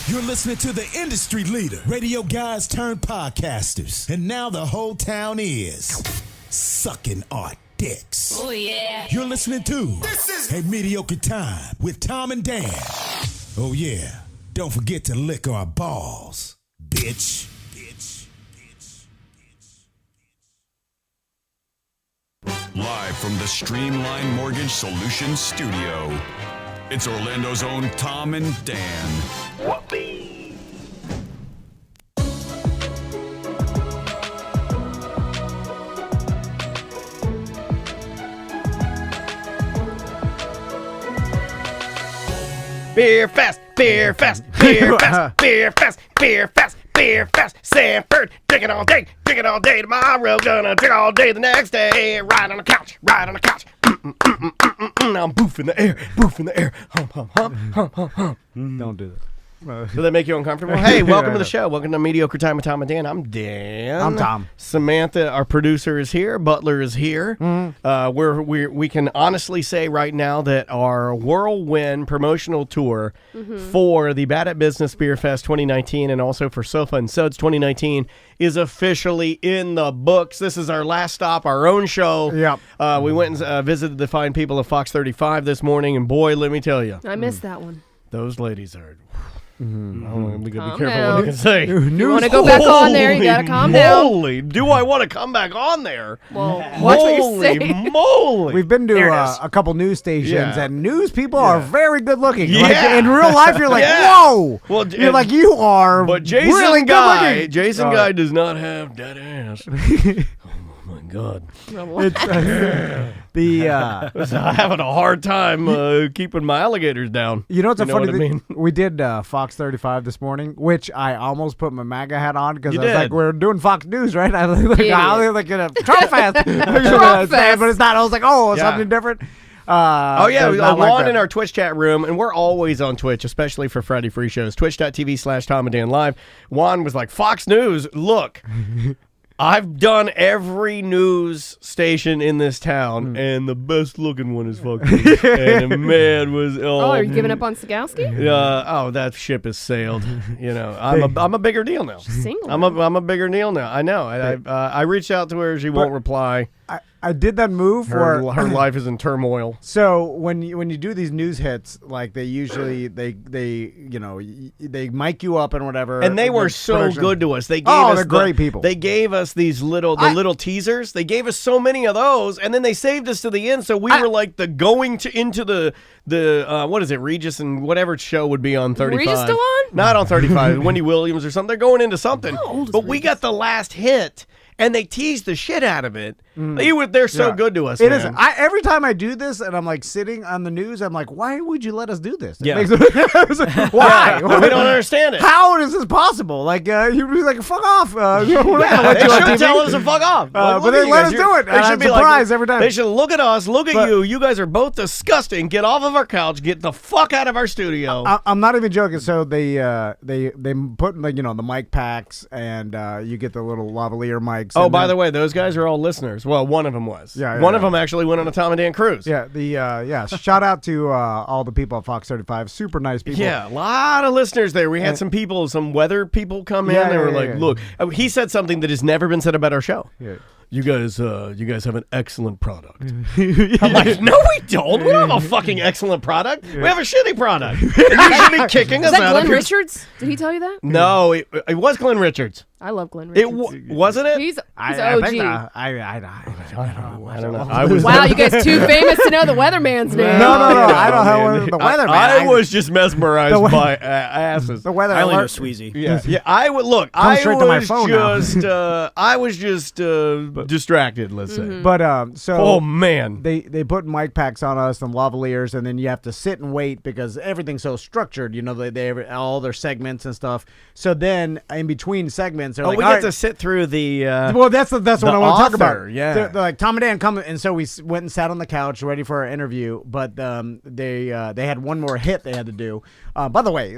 You're listening to the industry leader, radio guys turned podcasters. And now the whole town is sucking our dicks. Oh, yeah. You're listening to A Mediocre Time with Tom and Dan. Oh, yeah. Don't forget to lick our balls, bitch. Live from the Streamline Mortgage Solutions studio, it's Orlando's own Tom and Dan. Whoopee! Beer fest, beer fest, beer fest, beer fest, beer fest, beer fest. Sanford, drinking all day tomorrow. Gonna drink all day the next day. Ride on the couch, ride on the couch. I'm boof in the air, boof in the air. Hump, hump, hump, hump, hump, hump. Don't do that. Does that make you uncomfortable? Hey, welcome to the show. Welcome to Mediocre Time with Tom and Dan. I'm Dan. I'm Tom. Samantha, our producer, is here. Butler is here. We can honestly say right now that our whirlwind promotional tour for the Bad at Business Beer Fest 2019 and also for Sofa and Suds 2019 is officially in the books. This is our last stop, our own show. Yep. We went and visited the fine people of Fox 35 this morning, and boy, let me tell you, I missed that one. those ladies are... I'm be Calm careful down. what I can say. You want to go back on there, you got to calm down. Holy, do I want to come back on there? Well, watch what you're Holy saying. moly. We've been There to it is. a couple news stations, Yeah. and news people are very good looking. Yeah. Like, in real life, you're like, Yeah. whoa. Well, You're and- like, you are But Jason really good Guy, looking. Jason Guy does not have that ass. Oh my God. It's, I'm having a hard time keeping my alligators down. You know what's a funny what I thing? mean? We did Fox 35 this morning, which I almost put my MAGA hat on because You I was like, did. we're doing Fox News, right? I was like, Idiot. I like Trump fest. Trump fest. But it's not. I was like, oh, Yeah. something different. Oh, yeah, it's we not like on that. in our Twitch chat room, and we're always on Twitch, especially for Friday free shows. Twitch.tv/Tom and Dan Live. Juan was like, Fox News, look, I've done every news station in this town, and the best looking one is Fox News. And the man was, Oh, are you giving up on Sagowski? that ship has sailed. You know, I'm a bigger deal now. Single. I'm a bigger deal now. I know. I reached out to her. She won't reply. I did that move Her where life is in turmoil. So when you do these news hits, like they usually they mic you up and whatever. And they were the so production- good to us. They gave Oh, us they're great people. They gave us these little teasers. They gave us so many of those, and then they saved us to the end. So we were like into the what is it, Regis and whatever show would be on 35. Regis still on? Not on 35. Wendy Williams or something. They're going into something. How old is But we got the last hit. And they teased the shit out of it. They're so Yeah. good to us. It man. is. Every time I do this and I'm like sitting on the news, I'm like, why would you let us do this? It Yeah. makes- why? we don't understand it. How is this possible? Like you'd be like, fuck off. We're not gonna let They you on should TV. tell us to fuck off. But look they at you let guys. us You're- do it, They and should I'm be like, surprised every time. They should look at us. Look at But- you. You guys are both disgusting. Get off of our couch. Get the fuck out of our studio. I'm not even joking. So they put like the mic packs and you get the little lavalier mics. Oh, and by then- the way, those guys are all listeners. Well, one of them was. Yeah, one of yeah. them actually went on a Tom and Dan cruise. Yeah, shout out to all the people at Fox 35. Super nice people. Yeah, a lot of listeners there. We had some people, some weather people come in. Yeah, They were yeah, like, yeah. "Look," he said something that has never been said about our show. Yeah. You guys have an excellent product. I'm like, no, we don't. We don't have a fucking excellent product. We have a shitty product. And you should be kicking us Is that out Glenn of your... Richards? Did he tell you that? No, it was Glenn Richards. I love Glenn It Richards. wasn't it? He's I OG. think I don't know. I was Wow, you guys too famous to know the weatherman's name. No, I don't know the weather, man. I was just mesmerized The we- by asses. the weather. I only know alert. Sweezy. Yeah. I would look. Come straight to my phone now. I was just distracted. Let's say. But so Oh man. they put mic packs on us and lavaliers, and then you have to sit and wait because everything's so structured. They have all their segments and stuff. So then in between segments, they're Oh, like, we all get right, to sit through the. well, that's what I want to talk author, about. yeah. They're like Tom and Dan come, and so we went and sat on the couch ready for our interview. But they had one more hit they had to do. By the way,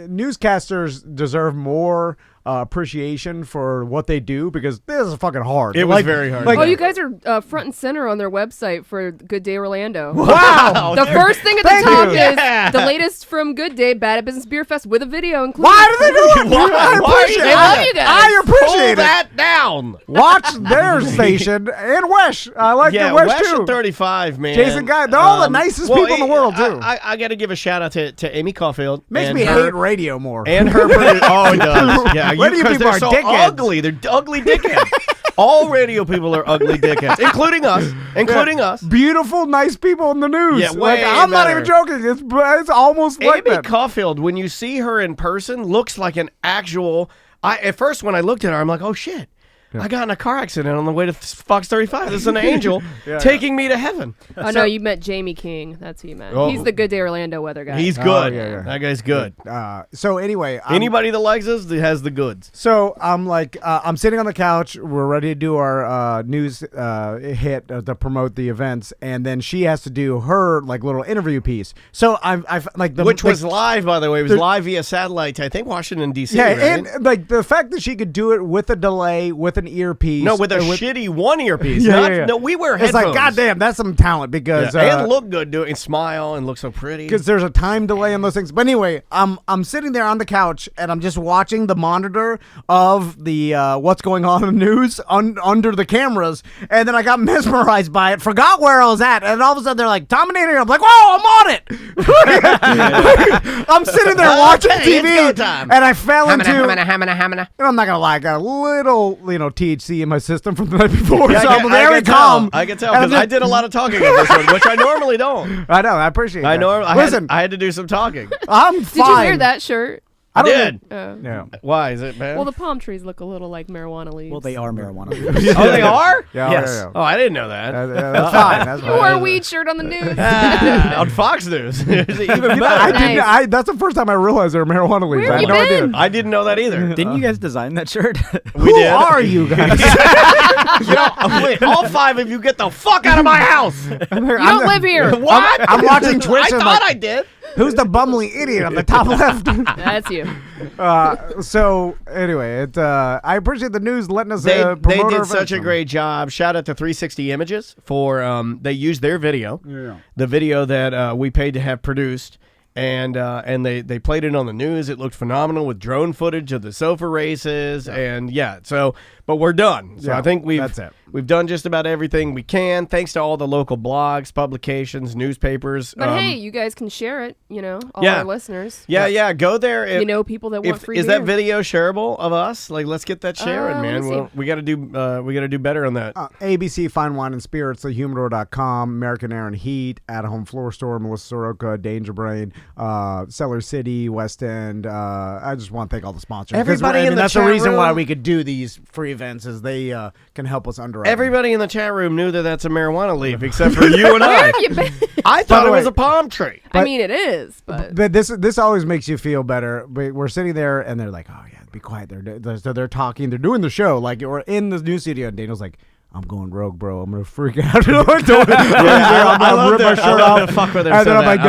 newscasters deserve more appreciation for what they do because this is fucking hard. It was very hard. Oh, you guys are front and center on their website for Good Day Orlando. Wow. The first thing at the Thank top you. is the latest from Good Day, Bad at Business Beer Fest with a video included. Why do they do it? I appreciate They it. love you guys. I appreciate Pull it. that down. Watch their station and Wesh. I like Yeah, the Wesh Wesh too. at 35, man. Jason Guy, they're all the nicest people in the world too. I got to give a shout out to Amy Caulfield. Makes and me her- hate radio more. And her producer. Oh, it does. Yeah, Radio because people they're are so dickheads. ugly. They're ugly dickheads. All radio people are ugly dickheads, including us. Including us. Beautiful, nice people in the news. Yeah, like, way I'm not better. even joking. It's almost like Amy that. Caulfield, when you see her in person, looks like an actual. At first, when I looked at her, I'm like, oh shit. I got in a car accident on the way to Fox 35. This is an angel taking me to heaven. Oh, no, you met Jamie King. That's who you met. Oh. He's the Good Day Orlando weather guy. He's good. yeah. That guy's good. So anyway, Anybody that likes us has the goods. So I'm like, I'm sitting on the couch. We're ready to do our news hit to promote the events, and then she has to do her like little interview piece. So I've like the Which was like, live, by the way. It was live via satellite. I think Washington D.C. yeah, right? and like the fact that she could do it with a delay, with an earpiece. No, with a shitty one earpiece. Yeah, Not, yeah. No, we wear It's headphones. like, goddamn, that's some talent because and look good, do it, and smile, and look so pretty. because there's a time delay in those things. But anyway, I'm sitting there on the couch and I'm just watching the monitor of the what's going on in the news under the cameras, and then I got mesmerized by it, forgot where I was at, and all of a sudden they're like, Tom and Andrew. I'm like, whoa, I'm on it. I'm sitting there watching Okay, it's TV, go time. and I fell into. Hamina. And I'm not gonna lie, I got a little, THC in my system from the night before, Yeah, so I'm very calm. I can tell And I'm because I just- did a lot of talking on this one, which I normally don't. I know, I appreciate I that. know. Listen, I had to do some talking. I'm Did fine. you wear that shirt? I did. Yeah. Why is it bad? Well, the palm trees look a little like marijuana leaves. Well, they are marijuana. Oh, they are? Yeah, Yes. yeah. Oh, I didn't know that. That's fine. That's You fine. wore a weed shirt on the news. On Fox News. Even better. I didn't. Nice. That's the first time I realized there were marijuana leaves. Where I have had you no idea. been? I didn't know that either. Didn't you guys design that shirt? We Who did. are you guys? Wait, all five of you get the fuck out of my house. You don't live here. What? I'm watching Twitch. I and thought like, I did. Who's the bumbling idiot on the top left? That's you. So anyway, I appreciate the news letting us They promote our did such a events. great job. Shout out to 360 Images for they used their video, the video that we paid to have produced, and they played it on the news. It looked phenomenal with drone footage of the sofa races, and but we're done. So Yeah, I think that's it. we've done just about everything we can. Thanks to all the local blogs, publications, newspapers. But hey, you guys can share it, all yeah. our listeners. yeah, go there. You know people that want free Is beer. that video shareable of us? Like, let's get that sharing, man. let me see. Well, we got to do better on that. ABC Fine Wine and Spirits, thehumidor.com, American Air and Heat, At Home Floor Store, Melissa Soroka, Danger Brain, Cellar City, West End. I just want to thank all the sponsors. 'Cause, Everybody I mean, in the that's the chat reason why room- we could do these free events is they can help us underwrite. Everybody in the chat room knew that that's a marijuana leaf, except for you and Where I. have you been? I thought the it was way- a palm tree. I mean, it is, but But this always makes you feel better. We're sitting there and they're like, "Oh yeah, be quiet." They're talking. They're doing the show. Like we're in the news studio, and Daniel's like, "I'm going rogue, bro. I'm gonna freak out." I'm gonna rip my shirt off. to fuck with her. And so then I'm bad. like,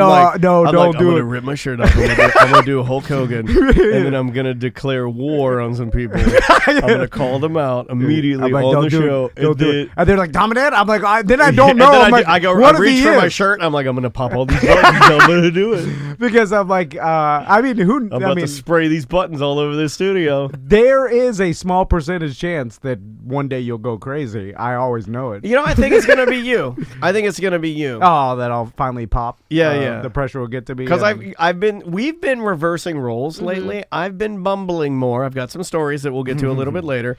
no, I'm don't do I'm it. gonna rip my shirt off. I'm gonna do Hulk Hogan, and then I'm gonna declare war on some people. I'm gonna call them out immediately I'm like, on "Don't the do show. it. Don't and do then- it." And they're like, "Dominant." I'm like, then I don't know. And then I'm like, I what reach if he for my is? shirt. And I'm like, I'm gonna pop all these buttons. I'm gonna do it. Because I'm like, I mean, who? I'm about I mean, to spray these buttons all over this studio. there is a small percentage chance that one day you'll go crazy. I always know it. You know, I think it's gonna be you. I think it's gonna be you. Oh, that I'll finally pop. Yeah. The pressure will get to me. Because and- we've been reversing roles lately. I've been bumbling more. I've got some stories that we'll get to a little bit later.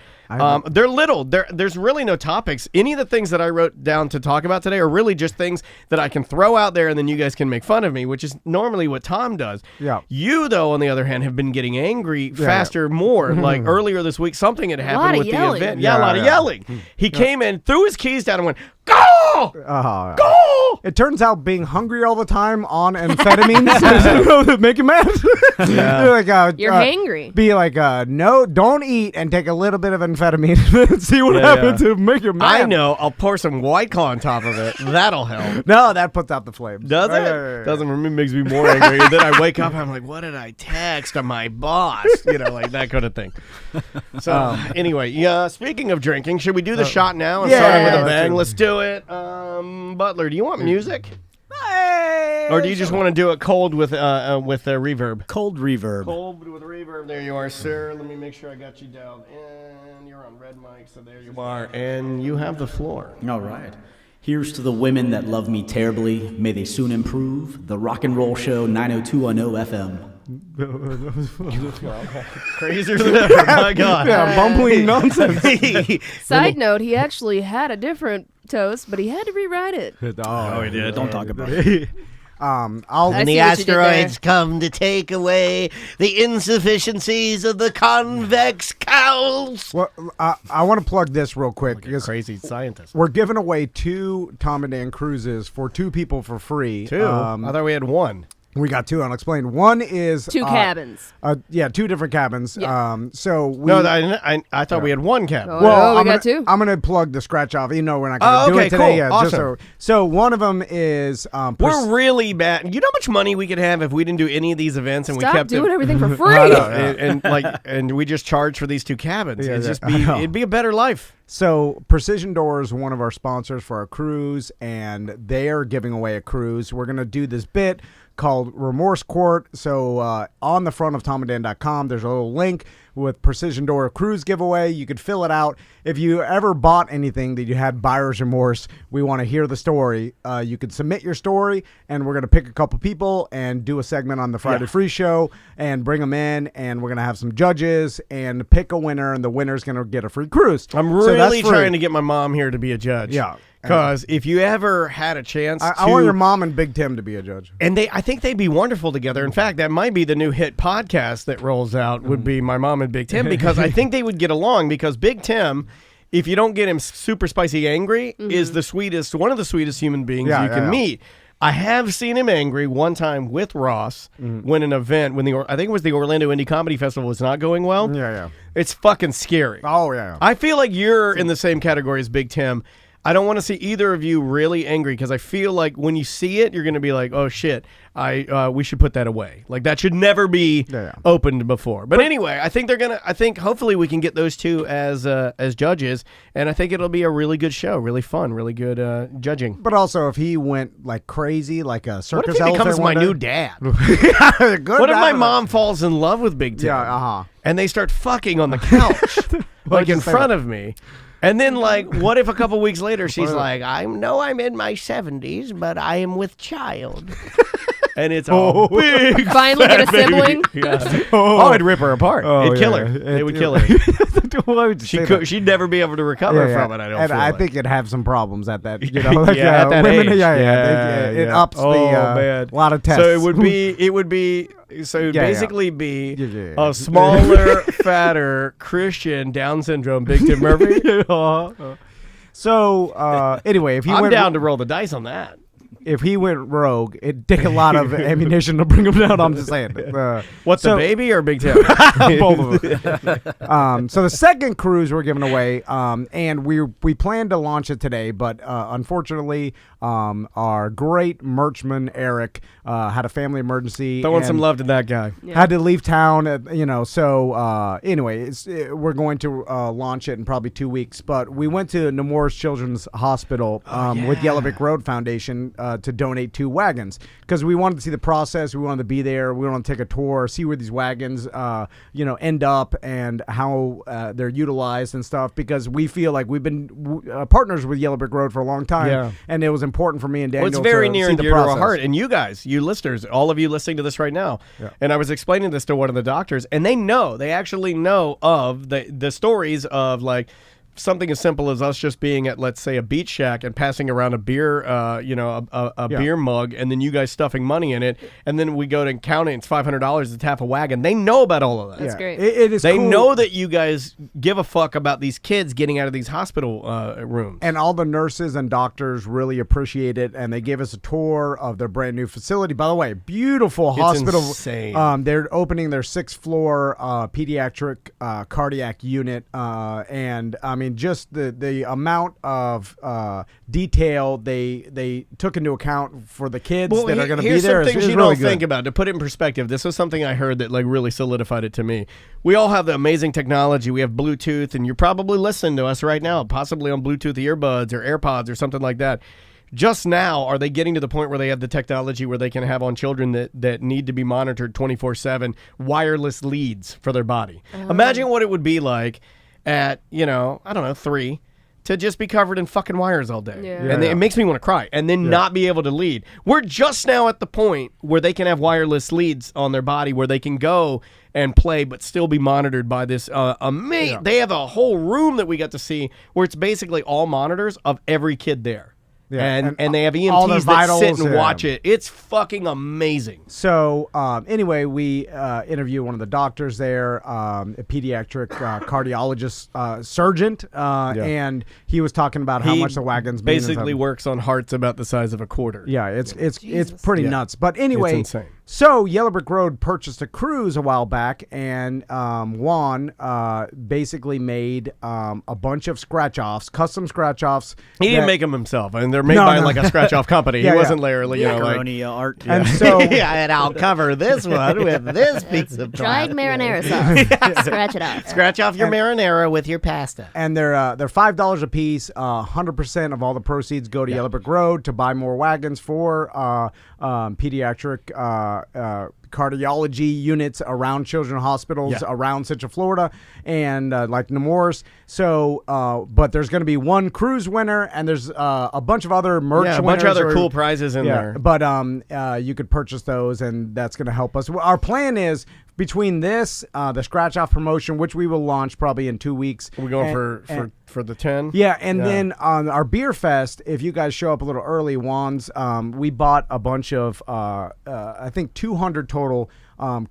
They're little. There's really no topics. Any of the things that I wrote down to talk about today are really just things that I can throw out there and then you guys can make fun of me, which is normally what Tom does. Yeah. You, though, on the other hand, have been getting angry faster, more. Like earlier this week, something had happened of with the yelling. event. Yeah, a lot of Yeah. yelling. He came in, threw his keys down, and went, "Go!" Go! Go! It turns out being hungry all the time on amphetamines make you mad. You're hangry. Be like, no, don't eat, and take a little bit of amphetamine and see what happens to make you mad. I know. I'll pour some White Claw on top of it. That'll help. No, that puts out the flames. Does it? Yeah. Doesn't makes me more angry. And then I wake up, I'm like, what did I text to my boss? Like that kind of thing. So anyway, speaking of drinking, should we do the shot now and start with a bang? Let's do it. Butler, do you want music? Or do you just want to do it cold with reverb? Cold reverb. Cold with reverb. There you are, sir. Let me make sure I got you down. And you're on red mic, so there you are. And you have the floor. All right. Here's to the women that love me terribly. May they soon improve. The Rock and Roll Show 90210 FM. Crazier than ever. My God. Yeah, bumbling nonsense. Side note, he actually had a different toast, but he had to rewrite it. Oh, he did. Don't talk about it. I And see the what you did asteroids come to take away the insufficiencies of the convex cowls. Well, I want to plug this real quick. Because Crazy scientist. we're giving away 2 Tom and Dan cruises for 2 people for free. 2? I thought we had 1. We got 2 unexplained. One is 2 cabins. 2 different cabins. Yeah. So we, No, I thought we had 1 cabin. Oh, no, we got 2. I'm gonna plug the scratch off. We're not gonna do it today. Cool. Yeah, Awesome. So one of them is We're really bad. You know how much money we could have if we didn't do any of these events and Stop we kept doing it, everything for free. and we just charge for these 2 cabins. Yeah, It'd be a better life. So Precision Doors is one of our sponsors for our cruise, and they are giving away a cruise. We're going to do this bit called Remorse Court. So on the front of tomanddan.com, there's a little link with Precision Door cruise giveaway. You could fill it out. If you ever bought anything that you had buyer's remorse, we want to hear the story. You could submit your story, and we're going to pick a couple people and do a segment on the Friday Free Show and bring them in, and we're going to have some judges and pick a winner, and the winner's going to get a free cruise. I'm really trying to get my mom here to be a judge. Yeah. Because if you ever had a chance I want your mom and Big Tim to be a judge. And I think they'd be wonderful together. In fact, that might be the new hit podcast that rolls out would be My Mom and Big Tim, because I think they would get along, because Big Tim, if you don't get him super spicy angry, is one of the sweetest human beings you can meet. I have seen him angry one time with Ross when an event, I think it was the Orlando Indie Comedy Festival, was not going well. Yeah. It's fucking scary. Oh, yeah. I feel like you're in the same category as Big Tim. I don't want to see either of you really angry, because I feel like when you see it, you're going to be like, oh, shit, we should put that away. Like, that should never be opened before. But anyway, I think hopefully we can get those 2 as judges, and I think it'll be a really good show, really fun, really good judging. But also, if he went like crazy, like a circus what if he becomes my new dad? What if my mom falls in love with Big Tim? Yeah, and they start fucking on the couch, like in front of me? And then, what if a couple weeks later she's like, I'm in my 70s, but I am with child. And it's all big. Finally get a sibling. It'd rip her apart. It'd kill her. It would kill her. She'd never be able to recover from it, I don't feel I like. think it'd have some problems at that, at that women, age. It ups a lot of tests. So it would be a smaller, fatter Christian Down syndrome Big Tim Murphy. So anyway, if I'm down to roll the dice on that. If he went rogue, it'd take a lot of ammunition to bring him down. I'm just saying. The baby or Big Tim? Both of them. So the second cruise we're giving away, and we plan to launch it today, but unfortunately, our great merchman Eric had a family emergency. Throwing some love to that guy. Yeah. Had to leave town. So anyway, we're going to launch it in probably 2 weeks. But we went to Nemours Children's Hospital with Yellow Brick Road Foundation to donate 2 wagons, because we wanted to see the process. We wanted to be there. We wanted to take a tour, see where these wagons end up and how they're utilized and stuff, because we feel like we've been partners with Yellow Brick Road for a long time, and it was important for me and Daniel. Well, it's very to near see and the dear to our process. heart, and you guys, you listeners, all of you listening to this right now, and I was explaining this to one of the doctors, and they actually know of the stories of something as simple as us just being at, let's say, a beach shack and passing around a beer, beer mug, and then you guys stuffing money in it, and then we go to count it, it's $500 to tap a wagon. They know about all of that. That's great. It is They cool. know that you guys give a fuck about these kids getting out of these hospital rooms. And all the nurses and doctors really appreciate it, and they gave us a tour of their brand new facility. By the way, beautiful hospital. Insane. They're opening their 6th floor pediatric cardiac unit, and I mean, just the amount of detail they took into account for the kids that are going to be there. Here's some things you really don't think about. To put it in perspective, this was something I heard that like really solidified it to me. We all have the amazing technology. We have Bluetooth, and you're probably listening to us right now, possibly on Bluetooth earbuds or AirPods or something like that. Just now, are they getting to the point where they have the technology where they can have on children that need to be monitored 24/7 wireless leads for their body? Imagine what it would be like at, I don't know, 3 to just be covered in fucking wires all day. Yeah. And it makes me want to cry and then not be able to lead. We're just now at the point where they can have wireless leads on their body where they can go and play but still be monitored by this amazing. They have a whole room that we got to see where it's basically all monitors of every kid there. Yeah, And they have all their EMTs that sit vitals, and watch it. It's fucking amazing. So anyway, we interviewed one of the doctors there, a pediatric cardiologist, surgeon, and he was talking about how much the wagon's being basically works on hearts about the size of a quarter. Yeah, it's pretty nuts. But anyway, It's insane. So Yellow Brick Road purchased a cruise a while back, and Juan basically made a bunch of scratch-offs, custom scratch-offs. He didn't make them himself, and they're made by like a scratch-off company. He wasn't literally, Macaroni art. And so, and I'll cover this one with this piece of Dried marinara sauce. Scratch it off. Scratch off your marinara with your pasta. And they're $5 a piece. 100% of all the proceeds go to Yellow Brick Road to buy more wagons for pediatric cardiology units around children's hospitals around Central Florida and like Nemours. So, but there's going to be one cruise winner, and there's a bunch of other merch winners. A bunch of other cool prizes in there. But you could purchase those, and that's going to help us. Our plan is between this, the scratch off promotion, which we will launch probably in 2 weeks. We're going for the 10. Yeah, and then on our beer fest, if you guys show up a little early, Juan's, we bought a bunch of I think 200 total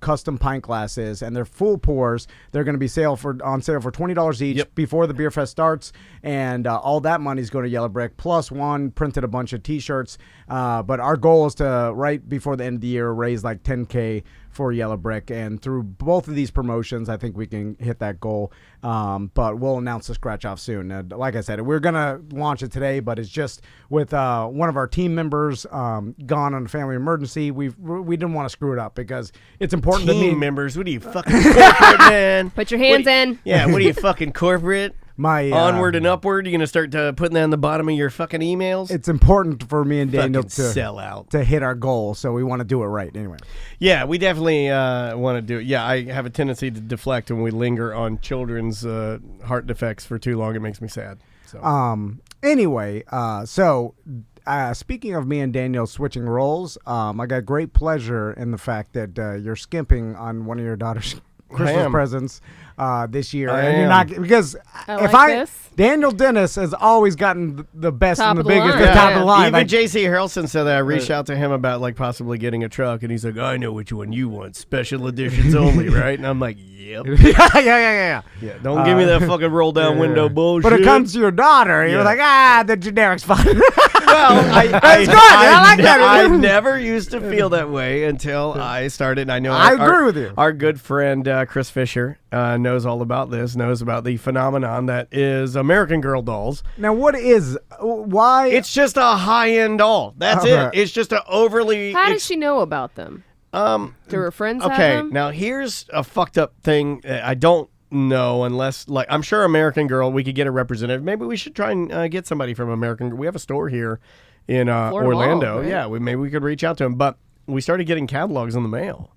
custom pint glasses, and they're full pours. They're going to be on sale for $20 each before the beer fest starts, and all that money is going to Yellow Brick. Plus, Juan printed a bunch of T-shirts, but our goal is to right before the end of the year raise like $10K for Yellow Brick, and through both of these promotions, I think we can hit that goal. But we'll announce the scratch off soon. Like I said, we're gonna launch it today, but it's just with one of our team members gone on a family emergency. We didn't want to screw it up because it's important to me. Team members, what are you fucking corporate, man? Put your hands in. Yeah, what are you fucking corporate? My Onward and upward. You're gonna start putting that on the bottom of your fucking emails. It's important for me and Daniel sell out to hit our goal, so we want to do it right anyway. Yeah, we definitely want to do it. Yeah, I have a tendency to deflect when we linger on children's heart defects for too long. It makes me sad. So. Anyway, speaking of me and Daniel switching roles, I got great pleasure in the fact that you're skimping on one of your daughter's Christmas presents this year, and you're not because Daniel Dennis has always gotten the best Top and the of the biggest, line. the top of the line. Even J.C. Harrelson said that I reached out to him about like possibly getting a truck, and he's like, I know which one you want, special editions only, right? And I'm like, yep. Yeah. Don't give me that fucking roll down window bullshit. But it comes to your daughter, you're like, the generic's fine. Well, That's good. I like that. I never used to feel that way until I started. I know. I agree with you. Our good friend Chris Fisher knows all about this. Knows about the phenomenon that is American Girl dolls. Now, why? It's just a high-end doll. That's it. It's just a overly. How does she know about them? Do her friends have Okay, them? now here's a fucked up thing. I don't know unless, like, I'm sure American Girl, we could get a representative. Maybe we should try and get somebody from American Girl. We have a store here in Orlando. Right? Yeah, maybe we could reach out to him. But we started getting catalogs in the mail.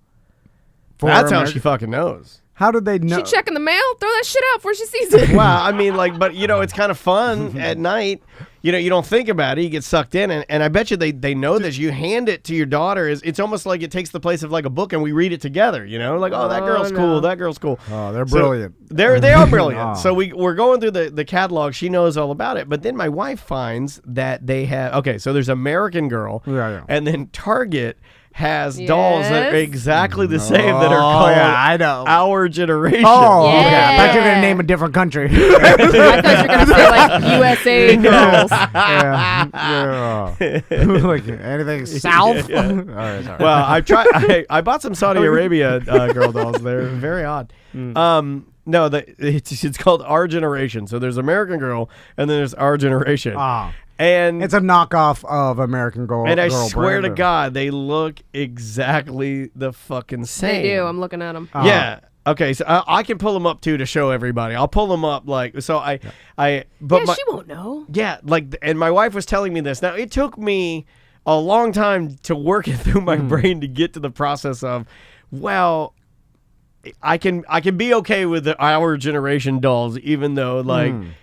That's how she fucking knows. How did they know? She checking the mail? Throw that shit out before she sees it. Well, I mean, like, but it's kind of fun at night. You don't think about it. You get sucked in, and I bet you they know that you hand it to your daughter. It's almost like it takes the place of like a book, and we read it together. Like, oh, that girl's cool. That girl's cool. Oh, they're brilliant. They are brilliant. So we're going through the catalog. She knows all about it. But then my wife finds that they have. Okay, so there's American Girl, and then Target has dolls that are exactly the same that are called I know. Our Generation. Oh, Yeah. okay. I thought you were going to name a different country. I thought you were going to say, like, USA girls. Like anything south? All right, sorry. Well, I bought some Saudi Arabia girl dolls. They're very odd. No, it's called Our Generation. So there's American Girl, and then there's Our Generation. And it's a knockoff of American Girl. And I Girl swear brand. to God, they look exactly the fucking same. They do. I'm looking at them. Yeah. Okay, so I can pull them up too to show everybody. I'll pull them up but she won't know. Yeah, and my wife was telling me this. Now it took me a long time to work it through my brain to get to the process of, well, I can be okay with Our Generation dolls, even though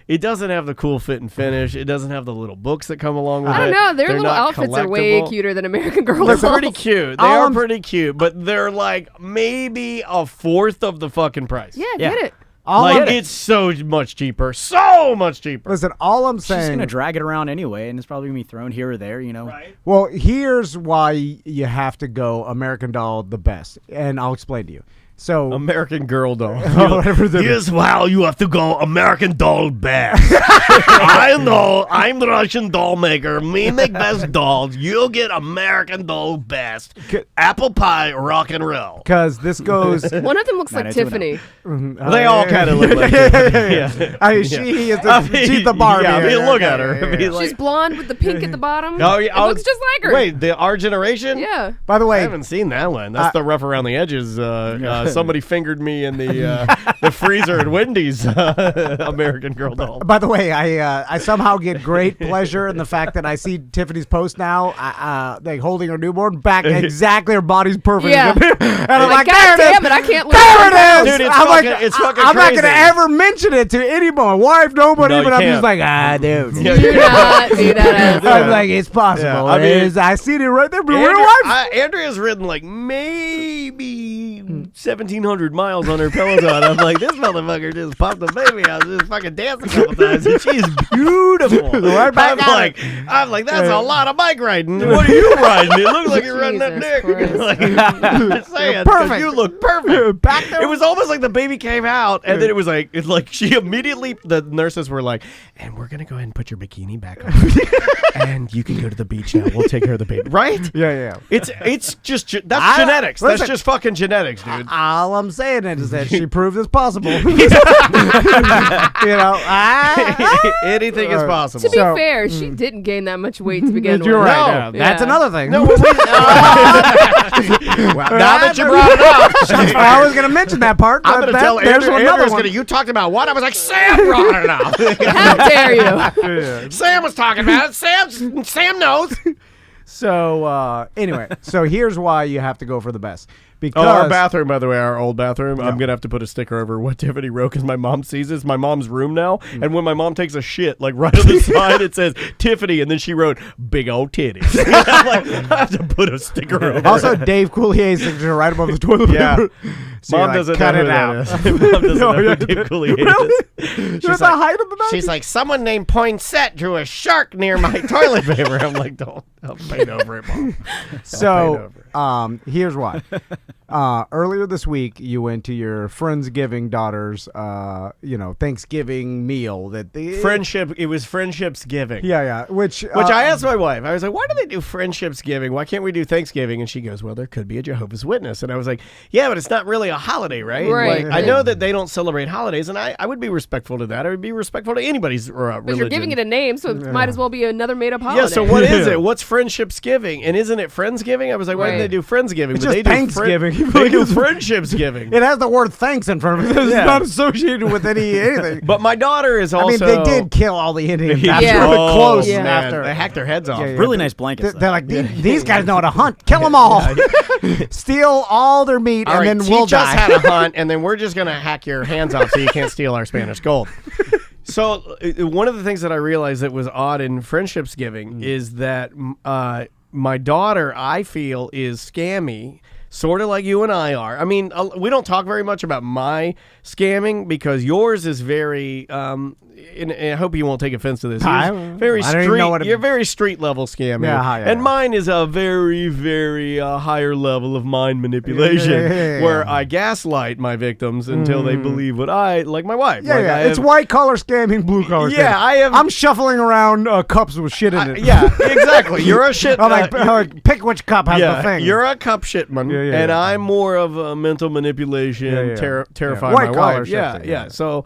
it doesn't have the cool fit and finish. It doesn't have the little books that come along with it. I don't know. Their They're little not outfits are way collectible. cuter than American Girl They're dolls. pretty cute. They are pretty cute, but they're like maybe a fourth of the fucking price. Yeah, get it. It's so much cheaper. So much cheaper. Listen, all I'm She's saying. going to drag it around anyway, and it's probably going to be thrown here or there, Right. Well, here's why you have to go American Doll the best, and I'll explain to you. So American Girl doll. Here's how you have to go American Doll best. I know. I'm the Russian doll maker. Me make best dolls. You get American Doll best. Apple pie rock and roll. Because this goes. One of them looks like Tiffany. They all kind of look like yeah. I mean, she's the Barbie. Yeah, I mean, look at her. I mean, She's blonde with the pink at the bottom. Oh, yeah. It looks just like her. Wait, Our Generation? Yeah. By the I way, haven't seen that one. That's the rough around the edges. Somebody fingered me in the freezer at Wendy's. American Girl doll. By the way, I somehow get great pleasure in the fact that I see Tiffany's post now, like holding her newborn back exactly. Her body's perfect. Yeah. And I'm like, God there it is. damn it, I can't There live. it is. Dude, it's I'm fucking- like, it's fucking I'm not crazy. gonna ever mention it to anyone, my wife, nobody. No, but you I'm can't. just like, dude. Do not do that. I'm like, it's possible. Yeah, I mean- I see it right there, but real life. Andrea's ridden like maybe 1,700 miles on her Peloton. I'm like, this motherfucker just popped a baby out, just fucking dancing a couple times, and she's beautiful. Right back at I'm like, that's a lot of bike riding. What are you riding? It looks like you're riding that dick. Jesus Like, I'm just saying, 'cause Perfect. you look perfect. Back there. It was almost like the baby came out, and then it was like, she immediately, the nurses were like, and we're gonna go ahead and put your bikini back on, and you can go to the beach now. We'll take care of the baby, right? Yeah. It's just that's genetics. That's listen, just fucking genetics, dude. All I'm saying is that she proved it's possible. Anything is possible. To be So- fair, she didn't gain that much weight to begin with. You're right. No. No, that's Yeah. another thing. No, now that you brought it up, I was going to mention that part. I'm but going to tell there's Andrew. another Andrew's one. going to. You talked about what? I was like, Sam brought it up. How dare you? Sam was talking about it. Sam knows. So anyway, so here's why you have to go for the best. Because Our bathroom, by the way, our old bathroom, I'm going to have to put a sticker over what Tiffany wrote because my mom sees this. My mom's room now. And when my mom takes a shit, like right on the side, it says Tiffany. And then she wrote, big old titties. I'm like, I have to put a sticker over also it. Dave Coulier's signature right above the toilet Yeah. paper. So Mom you're like, doesn't cut know it who out. that is. Mom doesn't know who Dave Coulier is. You're at the height of the night. She's like, someone named Poinsett drew a shark near my toilet paper. I'm like, don't paint over it, Mom. So here's why. Earlier this week, you went to your Friendsgiving daughter's, Thanksgiving meal. Friendship. It was Friendshipsgiving. Yeah. Which I asked my wife. I was like, why do they do Friendshipsgiving? Why can't we do Thanksgiving? And she goes, well, there could be a Jehovah's Witness. And I was like, yeah, but it's not really a holiday, right? Right. Like, I know that they don't celebrate holidays, and I would be respectful to that. I would be respectful to anybody's religion. But you're giving it a name, so it might as well be another made-up holiday. Yeah, so what is it? What's Friendshipsgiving? And isn't it Friendsgiving? I was like, why didn't they do Friendsgiving? It's But just they do Thanksgiving. Big as Friendshipsgiving. It has the word thanks in front of it. It's Yeah. not associated with anything. But my daughter is also. I mean, they did kill all the Indians Yeah. after Yeah. close. Yeah. Man, After they hacked their heads off. Yeah. Really nice blankets. They're like, these guys know how to hunt. Kill them all. Steal all their meat, All and right, then we'll teach us die. how to hunt, and then we're just gonna hack your hands off so you can't steal our Spanish gold. So one of the things that I realized that was odd in Friendshipsgiving is that my daughter, I feel, is scammy, sort of like you and I are. I mean, we don't talk very much about my scamming because yours is very. And I hope you won't take offense to this. Very I don't even know street. what You're very street level scamming, Yeah, and mine is a very, very higher level of mind manipulation, Yeah. where I gaslight my victims until they believe what like my wife. Yeah, Like, yeah. I It's have- white collar scamming, blue collar scamming. Yeah, I have. I'm shuffling around cups with shit in it. Yeah, exactly. You're a shit. I'm like, pick which cup has the thing. You're a cup shitman, Yeah, and yeah. I'm more of a mental manipulation, Yeah. terrifying White my collar wife. shifting, yeah. So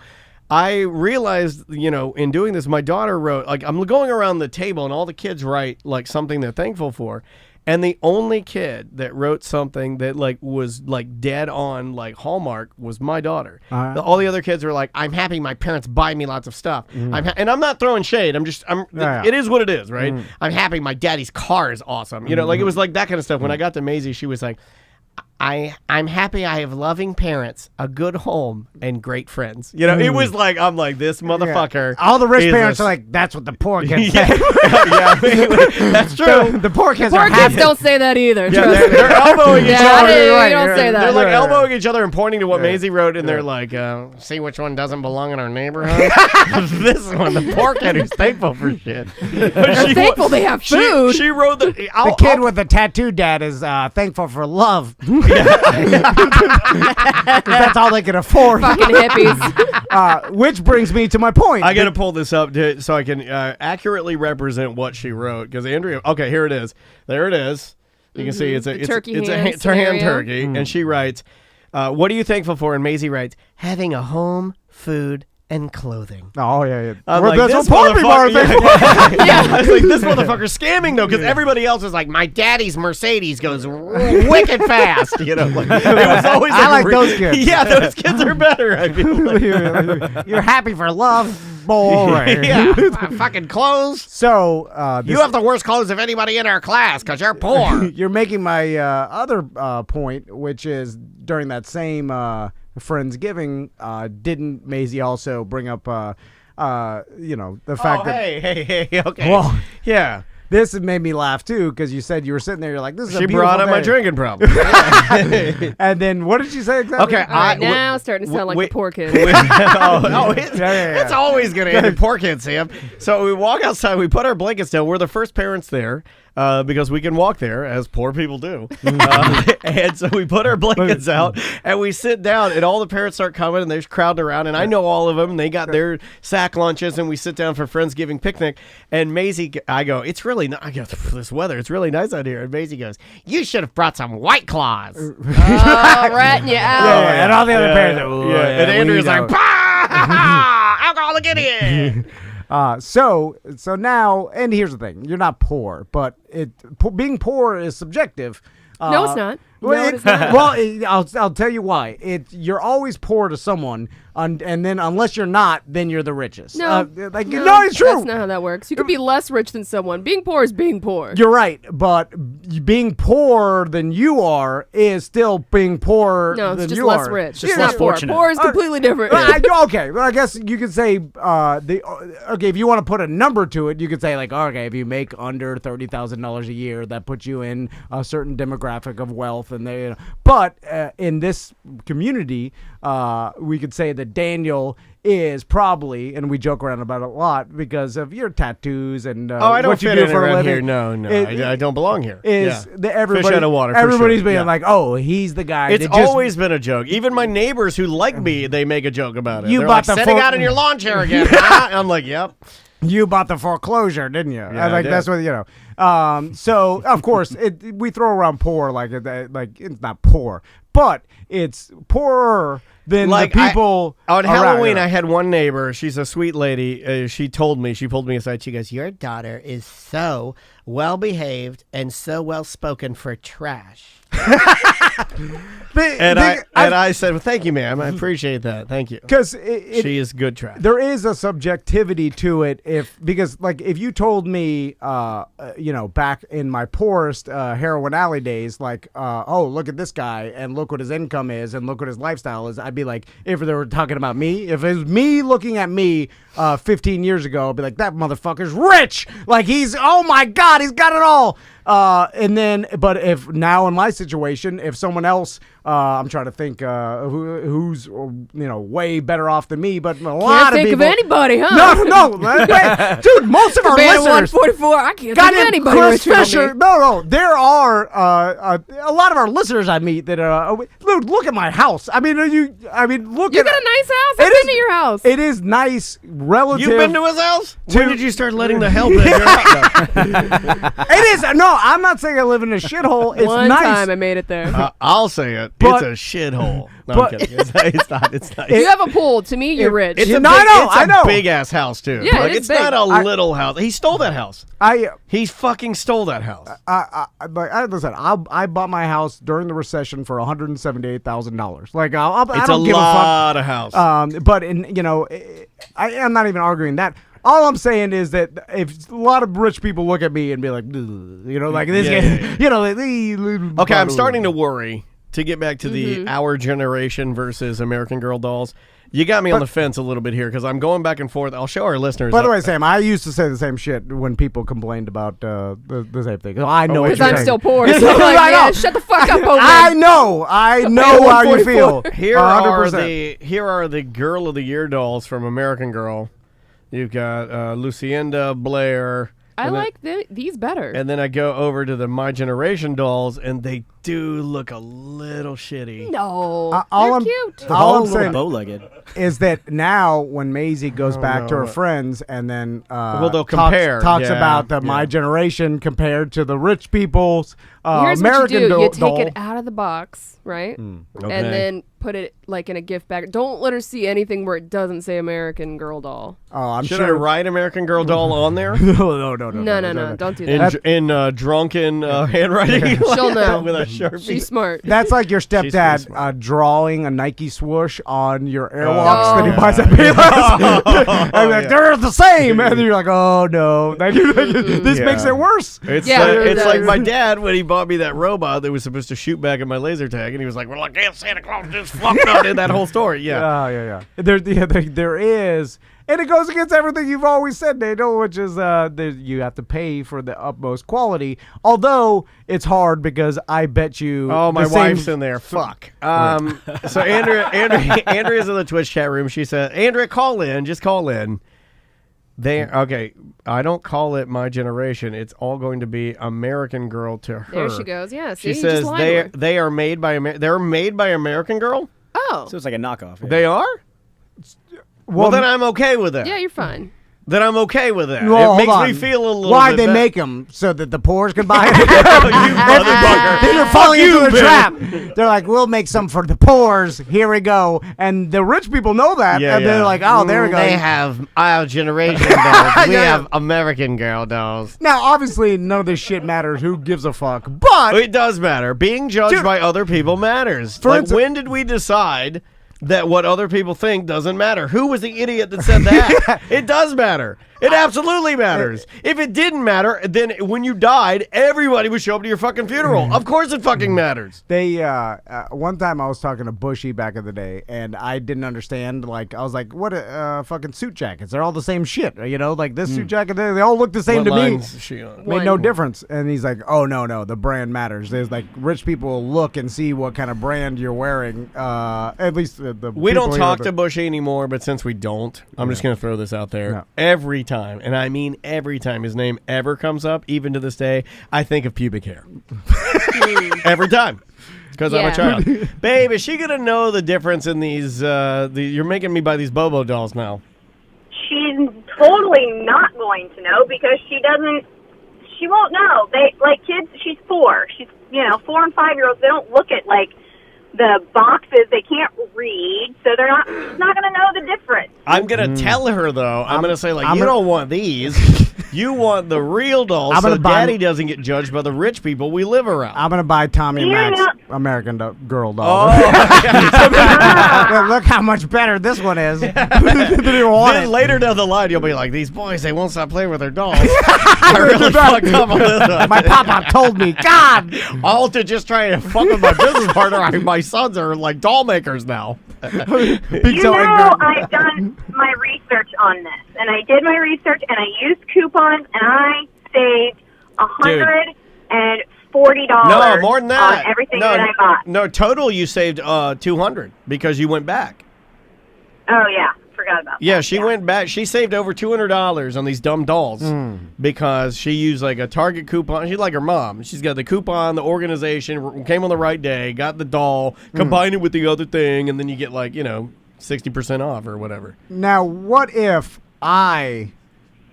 I realized, in doing this, my daughter wrote, like, I'm going around the table, and all the kids write, like, something they're thankful for. And the only kid that wrote something that, like, was, like, dead on, like, Hallmark was my daughter. All the other kids were like, I'm happy my parents buy me lots of stuff. And I'm not throwing shade. It is what it is, right? I'm happy my daddy's car is awesome. Like, it was like that kind of stuff. When I got to Maisie, she was like, I'm happy I have loving parents, a good home, and great friends. It was like, I'm like, this motherfucker. All the rich is parents a- are like, that's what the poor kids yeah, say. that's true. The poor kids Poor are kids happy. don't say that either. Yeah, trust me. they're elbowing each Yeah, other. you don't say that. They're like Yeah. elbowing each other and pointing to what Maisie wrote, and they're like, see which one doesn't belong in our neighborhood? This one, the poor kid who's thankful for shit. They're thankful they have food. She wrote the The kid with the tattooed dad is thankful for love. That's all they can afford. Fucking hippies. Which brings me to my point. I got to pull this up so I can accurately represent what she wrote. Because Andrea, okay, here it is. There it is. You can see it's a turkey it's hand it's a hand scenario. turkey, and she writes, "What are you thankful for?" And Maisie writes, "Having a home, food, and clothing." Oh, yeah. I'm Well, like, that's this what poor people are motherfucker- thankful Yeah. I was like, this motherfucker's scamming though, because everybody else is like, my daddy's Mercedes goes wicked fast. It was always I like those kids. Yeah, those kids are better. I feel like. You're happy for love. Boring. Yeah, fucking clothes. So, You have the worst clothes of anybody in our class because you're poor. you're making my other point, which is during that same Friendsgiving, didn't Maisie also bring up, the fact that hey, okay. Well, yeah. this made me laugh too because you said you were sitting there, you're like, this is a She beautiful brought up my day. drinking problem. And then what did she say exactly? Okay, All right, now it's starting to sound like wait- the poor kid. It's always going to end in poor kid, Sam. So we walk outside, we put our blankets down. We're the first parents there because we can walk there, as poor people do. And so we put our blankets out, and we sit down, and all the parents start coming, and they're crowding around, and I know all of them, and they got their sack lunches, and we sit down for Friendsgiving picnic, and Maisie, I go, it's really nice. I go, this weather, it's really nice out here. And Maisie goes, you should have brought some White Claws. Oh, ratting you out. Yeah, and all the other parents are, "Ooh, And we Andrew's know." like, bah! Alcoholic idiot. So now, and here's the thing: you're not poor, but being poor is subjective. No, it's not. Well, No, it is not. well, I'll tell you why. You're always poor to someone, and then unless you're not, then you're the richest. No. No, it's true. That's not how that works. You could be less rich than someone. Being poor is being poor. You're right, but being poorer than you are is still being poorer No, it's than just you less are. rich. Just It's less not poor. fortunate. Poor is completely different. Okay, well, I guess you could say okay, if you want to put a number to it, you could say like, okay, if you make under $30,000 a year, that puts you in a certain demographic of wealth, and they. But in this community, we could say that Daniel is probably, and we joke around about it a lot because of your tattoos and I don't what you fit do in for a around living. here. No, I don't belong here. Is Yeah. the everybody Fish out of water, for everybody's sure. being Yeah. like, oh, he's the guy. It's that just- always been a joke. Even my neighbors who like me, they make a joke about it. You They're bought like, the sitting full- out in your lawn chair again. Huh? I'm like, yep. You bought the foreclosure, didn't you? Yeah, I like did. that's what So of course we throw around poor like it's not poor, but it's poorer than Like, the people on around Halloween, here. I had one neighbor. She's a sweet lady. She pulled me aside. She goes, your daughter is so well behaved and so well spoken for trash. I said, well, thank you, ma'am. I appreciate that. Thank you. Because she is good trash. There is a subjectivity to it, because if you told me, back in my poorest heroin alley days, oh, look at this guy and look what his income is and look what his lifestyle is, I'd be like, if they were talking about me, if it was me looking at me 15 years ago, I'd be like, that motherfucker's rich. Like oh my God, he's got it all. But if now in my situation, if someone else, I'm trying to think who's way better off than me, but a lot of people. Can't think of anybody, huh? No, dude, most of our listeners. 144. I can't think of anybody. Chris Fisher. No, there are a lot of our listeners I meet that look at my house. I mean, look. You got a nice house. I've been to your house. It is nice, relative. You've been to his house? When did you start letting the hell in your house? It is. No, I'm not saying I live in a shithole. It's One nice. time I made it there. I'll say it. But, it's a shithole. No, I'm kidding. It's not. It's nice. You have a pool. To me, you're rich. It's I know. Big ass house too. Yeah, like, it's big. not a little house. He stole that house. He fucking stole that house. Listen, I bought my house during the recession for $178,000. Like I It's don't give a fuck. lot of house. But I'm not even arguing that. All I'm saying is that if a lot of rich people look at me and be like, like this guy, Okay, I'm starting to worry. To get back to the our generation versus American Girl dolls, you got me on the fence a little bit here because I'm going back and forth. I'll show our listeners. By the way, Sam, I used to say the same shit when people complained about the same thing. I know because I'm still poor. So I'm like, shut the fuck up, old man. I know how you feel. Here are the Girl of the Year dolls from American Girl. You've got Lucinda, Blair. I like these better. And then I go over to the My Generation dolls, and they do look a little shitty. No, they're cute. All I'm saying bow-legged is that now when Maisie goes back to her friends and then they'll compare. talks about My Generation compared to the rich people's Here's American what you do. You doll. take it out of the box, right? Okay. And then put it like in a gift bag. Don't let her see anything where it doesn't say American Girl doll. Oh, Should I write American Girl doll on there? No. No. Don't do that. In drunken handwriting? She'll know. With a Sharpie. She's smart. That's like your stepdad drawing a Nike swoosh on your Airwalks that he buys at Payless. And like, they're the same. And then you're like, oh, no. This makes it worse. It's it like does. my dad when he bought me that robot that was supposed to shoot back at my laser tag. And he was like, well, I can't Santa Claus just fucked up in that whole story. Yeah. Yeah. There is. And it goes against everything you've always said, Daniel, which is you have to pay for the utmost quality. Although it's hard because I bet you. Oh, my wife's in there. Fuck. So Andrea's in the Twitch chat room. She said, Andrea, call in. Just call in. Okay, I don't call it My Generation. It's all going to be American Girl to her. There she goes. Yeah. See, She says they are made by they're made by American Girl. Oh. So it's like a knockoff. Yeah. They are. Well, then I'm okay with that. Yeah, you're fine. Then I'm okay with that. Well, it makes hold on. me feel a little Why'd bit they better. make them? So that the poors can buy them? You motherfucker. Then you're falling into a Bill. trap. They're like, we'll make some for the poors. Here we go. And the rich people know that. Yeah, and they're like, oh, there we go. They have our generation dolls. We have American Girl dolls. Now, obviously, none of this shit matters. Who gives a fuck? But It does matter. Being judged by other people matters. For Like, instance- when did we decide that what other people think doesn't matter? Who was the idiot that said that? It does matter. It absolutely matters. If it didn't matter, then when you died, everybody would show up to your fucking funeral. Of course it fucking matters. they, one time I was talking to Bushy back in the day, and I didn't understand. Like, I was like, what fucking suit jackets? They're all the same shit. You know, like this suit jacket, they all look the same What to me. line's she on? Made no difference. And he's like, oh, no, the brand matters. There's like rich people look and see what kind of brand you're wearing. At least the We don't people talk here, to Bushy anymore, but since we don't, I'm just going to throw this out there. Yeah. Every time, and I mean every time his name ever comes up, even to this day, I think of pubic hair. Every time. Because I'm a child. Babe, is she going to know the difference in these? You're making me buy these Bobo dolls now. She's totally not going to know because she won't know. Kids, she's 4. She's, 4 and 5-year-olds, they don't look at, the boxes. They can't read, so she's not going to know the difference. I'm going to tell her, though. I'm going to say, you don't want these. You want the real doll, I'm so gonna buy- Daddy doesn't get judged by the rich people we live around. I'm gonna buy Tommy and Yeah. Max American Girl doll. Look how much better this one is. Didn't want Then it. later down the line, you'll be like, these boys, they won't stop playing with their dolls. I really fucked up on this one. My papa told me, God. All to just try to fuck with my business partner. My sons are like doll makers now. You know, I've done my research on this, and I did my research, and I used coupons, and I saved $140 No, more than that. on everything that I bought. No, total you saved $200 because you went back. Oh, yeah. Forgot about Yeah, that. she went back. She saved over $200 on these dumb dolls because she used like a Target coupon. She's like her mom. She's got the coupon, the organization, came on the right day, got the doll, combined it with the other thing, and then you get like, 60% off or whatever. Now, what if I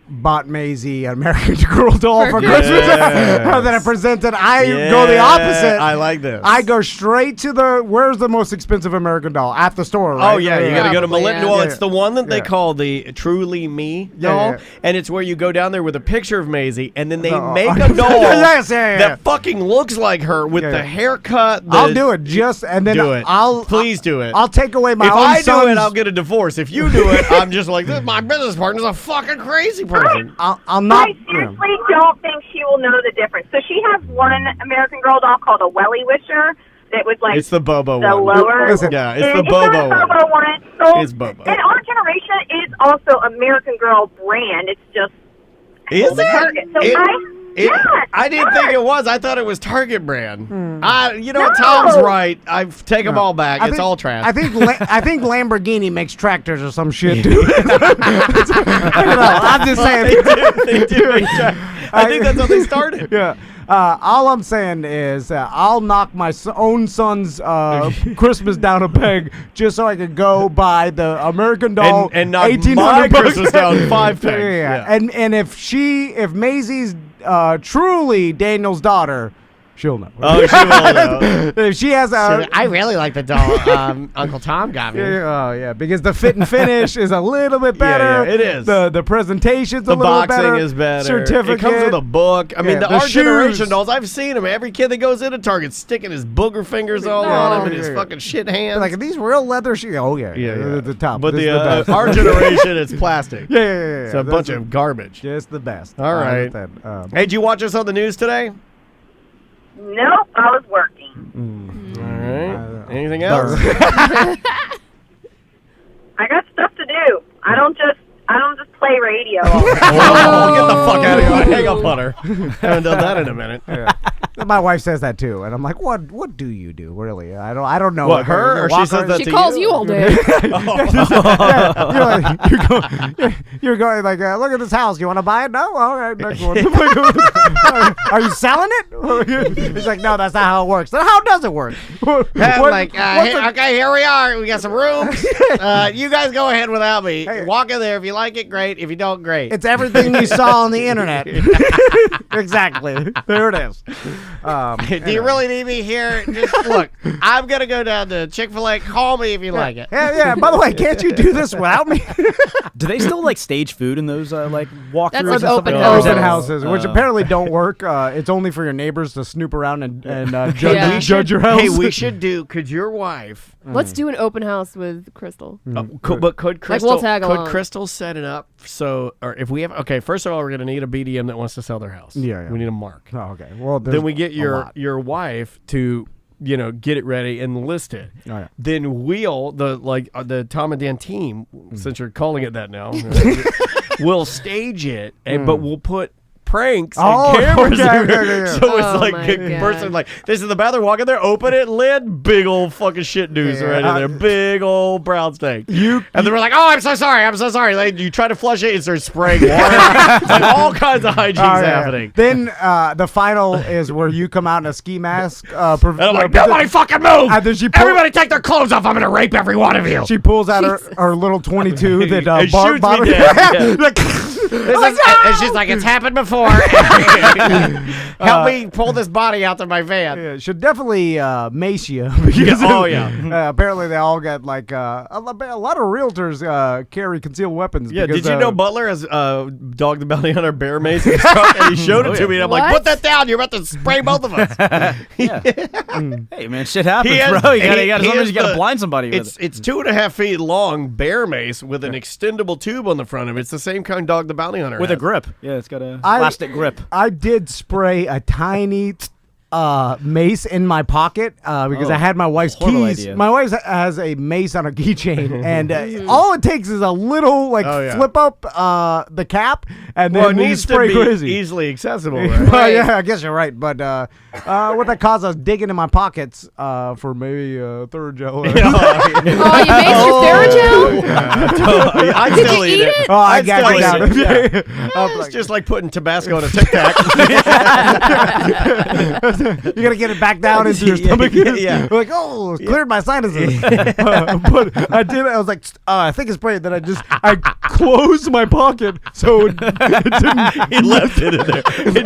bought Maisie an American Girl doll for Christmas? That I presented. I go the opposite. I like this. I go straight to where's the most expensive American doll? At the store, right? Oh, yeah, you got to go to Probably, Melinda. yeah. Well, it's the one that they Yeah. call the Truly Me doll, yeah. and it's where you go down there with a picture of Maisie, and then they Oh. make a doll Yes, yeah. that fucking looks like her with Yeah, the yeah. haircut. I'll do it and then Do it. I'll Please do it. I'll take away my If own I do son's. it, I'll get a divorce. If you do it, I'm just like, this. My business partner's a fucking crazy person. I'll not. I seriously don't think she will know the difference. So she has one American Girl doll called a Welly Wisher that was like It's the Bobo the one. lower. Listen, Yeah, it's And the Bobo not a one. Bobo one. So, It's Bobo. And our generation is also American Girl brand. It's just Is it? Target. So yes, I didn't yes. think it was. I thought it was Target brand. Hmm. No. Tom's right. I take them all back. It's all trash. I think Lamborghini makes tractors or some shit too. I don't know, I'm just saying. They do make trash. I think that's how they started. Yeah. All I'm saying is I'll knock my own son's Christmas down a peg just so I could go buy the American doll And knock 1800 my bucks. Christmas down 5 pegs. Yeah. Yeah. And if Maisie's truly Daniel's daughter, she'll know. Oh, she will know. If she has a I really like the doll Uncle Tom got me. oh yeah, because the fit and finish is a little bit Yeah, better. yeah, it is. The presentation's The a little boxing better. is better. Certificate. It comes with a book. I mean, Yeah, the the Our Generation shoes. dolls, I've seen them. Every kid that goes into Target sticking his booger fingers all on him and his fucking shit hands. Like, are these real leather shoes? Oh yeah, the top. But This the, is best. Our Generation, it's plastic. yeah. It's a bunch of garbage. Just the best. All I right. understand. Hey, did you watch us on the news today? Nope, I was working. All right. Anything else? I got stuff to do. I don't just play radio. Oh, get the fuck out of here. Hang up on her. Haven't done that in a minute. My wife says that too, and I'm like, what do you do really? I don't know. What, Like, her? you Or she walk says her- that She to calls you all day. You're going like, look at this house. You want to buy it? No. All right, next one. Are you selling it? He's like, no, that's not how it works. Then how does it work? Okay, here we are. We got some rooms. You guys go ahead without me. Walk in there. If you like it, great. If you don't, great. It's everything you saw on the internet. Exactly. There it is. Do you really need me here? Just look, I'm going to go down to Chick-fil-A. Call me if you like it. Yeah. By the way, can't you do this without me? Do they still like stage food in those like walkthroughs? That's and like stuff open like that? Open houses, which apparently don't work. It's only for your neighbors to snoop around and judge, Yeah. judge your house. Hey, we should do, could your wife, Let's do an open house with Crystal. could Crystal, we'll tag could along. Crystal set it up so, or if we have, okay, first of all, we're going to need a BDM that wants to sell their house. Yeah. We need a mark. Oh, okay. Well, Then we get a your lot. wife to get it ready and list it. Oh, yeah. Then we'll the Tom and Dan team, since you're calling it that now, we'll stage it, but we'll put pranks Oh, and cameras okay, everywhere. okay. So it's Oh like my a God. person like, this is the bathroom, walk in there, open it, lid, big old fucking shit news Yeah. right in there, big old brown steak. And then we're like, oh, I'm so sorry. Like, you try to flush it, it starts spraying water. Like, all kinds of hijinks Oh, yeah. happening. Then the final is where you come out in a ski mask. And I'm like, nobody fucking move! And then she Everybody take their clothes off. I'm gonna rape every one of you. She pulls out her little 22 that And Bart shoots bought me her. dead, yeah. Like, And she's like, it's happened before. Help me pull this body out of my van. Yeah, should definitely mace you. Because apparently they all got like a lot of realtors carry concealed weapons. Yeah, because, did you know Butler has Dog the Bounty Hunter bear mace in his truck? And he showed it to me, and I'm like, put that down. You're about to spray both of us. Hey, man, shit happens, bro. You gotta blind somebody with it. It's 2.5 feet long bear mace with an extendable tube on the front of it. It's the same kind Dog the Bounty Hunter With has. a grip. Yeah, it's got a plastic grip. I did spray a tiny mace in my pocket because I had my wife's keys. Idea. My wife has a mace on her keychain, and all it takes is a little flip up the cap, and then it needs spray to be crazy. easily accessible. Right? Well, yeah, I guess you're right, but what that caused, I was digging in my pockets for maybe theragel. You maced your theragel? I'd Did still you eat eat it. it? Oh, I got it down. It's just like putting Tabasco on a Tic Tac. You gotta get it back down into your stomach. Yeah. Like, cleared my sinuses. But I did. I was like, I think it's sprayed. Then I closed my pocket so it didn't. He left it in there. And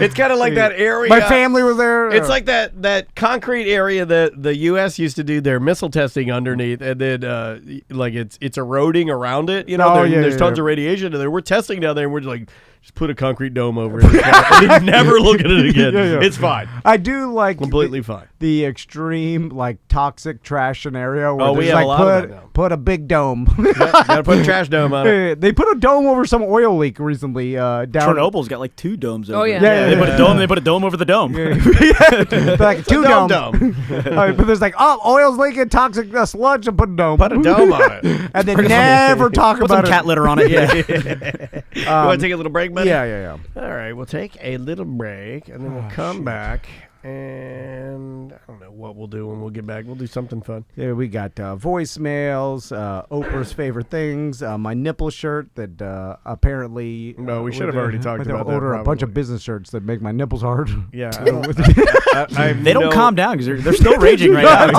it's kind of like that area. My family was there. It's like that concrete area that the U.S. used to do their missile testing underneath, and then like it's eroding around it. You know, there's tons of radiation in there. We're testing down there, and we're just put a concrete dome over it and then never look at it again. It's fine. I do like completely fine. The extreme toxic trash scenario where we have a lot of that now. Put a big dome. Gotta put a trash dome on it. They put a dome over some oil leak recently. Down Chernobyl's got like 2 domes over it. They put a dome. They put a dome over the dome. Like 2 dome. But there's oil's leaking, toxic sludge, and put a dome. Put a dome on it. And then never talk put about some cat litter on it. You want to take a little break, buddy? Yeah. All right, we'll take a little break, and then we'll come back, and I don't know what we'll do when we'll get back. We'll do something fun. Yeah, we got voicemails, Oprah's favorite things, my nipple shirt that apparently... No, we should have already talked about that. Order a bunch of business shirts that make my nipples hard. Yeah. They don't calm down because they're still raging right now.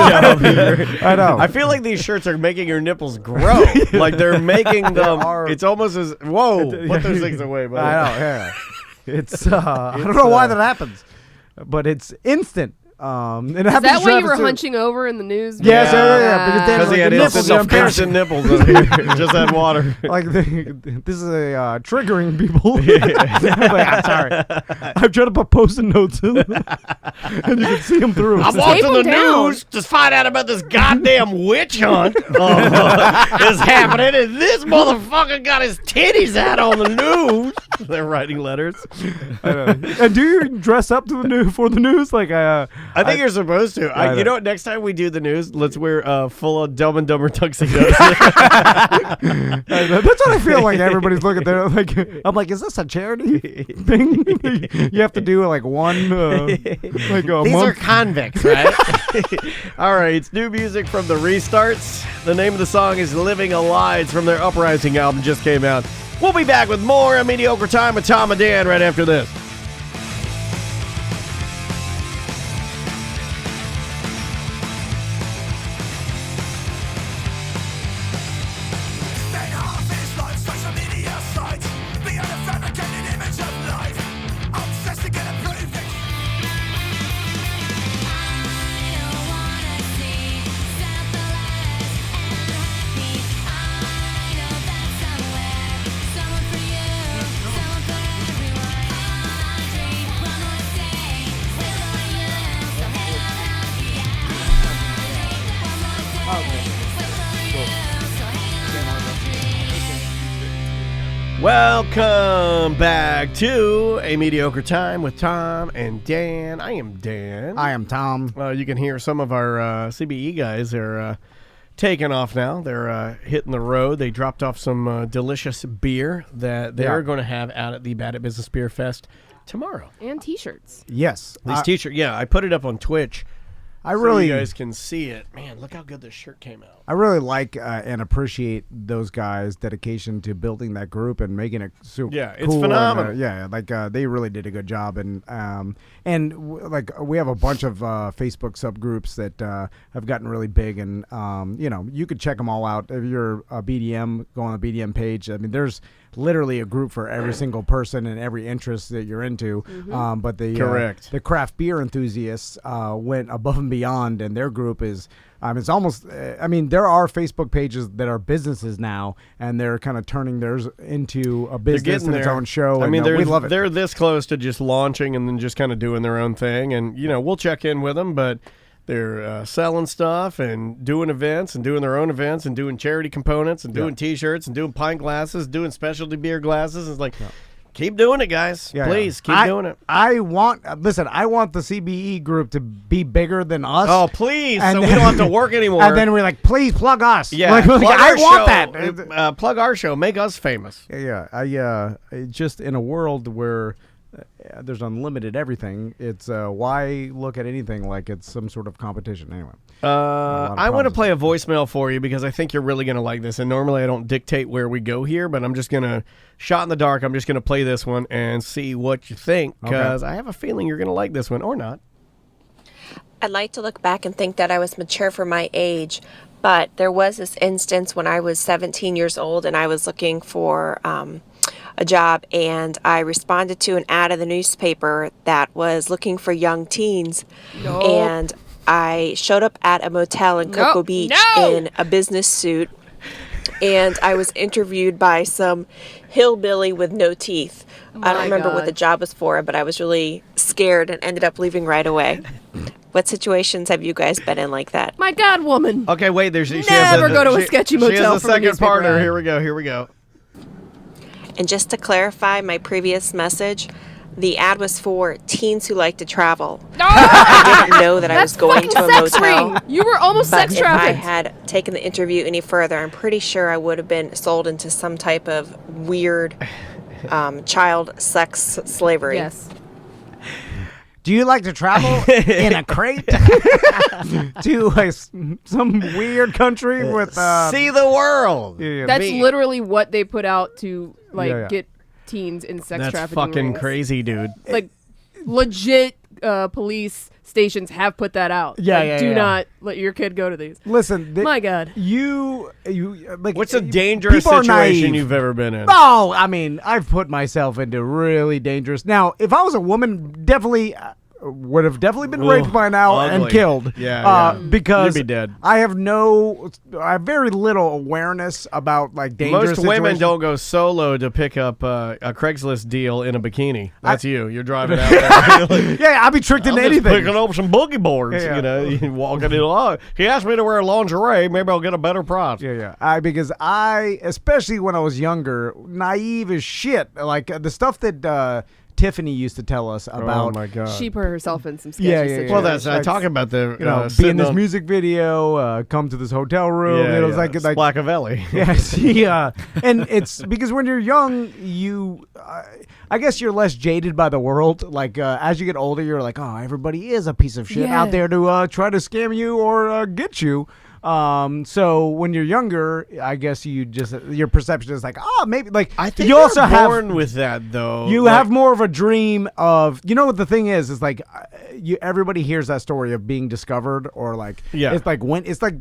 I know. I feel like these shirts are making your nipples grow. Like they're making them... It's almost as... Whoa, put those things away, buddy. I know, yeah. It's I don't know why that happens, but it's instant. And it Is that why you were too. hunching over in the news? Yes, because he had instant self-piercing nipples over here. Just had water. Like this is a triggering people. I'm sorry. I'm trying to put post-it notes in, and you can see them through. I'm watching the news to find out about this goddamn witch hunt that's happening, and this motherfucker got his titties out on the news. They're writing letters. And do you dress up to for the news? Like I think you're supposed to. You know what? Next time we do the news, let's wear full of Dumb and Dumber tuxedos. That's what I feel like. Everybody's looking there. Like I'm like, is this a charity thing? You have to do like one. Like a These month. are convicts, right? All right, it's new music from the Restarts. The name of the song is "Living a Lie." It's from their Uprising album, just came out. We'll be back with more Mediocre Time with Tom and Dan right after this. Welcome back to A Mediocre Time with Tom and Dan. I am Dan. I am Tom. You can hear some of our CBE guys. They're taking off now. They're hitting the road. They dropped off some delicious beer that they're going to have out at the Bad at Business Beer Fest tomorrow. And T-shirts. Yes. These T-shirts. Yeah, I put it up on Twitch. So you guys can see it. Man, look how good this shirt came out. I really like and appreciate those guys' dedication to building that group and making it super. Yeah, it's cool phenomenal. They really did a good job, and we have a bunch of Facebook subgroups that have gotten really big, and you could check them all out if you're a BDM. Go on the BDM page. I mean, there's literally a group for every single person and every interest that you're into. But the craft beer enthusiasts went above and beyond, and their group is. It's almost. I mean, there are Facebook pages that are businesses now, and they're kind of turning theirs into a business and its own show. I mean, we love it. They're this close to just launching and then just kind of doing their own thing, and we'll check in with them, but. They're selling stuff and doing events and doing their own events and doing charity components and doing T-shirts and doing pint glasses, doing specialty beer glasses. It's like, keep doing it, guys. Please, keep doing it. I want the CBE group to be bigger than us. Oh, please, so we don't have to work anymore. And then we're like, please plug us. Yeah, I want that. Plug our show. Make us famous. Yeah. Just in a world where there's unlimited everything, it's why look at anything like it's some sort of competition anyway. I want to play a voicemail for you because I think you're really going to like this, and normally I don't dictate where we go here, but I'm just going to shot in the dark. I'm just going to play this one and see what you think, because I have a feeling you're going to like this one or not. I'd like to look back and think that I was mature for my age, but there was this instance when I was 17 years old and I was looking for a job, and I responded to an ad in the newspaper that was looking for young teens. And I showed up at a motel in Cocoa Beach in a business suit, and I was interviewed by some hillbilly with no teeth. I don't remember what the job was for, but I was really scared and ended up leaving right away. What situations have you guys been in like that? My God, woman. Okay, wait. Never go to a sketchy motel. She has a second partner. Ad. Here we go. And just to clarify my previous message, the ad was for teens who like to travel. I didn't know that I was going to a motel. Ring. You were almost sex trafficked. If I had taken the interview any further, I'm pretty sure I would have been sold into some type of weird child sex slavery. Yes. Do you like to travel in a crate to some weird country with see the world? That's literally what they put out to get teens in sex trafficking. That's fucking rings. crazy, dude. Like legit police stations have put that out. Do not let your kid go to these. Listen, my God, you like. What's a dangerous situation you've ever been in? Oh, I mean, I've put myself into really dangerous. Now, if I was a woman, definitely would have been raped by now and killed. Because you'd be dead. I have very little awareness about like dangerous Most women situations. don't go solo to pick up a Craigslist deal in a bikini. That's you. You're driving out there. Yeah, I'll be tricked into anything. Picking up some boogie boards. You walking in. Oh, he asked me to wear lingerie. Maybe I'll get a better price. Because I, especially when I was younger, naive as shit. Like the stuff that Tiffany used to tell us about. Oh my God. She put herself in some sketchy situations. Well, that's I talk about the be in this music video, come to this hotel room. It was like Blackavelli. And it's because when you're young, you I guess you're less jaded by the world. Like as you get older, you're like, oh, everybody is a piece of shit out there to try to scam you or get you. So when you're younger, I guess your perception is like, maybe like I think you also born have with that though. You have more of a dream of what the thing is like everybody hears that story of being discovered or like it's like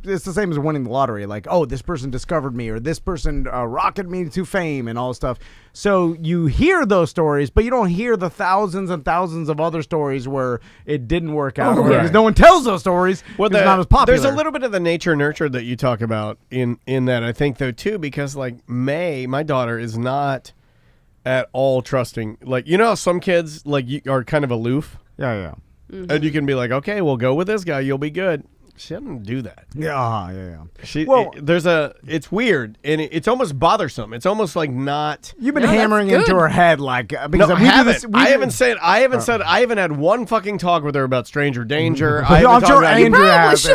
it's the same as winning the lottery. Like, oh, this person discovered me or this person rocketed me to fame and all this stuff. So you hear those stories, but you don't hear the thousands and thousands of other stories where it didn't work out because no one tells those stories. It's not as popular. There's a little bit of the nature nurture that you talk about in that, I think, though, too, because like May, my daughter, is not at all trusting. Like, how some kids like are kind of aloof. Mm-hmm. And you can be like, okay, we'll go with this guy, you'll be good. She doesn't do that. It's weird and it's almost bothersome. It's almost like not. You've been hammering into her head like because I haven't had one fucking talk with her about stranger danger. I'm sure Andrew has.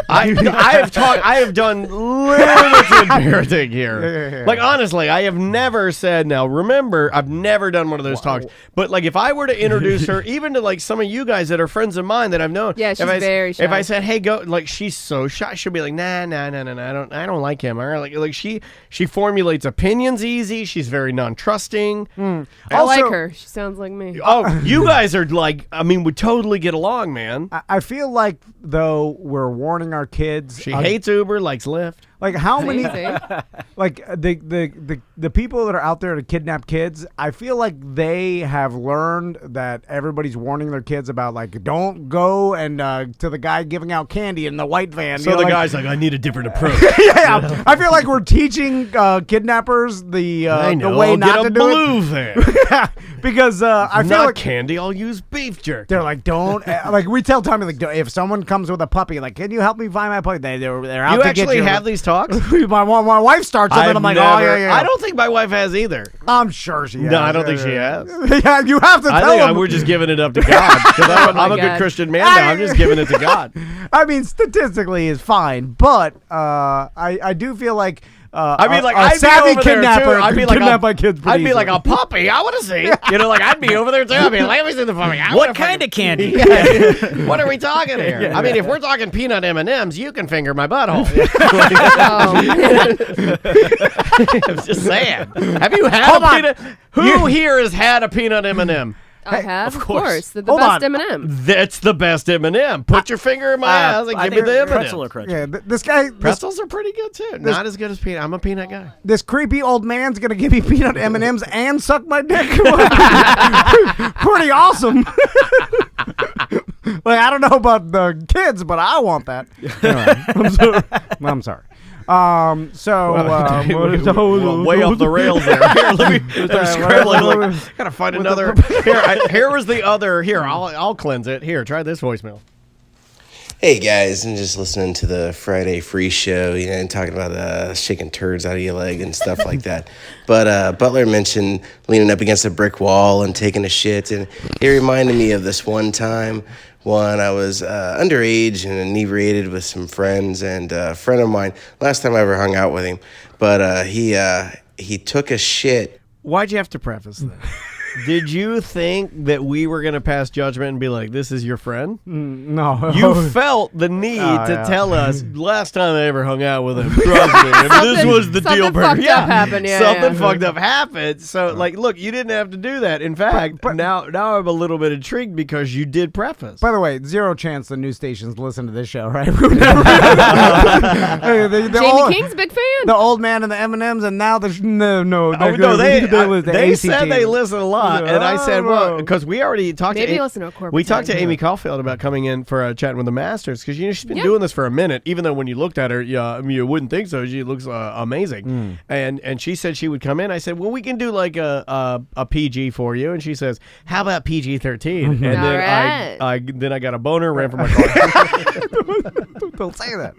I have done limited parenting here. Like honestly, I have never said. Now remember, I've never done one of those talks. But like, if I were to introduce her, even to like some of you guys that are friends of mine that I've known, she's very shy. If I said, "Hey, go," like she's so shy, she'll be like, "Nah, I don't like him." Or like she formulates opinions easy. She's very non-trusting. I like her. She sounds like me. Oh, you guys are like, I mean, we totally get along, man. I feel like though we're warning our kids. She hates Uber, likes Lyft. Like how many? See? Like the people that are out there to kidnap kids, I feel like they have learned that everybody's warning their kids about like don't go and to the guy giving out candy in the white van. So the guy's like, I need a different approach. Yeah, I feel like we're teaching kidnappers the way not to do blue van. it. Because I feel not like candy. I'll use beef jerky. they're like, don't like we tell Tommy like if someone comes with a puppy, like, can you help me find my puppy? They're out You to get actually you. have these talks? my wife starts with it. I'm like, oh yeah. I don't think my wife has either. I'm sure she has. No, I don't think she has. Yeah, you have to tell I think them. we're just giving it up to God. Because I'm a good Christian man now. I'm just giving it to God. I mean, statistically is fine, but I do feel like I mean, like, a I'd savvy be over there, kidnapper too. I'd be like kidnap my kids pretty I'd be like easily. a puppy. I want to see. You know, like, I'd be over there, too. I'd be like, let me see the puppy. What kind of candy? Yeah. What are we talking here? I mean, if we're talking peanut M&Ms, you can finger my butthole. I'm just saying. Have you had a peanut? Who here has had a peanut M&M? I have, of course. They're the best M&M. That's the best M&M. Put your finger in my ass and give me the M&M. Pretzel or crunchy? Yeah, this guy. Pretzels are pretty good too. Not as good as peanut. I'm a peanut guy. This creepy old man's gonna give me peanut M&Ms and suck my dick. Pretty awesome. Like I don't know about the kids, but I want that. Anyway, I'm sorry. Way off the rails there. Here, let me. They're scrambling. Like, gotta find another. Here was the other. Here, I'll cleanse it. Here, try this voicemail. Hey guys, I'm just listening to the Friday Free Show, you know, and talking about shaking turds out of your leg and stuff like that. But Butler mentioned leaning up against a brick wall and taking a shit, and it reminded me of this one time when I was underage and inebriated with some friends, and a friend of mine, last time I ever hung out with him, but he took a shit. Why'd you have to preface that? Did you think that we were going to pass judgment and be like, this is your friend? No. You felt the need to tell us, last time I ever hung out with him, trust me, this was the deal breaker. Something fucked up happened. Something fucked up happened. So, like, look, you didn't have to do that. In fact, but now I'm a little bit intrigued because you did preface. By the way, zero chance the news stations listen to this show, right? Jamie King's a big fan. The old man and the M&Ms, and now there's no. They said they listen a lot. And I said, well, because we already talked Maybe to listen to a corporate we talked to time. Amy Caulfield about coming in for chatting with the Masters, because she's been doing this for a minute, even though when you looked at her, you wouldn't think so. She looks amazing. And she said she would come in. I said, well, we can do like a PG for you. And she says, how about PG-13? And then I got a boner, ran for my car. Don't say that.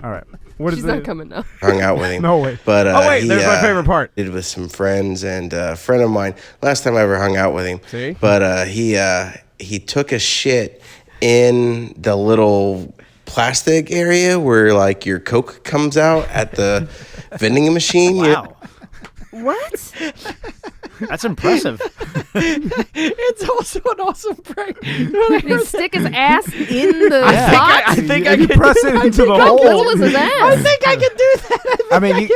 All right. She's not coming now. Hung out with him. No way. But there's my favorite part. Did with some friends, and a friend of mine, last time I ever hung out with him. See? But he took a shit in the little plastic area where like your Coke comes out at the vending machine. Wow. What? That's impressive. It's also an awesome prank. Did he stick his ass in the I box? think I You can press it into the How hole. cool was his ass? I think I can do that. I mean, you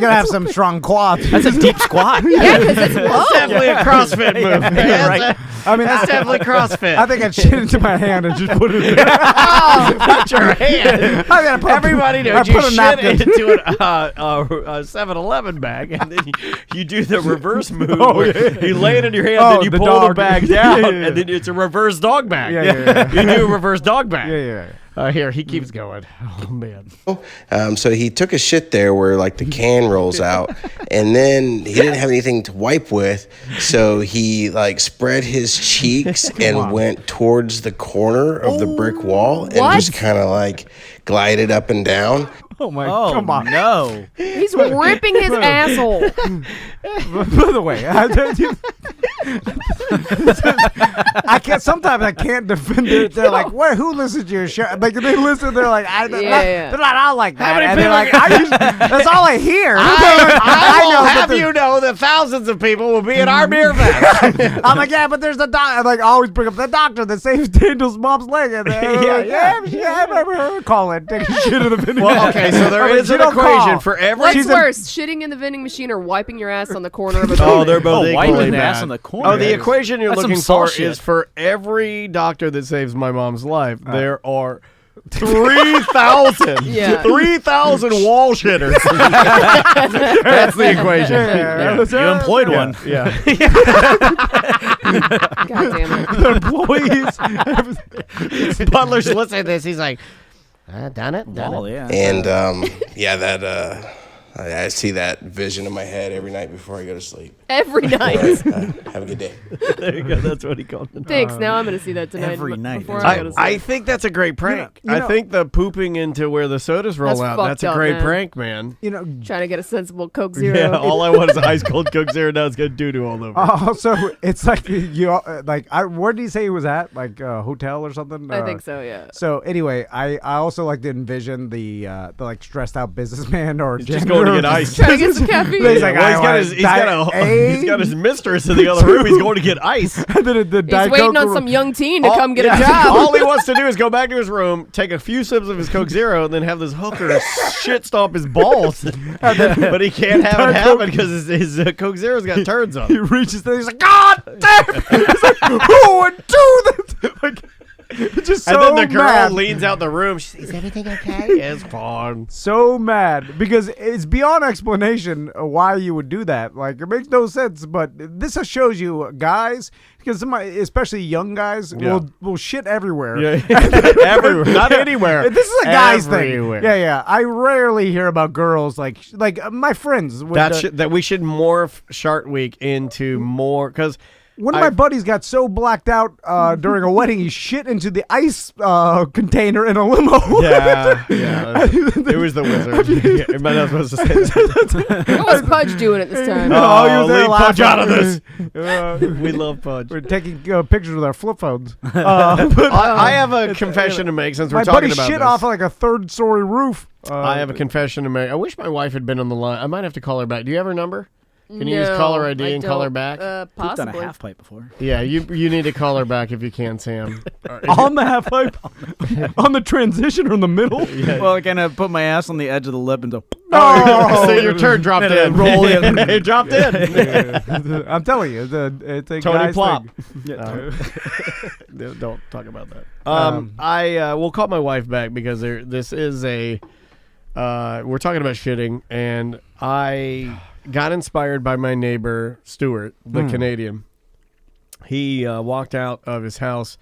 gotta have some strong quads. That's a deep squat. Yeah, because it's low. That's definitely a CrossFit move. Right. I mean, That's definitely CrossFit. I think I'd shit into my hand and just put it in. Put your hand. Everybody knows you shit napkin. into a 7-Eleven bag, and then you do the reverse move. You lay it in your hand, then you pull the bag down, and then it's a reverse dog bag. Yeah. You do a reverse dog bag. Yeah. Here, he keeps going. Oh, man. So he took a shit there where like the can rolls out, and then he didn't have anything to wipe with, so he like spread his cheeks and went towards the corner of the brick wall and just kind of like glided up and down. Oh my! Oh, come on! No. He's ripping his asshole. By the way, I can't. Sometimes I can't defend it. They're like, "What? Who listens to your show?" Like they listen. They're like, they're not all like that. How many And they're people- like, that's all I hear. I will know, but have you know that thousands of people will be at our beer fest. I'm like, yeah, but there's the doctor. Like, I always bring up the doctor that saved Daniel's mom's leg. And I remember her calling, take a shit in the vending Well, machine. okay, so there is she an don't equation call. for every. What's worse, shitting in the vending machine or wiping your ass on the corner of a Oh, building? they're both equally wiping the bad. ass on the corner. Oh, the equation you're That's looking some salt for shit. is for every doctor that saves my mom's life, there are 3,000. Yeah. 3,000 wall shitters. That's the equation. Yeah, you employed one. Yeah. God damn it. Employees. Butler's listening to this. He's like, done it. Yeah. And I see that vision in my head every night before I go to sleep. Every night. Have a good day. There you go. That's what he called it. Thanks. Now I'm going to see that tonight. Every night. Before I go to sleep. I think that's a great prank. You know- I think the pooping into where the sodas roll That's out, fucked that's a up, great man. prank, man. You know, Trying to get a sensible Coke Zero. Yeah, all I want is a ice cold Coke Zero. Now it's got doo-doo all over. also, it's like where did he say he was at? Like a hotel or something? I think so, yeah. So anyway, I also like to envision the like stressed out businessman or He's just going to get ice. Trying to get some caffeine. He's like, he's got his mistress in the other room. He's going to get ice. And then the He's Diet waiting Coke on some young teen to come get a job. All he wants to do is go back to his room, take a few sips of his Coke Zero, and then have this hooker shit stomp his balls. But he can't have it happen because his Coke Zero's got turds on He it. reaches there. He's like, God damn! He's like, who would do this? Like, just so And then the girl mad. leans out the room. She says, "Is everything okay?" It's fine. So mad because it's beyond explanation why you would do that. Like, it makes no sense. But this just shows you, guys, because somebody, especially young guys, will shit everywhere. Yeah, everywhere, not anywhere. This is a guy's Everywhere. thing. Yeah. I rarely hear about girls like my friends. With That we should morph Shark Week into more because. One of my buddies got so blacked out during a wedding, he shit into the ice container in a limo. Yeah. It was the wizard. Am I not supposed to say that? What was Pudge doing at this time? He was there leave Pudge laughing. out of this. We love Pudge. We're taking pictures with our flip phones. I have a confession to make since we're My talking buddy about shit this. off like a third-story roof. I have a confession to make. I wish my wife had been on the line. I might have to call her back. Do you have her number? Can you use No, caller ID I and call her don't. back? Pooped on a Possibly. half pipe before. Yeah, you need to call her back if you can, Sam. On the half pipe, on the transition or in the middle. Well, I kind of put my ass on the edge of the lip and go. So your turn dropped And in. then roll in. It dropped in. I'm telling you, it's a Tony guy's Plop. thing. Don't talk about that. I will call my wife back because this is a. We're talking about shitting, and I got inspired by my neighbor Stuart, the Canadian. He walked out of his house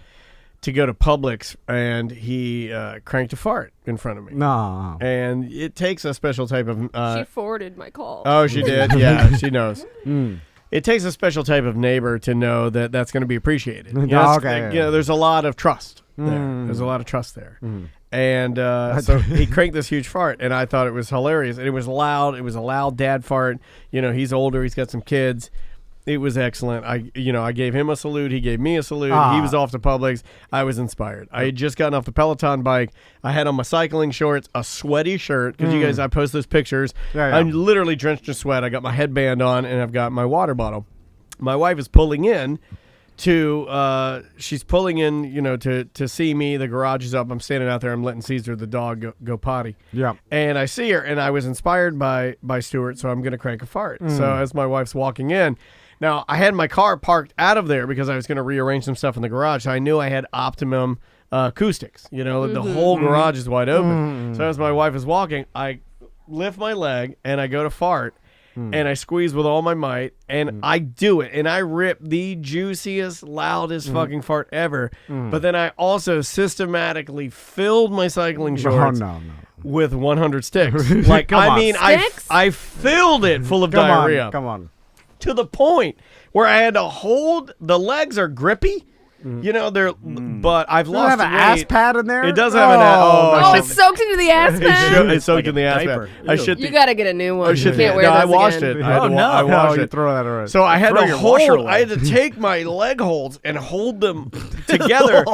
to go to Publix, and he cranked a fart in front of me. No. And it takes a special type of. She forwarded my call. Oh, she did? Yeah, she knows. It takes a special type of neighbor to know that that's going to be appreciated. You know, Okay. you know, there's a lot of trust there. There's a lot of trust there. And so he cranked this huge fart, and I thought it was hilarious. And it was loud. It was a loud dad fart. You know, he's older. He's got some kids. It was excellent. I gave him a salute. He gave me a salute. He was off to Publix. I was inspired. I had just gotten off the Peloton bike. I had on my cycling shorts, a sweaty shirt, because you guys, I post those pictures. Yeah. I'm literally drenched in sweat. I got my headband on, and I've got my water bottle. My wife is pulling in she's pulling in, to see me. The garage is up. I'm standing out there. I'm letting Caesar, the dog, go potty. Yeah. And I see her, and I was inspired by Stuart, so I'm going to crank a fart. So as my wife's walking in, now I had my car parked out of there because I was going to rearrange some stuff in the garage. So I knew I had optimum acoustics. The whole garage is wide open. So as my wife is walking, I lift my leg, and I go to fart. And I squeeze with all my might, and I do it, and I rip the juiciest, loudest fucking fart ever. But then I also systematically filled my cycling shorts with 100 sticks. Like, Come on. I filled it full of diarrhea. Come on. To the point where I had to hold, the legs are grippy. They're, but I've Does it lost have an weight. ass pad in there? It does have an ass. Oh, it's soaked into the ass pad? It's soaked in the ass diaper. pad. I Ew. should. You got to get a new one. You shit. can't wear No, those I washed again. it. I No, washed you it. throw that already. So I had Throw to your washer hold. away. I had to take my leg holds and hold them together.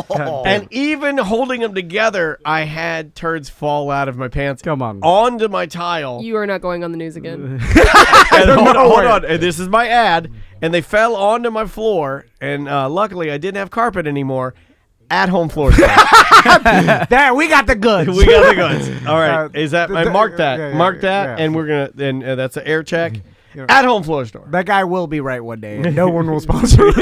And even holding them together, I had turds fall out of my pants. Come on. Onto my tile. You are not going on the news again. And hold on. And this is my ad. And they fell onto my floor. And luckily, I didn't have carpet anymore. At-home floor store. There, we got the goods. We got the goods. All right. Is that? I marked that. yeah, Mark that. yeah. And we're gonna. And that's an air check. At-home floor store. That guy will be right one day, and no one will sponsor us.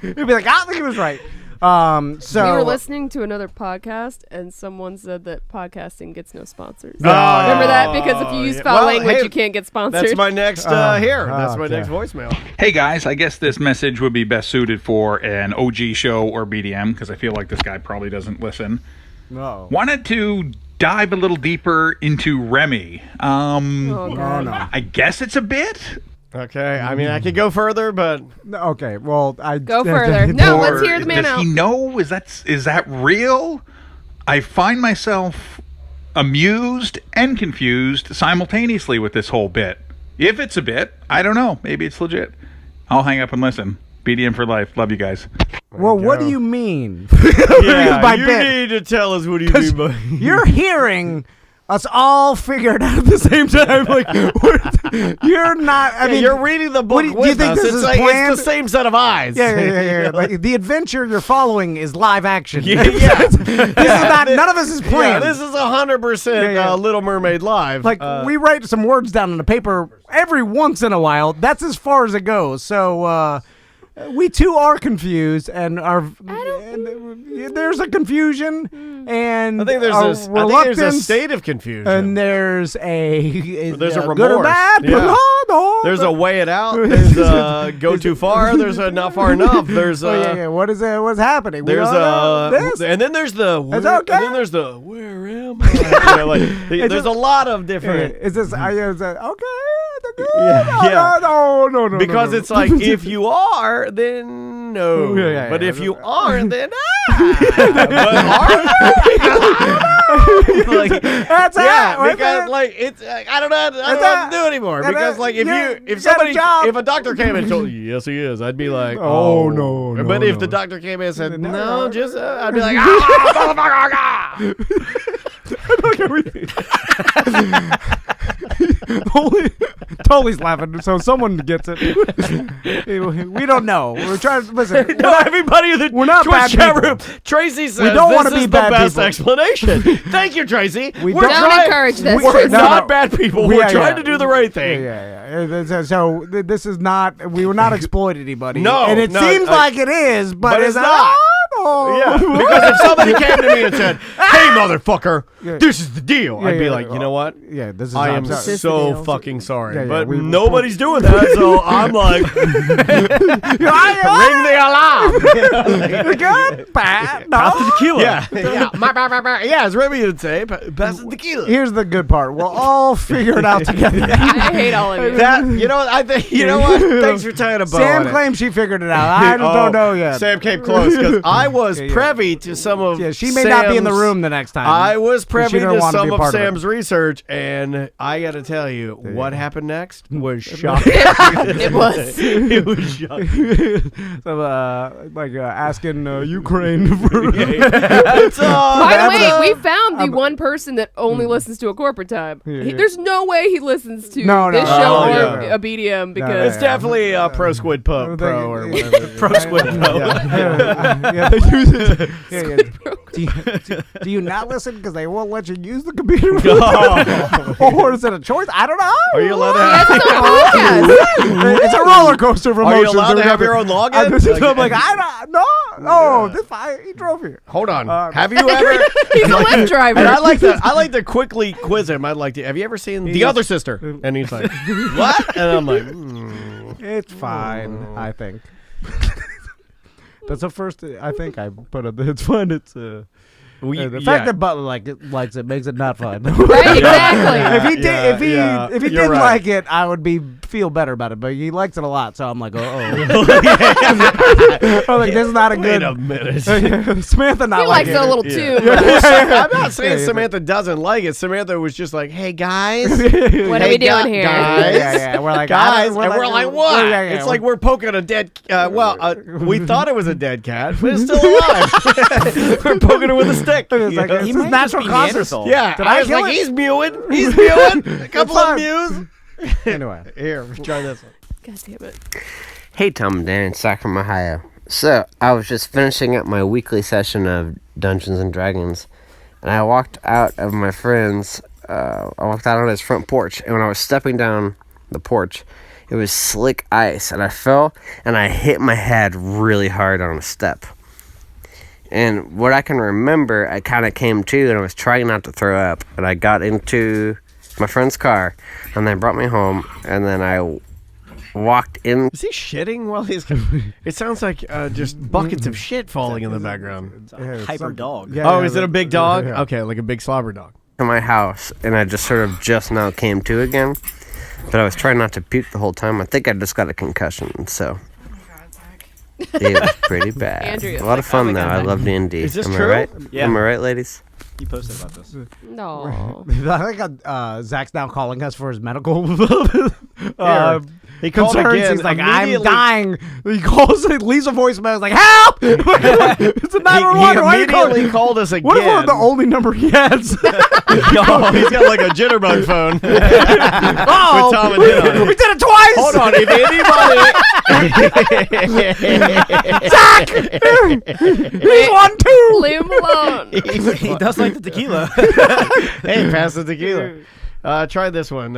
He'll be like, I don't think he was right. So we were listening to another podcast, and someone said that podcasting gets no sponsors. Oh, remember that? Because if you use foul language, you can't get sponsored. That's my next That's my next voicemail. Hey guys, I guess this message would be best suited for an OG show or BDM because I feel like this guy probably doesn't listen. No. Wanted to dive a little deeper into Remy. No. I guess it's a bit. Okay, I mean I could go further, but okay. Well, I go further. No, let's hear the man out. Does he know? Is that real? I find myself amused and confused simultaneously with this whole bit. If it's a bit, I don't know. Maybe it's legit. I'll hang up and listen. BDM for life. Love you guys. Well, what do you mean? Yeah, you need to tell us what do you mean by you're hearing us all figured out at the same time. Like you're not. I mean, you're reading the book. Do you think this is planned? It's the same set of eyes. Yeah. Like, the adventure you're following is live action. Yeah. This is not. None of this is planned. Yeah, this is 100% Little Mermaid live. Like we write some words down on the paper every once in a while. That's as far as it goes. So. We too are confused, and there's a confusion, and I think there's a state of confusion, and there's a remorse. Good or bad. Yeah. There's a weigh it out. There's a go too far. There's a not far enough. There's what is it? What's happening? There's and then there's the it's okay. And then there's the where am I? There's a lot of different. Is this okay? Yeah. No. Because it's like if you are, then no. But if you aren't, then but are like, that's because like it's I don't know what to do anymore. Because like if a doctor came and told you yes he is, I'd be like no. But if the doctor came in and said no, just I'd be like Totally laughing, so someone gets it. We don't know. We're trying to listen. Everybody in the we're not bad people. Room, Tracy says we don't want to be the bad best people. explanation. Thank you, Tracy. Don't encourage this. We're not bad people. We're trying to do the right thing. So this is not. We were not exploiting anybody. No, and it seems like it is, but it's not. Yeah, because if somebody came to me and said, "Hey, motherfucker, this is the deal," I'd be like, "You know what? Yeah, this is. I am so fucking sorry, but nobody's doing that, so I'm like, ring the alarm. Good, bad, no. Pass the tequila. Yeah, as Remy would say, pass the tequila. Here's the good part: we'll all figure it out together. I hate all of you. I think you know what? Thanks for tying a bow. Sam claims she figured it out. I just don't know yet. Sam came close because I was privy to some of. Yeah, she may not be in the room the next time. I was privy to some of Sam's it. research, and I got to tell you, what happened next was shocking. It was. It was shocking. So, asking Ukraine for. By the way, we found the one person that only listens to a corporate time. There's no way he listens to this show or a BDM because it's definitely a Pro Squid Pro or whatever. Pro Squid Pro. Do you not listen because they won't let you use the computer? Or is it a choice? I don't know. Are you allowed to have it's a roller coaster of emotions. Are you allowed to have your own login? I'm like, I don't know. This he drove here. Hold on. Have you ever? He's a Lyft driver. And I like to quickly quiz him. I'd like to. Have you ever seen The Other Sister? And he's like, what? And I'm like, it's fine. I think. That's the first. I think I put it. It's fun. It's the fact that Butler likes it makes it not fun. Right, exactly. If he didn't like it, I would feel better about it. But he likes it a lot, so I'm like, I'm like, this is not a good. Wait a minute. Samantha not he like likes it a little too. I'm not saying Samantha doesn't like it. Samantha was just like, hey guys, what are we doing here? Guys, we're like guys, and we're like what? It's like we're poking a dead. We thought it was a dead cat, but it's still alive. We're poking it with a stick. It's like, this is natural causes. Yeah, Did I I was kill like, it? he's mewing. He's mewing. A couple of mews. Anyway, here, try this one. God damn it. Hey, Tom and Dan in Sacramento, Ohio. So, I was just finishing up my weekly session of Dungeons and Dragons, and I walked out of my friend's, I walked out on his front porch, and when I was stepping down the porch, it was slick ice, and I fell, and I hit my head really hard on a step. And what I can remember, I kind of came to, and I was trying not to throw up. And I got into my friend's car, and they brought me home, and then I walked in. Is he shitting while he's... It sounds like just buckets of shit falling in the background. Hyper dog. Is it a big dog? Yeah. Okay, like a big slobber dog. To my house, and I just sort of just now came to again. But I was trying not to puke the whole time. I think I just got a concussion, so... It was pretty bad. Andrea, a lot of fun, though. I love D&D. Is this Am true? I right? Yeah. Am I right, ladies? You posted about this. No. I think Zach's now calling us for his medical he called concerns. again. He's like, I'm dying. He calls, leaves a voicemail. He's like, help! It's a 911. He immediately called us again. What if we're the only number he has? Yo, he's got like a jitterbug phone. With Tom and Dan on it. We did it twice! Hold on, if anybody... Zach! He's one, too! Leave him alone. He does like the tequila. Hey, pass the tequila. Try this one.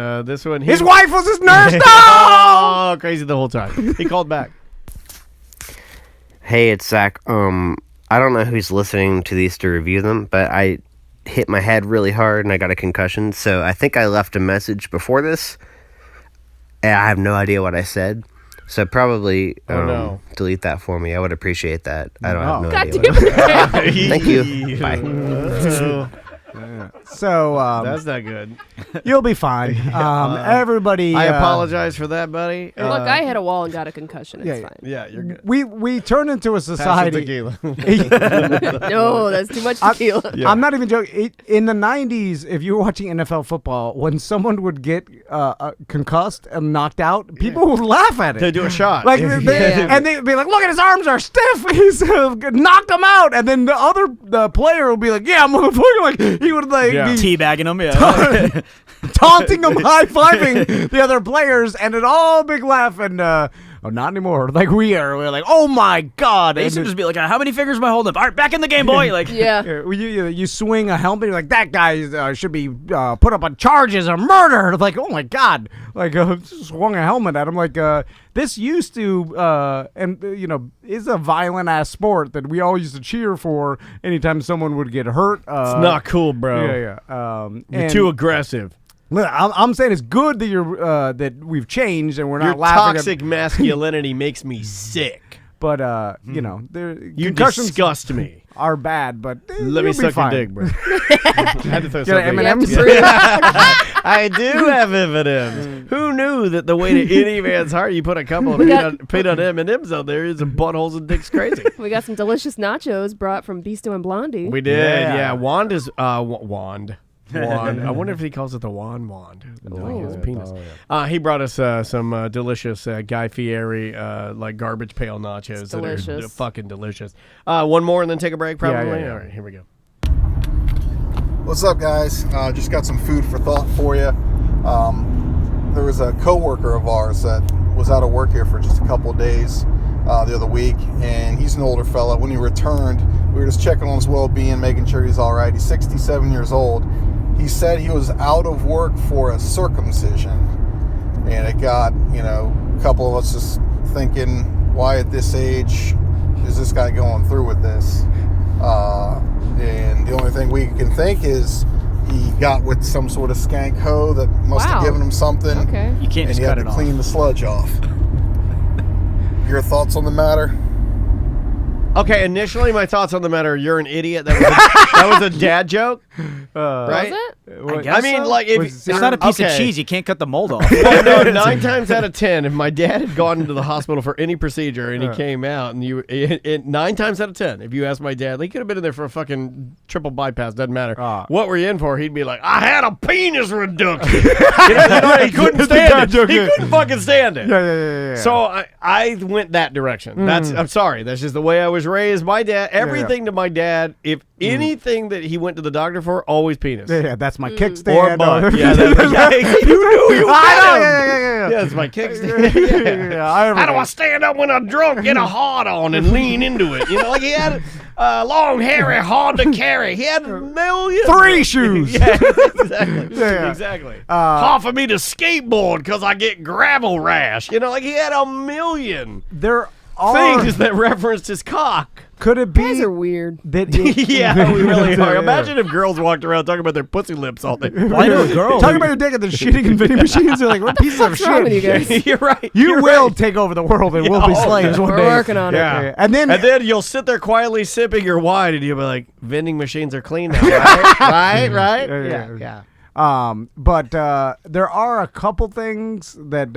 His wife was his nurse. No! Oh, crazy the whole time. He called back. Hey, it's Zach. I don't know who's listening to these to review them, but I hit my head really hard and I got a concussion, so I think I left a message before this. And I have no idea what I said. So probably delete that for me. I would appreciate that. I don't have no idea. Thank you. Bye. So that's not good. You'll be fine. Everybody. I apologize for that, buddy. Look, I hit a wall and got a concussion. It's fine. Yeah, you're good. We turn into a society. Pass the tequila. No, that's too much tequila. I'm not even joking. In the 90s, if you were watching NFL football, when someone would get concussed and knocked out, people would laugh at it. They do a shot. Like, and they'd be like, look at his arms are stiff. He's knocked him out. And then the player will be like, yeah, motherfucker. Like, he would be teabagging him, yeah. Taunting them, high-fiving the other players, and an all big laugh, and not anymore. Like we're like, oh my god. They used to just be like, how many fingers am I holding up? All right, back in the game, boy. Like, you swing a helmet, you're like, that guy should be put up on charges of murder. Like, oh my god. Like, swung a helmet at him. Like, this used to, is a violent ass sport that we all used to cheer for anytime someone would get hurt. It's not cool, bro. Yeah. You're too aggressive. I'm saying it's good that you're that we've changed and we're not Your laughing. Toxic masculinity makes me sick. But you disgust me. Are bad, but let me suck your dick, bro. I had to throw something. M&M's. I do have M&M's. Who knew that the way to any man's heart, you put a couple of peanut M&Mms out there, is some buttholes and dicks crazy. We got some delicious nachos brought from Beasto and Blondie. We did, yeah. Wand is Wand. I wonder if he calls it the wand. Like his penis. He brought us some delicious Guy Fieri like garbage pail nachos that are fucking delicious. One more and then take a break, probably. Yeah. All right, here we go. What's up, guys? Just got some food for thought for you. There was a coworker of ours that was out of work here for just a couple of days the other week, and he's an older fella. When he returned, we were just checking on his well-being, making sure he's all right. He's 67 years old. He said he was out of work for a circumcision, and it got, a couple of us just thinking, why at this age is this guy going through with this? And the only thing we can think is he got with some sort of skank hoe that must have given him something. Okay. You can't just cut it off. And he had to clean the sludge off. Your thoughts on the matter? Okay, initially my thoughts on the matter, you're an idiot. That was a dad joke. Right? Was it? I mean, so. like, if it's not a piece of cheese, you can't cut the mold off. Well, no, 9 times out of 10, if my dad had gone into the hospital for any procedure and he came out, and 9 times out of 10, if you ask my dad, he could have been in there for a fucking triple bypass, doesn't matter. What were you in for? He'd be like, I had a penis reduction. He couldn't stand it. He couldn't fucking stand it. Yeah. So I went that direction. I'm sorry. That's just the way I was raised. My dad, everything to my dad, if anything that he went to the doctor for, always penis. Yeah, that's my kickstand. Or butt. Yeah, you knew you got him. Yeah, it's my kickstand. How do I stand up when I'm drunk, get a hard on, and lean into it? Like he had long, hairy, hard to carry. He had a million. 3 shoes. Yeah, exactly. Hard for me to skateboard because I get gravel rash. Like he had a million. There are things that referenced his cock. Could it be? Guys are weird. Yeah, we really are. Imagine if girls walked around talking about their pussy lips all day. Why do girls? Talking about your dick and they're shitting in vending machines. They're like, what pieces of shit? wrong with you guys? You're right. You will take over the world and we'll be slaves one We're day. working on it. Yeah. And then you'll sit there quietly sipping your wine and you'll be like, vending machines are clean now, right? right? Yeah. But there are a couple things that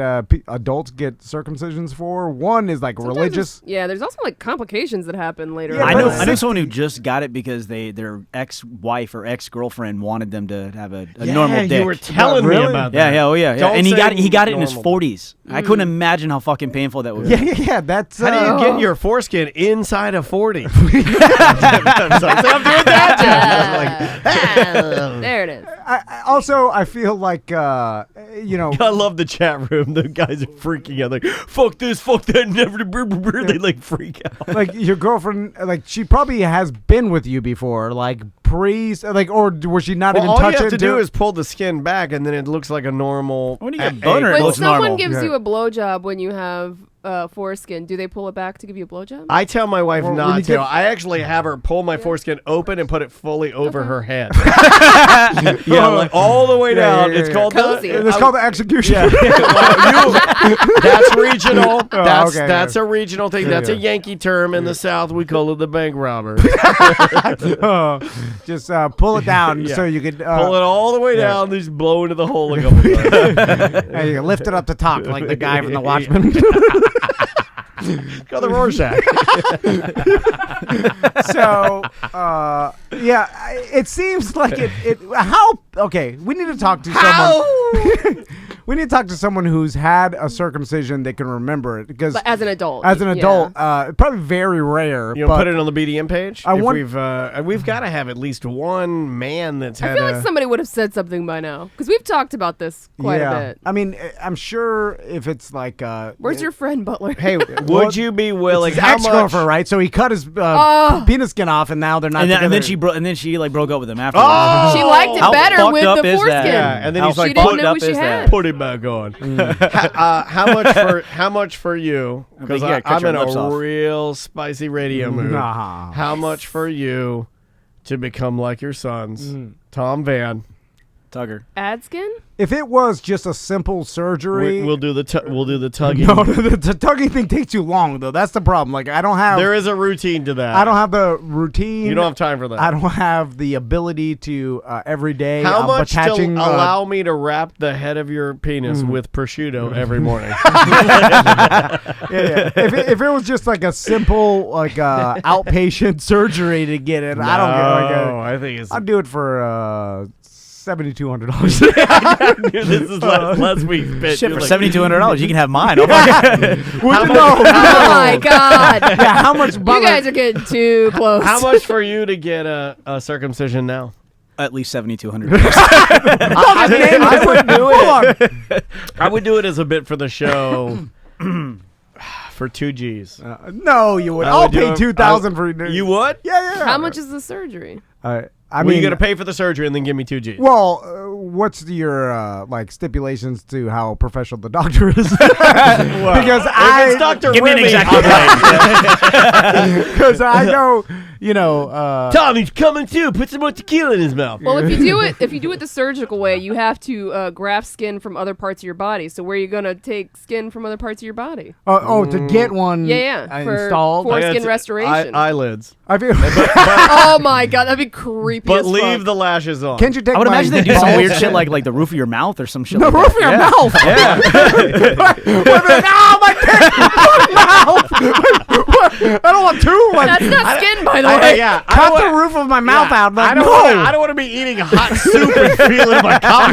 adults get circumcisions for. One is like Sometimes religious. there's also like complications that happen later. Yeah, I on. know someone who just got it because their ex-wife or ex-girlfriend wanted them to have a normal dick. You were telling me about that. Yeah. Don't And he got it in his normal. 40s. I couldn't imagine how fucking painful that would be. Yeah. That's How do you get your foreskin inside a 40? I'm doing that There it is. I feel like I love the chat room. The guys are freaking out like, fuck this, fuck that, never. They like freak out. like your girlfriend, like she probably has been with you before, like or was she not even all touching? you have to do is pull the skin back, and then it looks like a normal. When you get boner, it When looks someone normal. gives you a blowjob when you have foreskin, do they pull it back to give you a blowjob? I tell my wife when not you to. get- I actually have her pull my foreskin open and put it fully over her head. like all the way down. yeah, It's yeah. called Cozy. It's called the execution. That's regional. That's okay, that's a regional thing. That's a yeah. Yankee term. In the South, we call it the bank robber. Just pull it down so you could Pull it all the way down. Just blow into the hole a couple times. and you lift it up to top like the guy from the Watchmen. Call the Rorschach. So, it seems like it. How? Okay, we need to talk to someone. We need to talk to someone who's had a circumcision that can remember it because But as an adult. as an adult, probably very rare. You'll but put it on the BDM page. I If want- we've got to have at least one man that's I had. feel like somebody would have said something by now because we've talked about this quite a bit. I mean, I'm sure if it's like, Where's your friend Butler? Hey, would you be willing? His How ex-girlfriend, much? right? So he cut his penis skin off, and now they're not. And then together. she like broke up with him afterwards. She liked it How better fucked with up the is foreskin. that? Yeah, and then How he's like, she didn't fucked know up what she is had. that? Put it back on. How much for you? Because you gotta cut I'm your in lips a off. real spicy radio mood. Nah. How much for you to become like your sons, Tom Van? Tugger. Ad skin? If it was just a simple surgery, We'll do the tugging. no, the tugging thing takes too long though. That's the problem. Like I don't have. There is a routine to that. I don't have the routine. You don't have time for that. I don't have the ability to every day. How much to attaching, allow me to wrap the head of your penis with prosciutto every morning? yeah. If it was just like a simple outpatient surgery to get it, I don't get I think it's. I'd do it for $7,200. This is last week's bit. Shit, You're for like- $7,200, you can have mine. Oh my God. Yeah, how much? You guys are getting too close. How much for you to get a circumcision now? At least $7,200. I would do it. I would do it as a bit for the show. For 2 G's. No, you would. I'll pay $2,000 for You would? Yeah. How much is the surgery? I mean, mean, you got to pay for the surgery and then give me 2 G's. Well, what's your stipulations to how professional the doctor is? Because if it's Dr. Give me an Remy, exact because I know, Tommy's coming too. Put some more tequila in his mouth. Well, if you do it the surgical way, you have to graft skin from other parts of your body. So where are you gonna take skin from other parts of your body? to get one for installed? foreskin restoration. Eyelids. I feel. Oh my God, that'd be creepy. But as leave fuck. the lashes on. Can't you take I would my imagine they do some balls? weird shit like the roof of your mouth or some shit. The like roof that. of your mouth. Yeah. Oh my dick! I don't want two. That's not skin, by the way. Cut the roof of my mouth out. Like, I don't want to be eating hot soup and feeling my cock.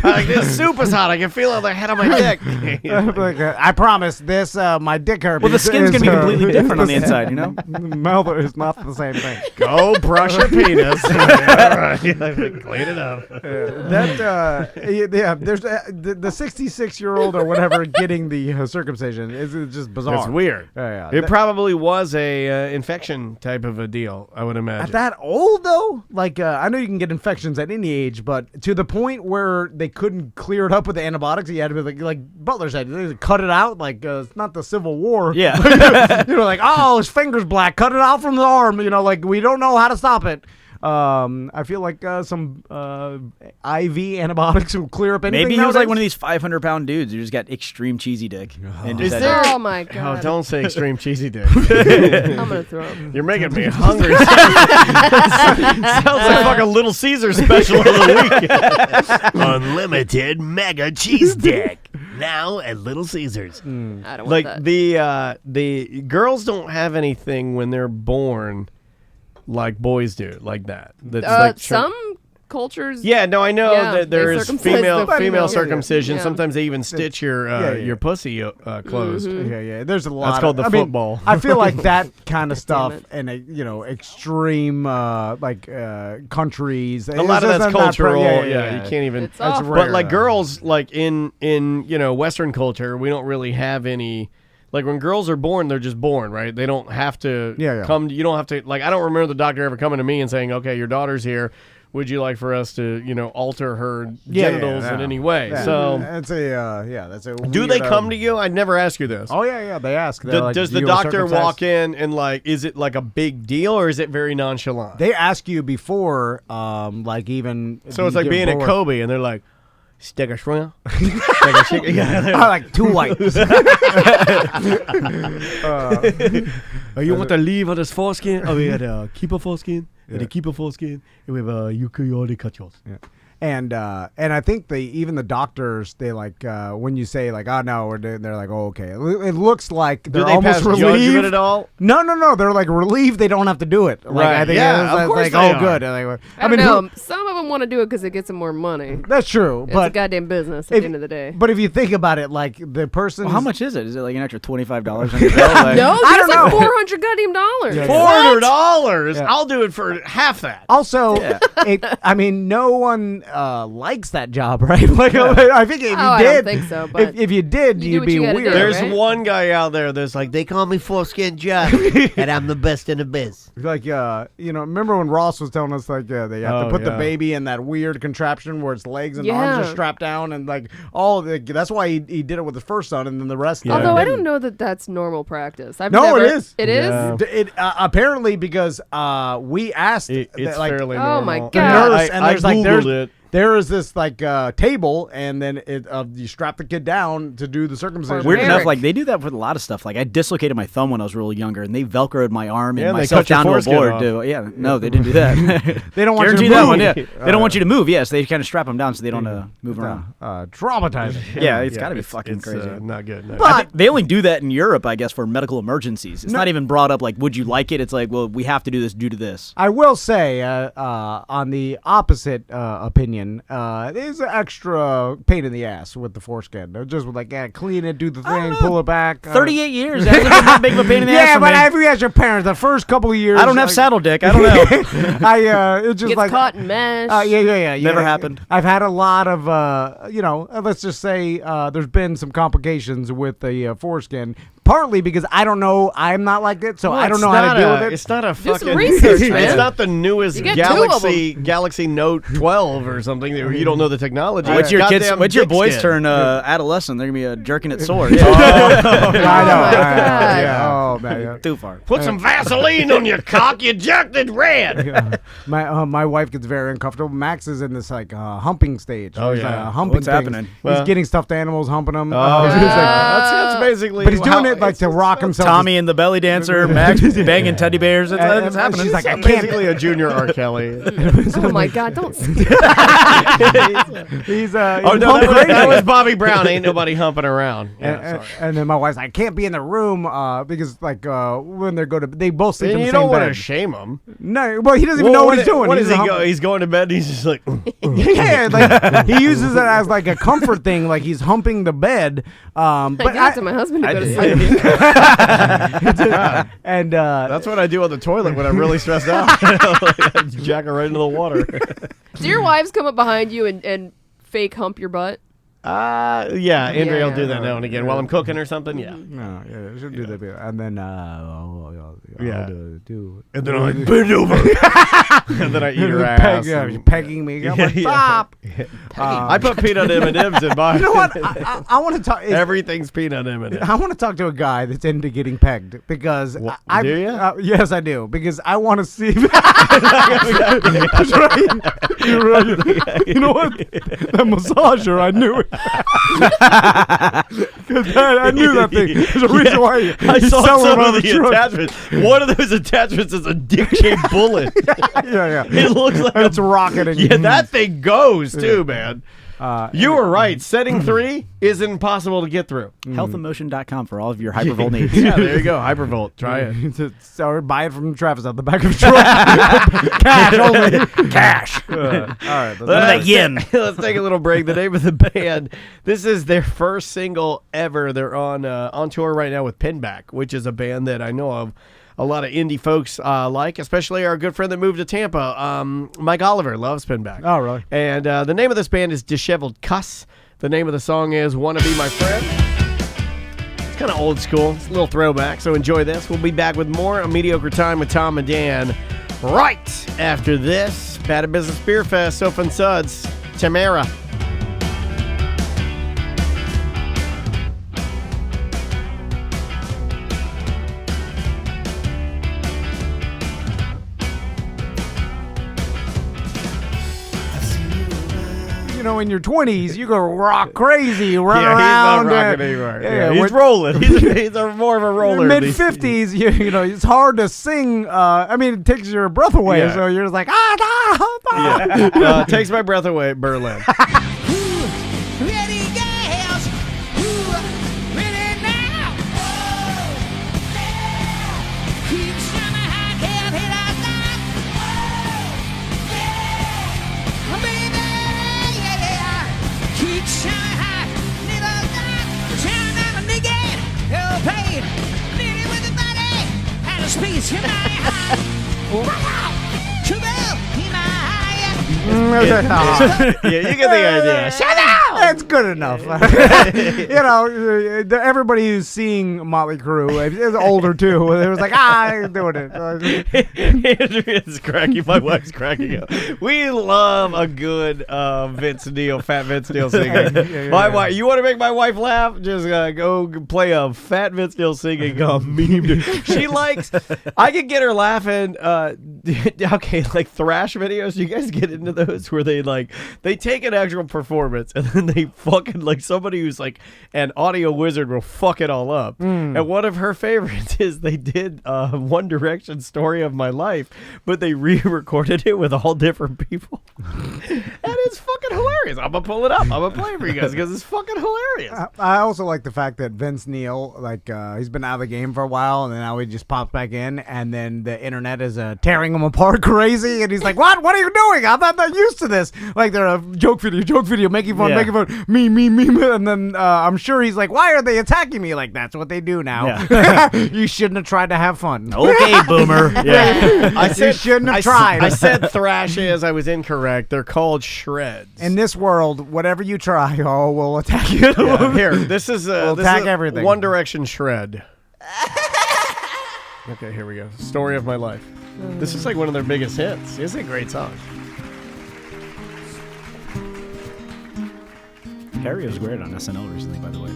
Like this soup is hot. I can feel it on the head of my dick. I promise this. My dick herpes. Well, the skin's gonna be completely different on the inside, you know. Mouth is not the same thing. Go brush your penis. Clean it up. There's the 66-year-old or whatever getting the circumcision is just bizarre. It's weird. Yeah. It probably was a infection type of a deal, I would imagine. At that old, though? Like, I know you can get infections at any age, but to the point where they couldn't clear it up with the antibiotics, you had to be like Butler said, they cut it out. Like, it's not the Civil War. Yeah. Like, oh, his finger's black. Cut it out from the arm. Like, we don't know how to stop it. I feel like some IV antibiotics will clear up anything. Maybe he nowadays. was like one of these 500-pound dudes who just got extreme cheesy dick. And just Is there? Oh my god! Oh, don't say extreme cheesy dick. I'm gonna throw up. You're making me hungry. Sounds like fucking Little Caesar special of the week. Unlimited mega cheese dick. Now at Little Caesars. I don't want Like that. the girls don't have anything when they're born like boys do, like that. That's like some cultures. Yeah, no, I know that they there is circumcise female the- circumcision. Yeah. Sometimes they even stitch your pussy closed. Yeah. There's a lot. That's called the football. I feel like that kind of stuff Damn in extreme countries. A lot of that's cultural. Yeah, you can't even. It's awful. But like girls, like in Western culture, we don't really have any. Like when girls are born, they're just born, right? They don't have to come. You don't have to. Like I don't remember the doctor ever coming to me and saying, "Okay, your daughter's here. Would you like for us to, alter her genitals in any way?" Yeah. So that's that's a. Do they come to you? I never ask you this. Oh yeah, they ask. Does the doctor walk in and is it like a big deal or is it very nonchalant? They ask you before, even. So it's like being at Kobe and they're like, stick a shrimp, stick a chicken. I like 2 whites. You want to leave on this foreskin? Oh, we had a keeper foreskin, and a keeper foreskin, and we have a eukaryotic cut yours. Yeah. And I think even the doctors, they when you say oh no, they're like, oh okay, it looks like they're almost relieved. Judgment at all? No, they're like relieved they don't have to do it. Like, right? I think of course like, they oh are. good. I don't know. Some of them want to do it because it gets them more money. That's true, It's but a goddamn business at the end of the day. But if you think about it, like the person, how much is it? Is it like an extra $25 on your bill? Like, No, I there's don't like know. $400 goddamn dollars. $400. Yeah. I'll do it for half that. Also, no one likes that job, right? Like, I think if you I did, don't think so, but if you did, you do you'd what be you gotta weird. do, There's right? one guy out there that's like, they call me Foreskin Jack, and I'm the best in the biz. Like, remember when Ross was telling us, like, they have to put the baby in that weird contraption where its legs and arms are strapped down, and like that's why he did it with his first son, and then the rest. Although I don't know that that's normal practice. It is. It is. It apparently because we asked. It's like, fairly Oh normal. my the God. nurse, and there's I like Googled it. there is this table, and then you strap the kid down to do the circumcision. Weird enough, Eric. like they do that with a lot of stuff. Like I dislocated my thumb when I was really younger, and they velcroed my arm Yeah, and they myself cut your down to a foreskin board. off. No, they didn't do that. They don't want you to Guarantee move. that one. Yeah, they don't want you to move. Yes, they kind of strap them down so they don't move around. Traumatizing. Yeah, it's got to be fucking crazy. Not good. No. I think they only do that in Europe, I guess, for medical emergencies. It's not even brought up like, would you like it? It's like, well, we have to do this due to this. I will say, on the opposite opinion, there's an extra pain in the ass with the foreskin. They're just clean it, do the thing, pull it back. 38 years. That hasn't been that big of a pain in the ass Yeah, for but me. if you ask your parents, the first couple of years, I don't have saddle dick. I don't know. it's just Gets like caught in mesh. yeah. Never happened. I've had a lot of, let's just say there's been some complications with the foreskin. Partly because I don't know, I'm not like it, so I don't know how to deal with it. It's not a Do some fucking. research, man. It's not the newest You get two of Galaxy Note 12 or something. You don't know the technology. What's your kids? Goddamn What's your dick boys skin. turn adolescent? They're gonna be jerking it sore. I know. God. Yeah. Oh man. Yeah. Too far. Put some Vaseline on your cock. You jerked it red. My wife gets very uncomfortable. Max is in this humping stage. Oh, He's, yeah. humping What's things. happening? He's Well- getting stuffed animals, humping them. That's basically. but he's doing it it's to rock himself. Tommy and the belly dancer, Max banging teddy bears. It's happening. She's like, I can't. basically a junior R. Kelly. Oh my God! Don't. He's Oh no, that was Bobby Brown. Ain't nobody humping around. And then my wife's like, I can't be in the room because when they both sleep in the You same don't want to bed. shame him. No, well, he doesn't even know what he's doing. What He's does he a go? He's going to bed. And he's just like. Yeah, like he uses it as like a comfort thing, like he's humping the bed. But I do that to my husband to go to sleep. and That's what I do on the toilet when I'm really stressed out. I jack her right into the water. Do your wives come up behind you and fake hump your butt? Yeah, Andrea will do that now and again while I'm cooking or something. Yeah. No, yeah, she'll do that. And then, do. And then I bend over. And then I eat her ass. She's pegging me. I'm like, stop. I put peanut M&Ms in mine. You know what? I want to talk. Everything's peanut M&Ms. I want to talk to a guy that's into getting pegged because do you? Yes, I do because I want to see. That's right. You're right. You know what? That massager, I knew it. Because I knew that thing. There's a reason why I saw some of the attachments. One of those attachments is a dick-shaped bullet. Yeah. It looks like it's rocketing. Yeah, that thing goes too, man. You were right. Setting 3 is impossible to get through. Healthandmotion.com for all of your hypervolt needs. Yeah, there you go. Hypervolt. Try it. Or buy it from Travis out the back of the truck. Cash only. Cash. All right. Let's take a little break. The name of the band. This is their first single ever. They're on tour right now with Pinback, which is a band that I know of. A lot of indie folks like, especially our good friend that moved to Tampa, Mike Oliver, loves Pinback. Oh, really? And the name of this band is Disheveled Cuss. The name of the song is Wanna Be My Friend. It's kind of old school. It's a little throwback, so enjoy this. We'll be back with more on Mediocre Time with Tom and Dan right after this. Bad at Business Beer Fest, Sofa and Suds, Tamara. You know, in your 20s, you go rock crazy, run around. He's not rocking anymore. Yeah, he's rolling. He's more of a roller. Mid-50s, you know, it's hard to sing. I mean, it takes your breath away, so you're just like, it takes my breath away, Berlin. Yeah, you get the idea. Shut up! That's good enough. You know, everybody who's seeing Motley Crue is older too. It was like, I ain't doing it. Andrea's cracking. My wife's cracking up. We love a good Fat Vince Neil singing. My wife, you want to make my wife laugh? Just go play a Fat Vince Neil singing meme. She likes. I can get her laughing. Okay, like thrash videos. You guys get into those where they take an actual performance and then they fucking somebody who's like an audio wizard will fuck it all up. And one of her favorites is they did One Direction Story of My Life, but they re-recorded it with all different people. That is fucking hilarious. I'm gonna pull it up. I'm gonna play it for you guys because it's fucking hilarious. I also like the fact that Vince Neil, he's been out of the game for a while, and then now he just pops back in, and then the internet is tearing him apart crazy, and he's like, "What? What are you doing? I'm not used to this." Like they're a joke video, making fun, me, and then I'm sure he's like, "Why are they attacking me?" Like that's what they do now. Yeah. You shouldn't have tried to have fun. Okay, boomer. Yeah, you shouldn't have tried. I said thrash as I was incorrect. They're called shreds. In this world, whatever you try, we'll attack you. Yeah, here, this is attack everything. One Direction shred. Okay, here we go. Story of My Life. This is like one of their biggest hits. It's a great song. Harry was great on SNL recently, by the way.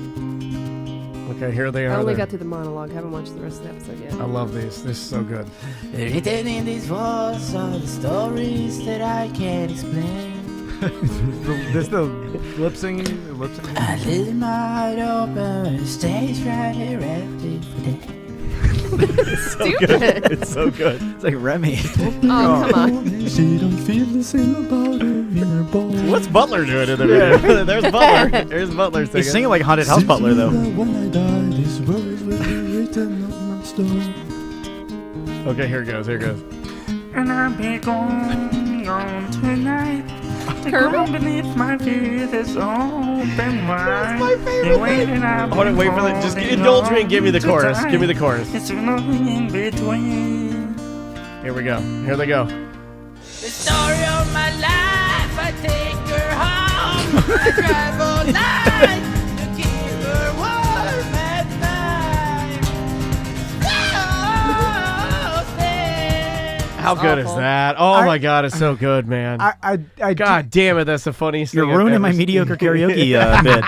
Okay, here they are. I only got through the monologue. Haven't watched the rest of the episode yet. I love these. This is so good. Written in these walls are the stories that I can't explain. This the lip singing? I leave my heart open, the stage right here empty for days. It's so good. It's so good. It's like Remy. Oh, come on. She don't feel the same about her inner bones. What's Butler doing in the video? There's Butler. There's Butler singing. He's singing like Haunted House Butler, though. When I die, these words will be written on my stone. Okay, here it goes. And I'll be gone tonight. Kermit beneath my feet is open wide. That's my favorite thing. I want to wait for that. Just indulge me and give me the chorus. Give me the chorus. It's nothing in between. Here we go. Here they go. The story of my life, I take her home. drive all night to keep her warm at night. How good is that? Oh my God, it's so good, man. God damn it, that's the funniest thing. You're ruining my mediocre karaoke bit.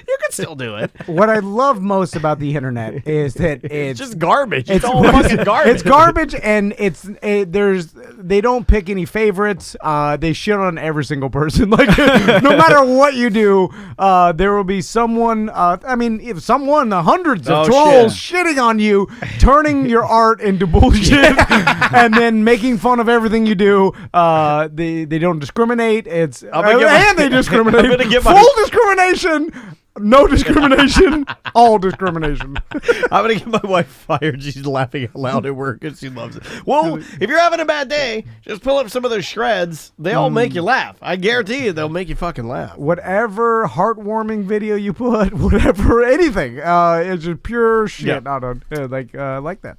You can still do it. What I love most about the internet is that it's just garbage. It's all fucking garbage. It's garbage, and they don't pick any favorites. They shit on every single person. Like no matter what you do, there will be someone. If someone, hundreds of trolls shitting on you, turning your art into bullshit, and then making fun of everything you do. They don't discriminate. They discriminate. I'm gonna get full discrimination. No discrimination, all discrimination. I'm going to get my wife fired. She's laughing out loud at work and she loves it. Well, if you're having a bad day, just pull up some of those shreds. They all make you laugh. I guarantee you they'll make you fucking laugh. Whatever heartwarming video you put, whatever, anything, it's just pure shit. Yeah. Like that.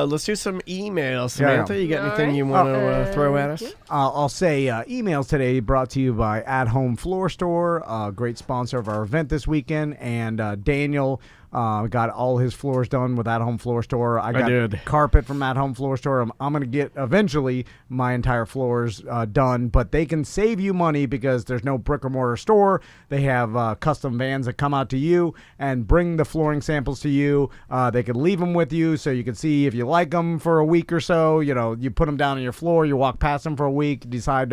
Let's do some emails. Samantha, you got anything you want to throw at us? I'll say emails today brought to you by At Home Floor Store, a great sponsor of our event this weekend, and Daniel got all his floors done with At Home Floor Store. I got carpet from At Home Floor Store. I'm going to get eventually my entire floors done, but they can save you money because there's no brick or mortar store. They have custom vans that come out to you and bring the flooring samples to you. They can leave them with you so you can see if you like them for a week or so. You know, you put them down on your floor, you walk past them for a week, decide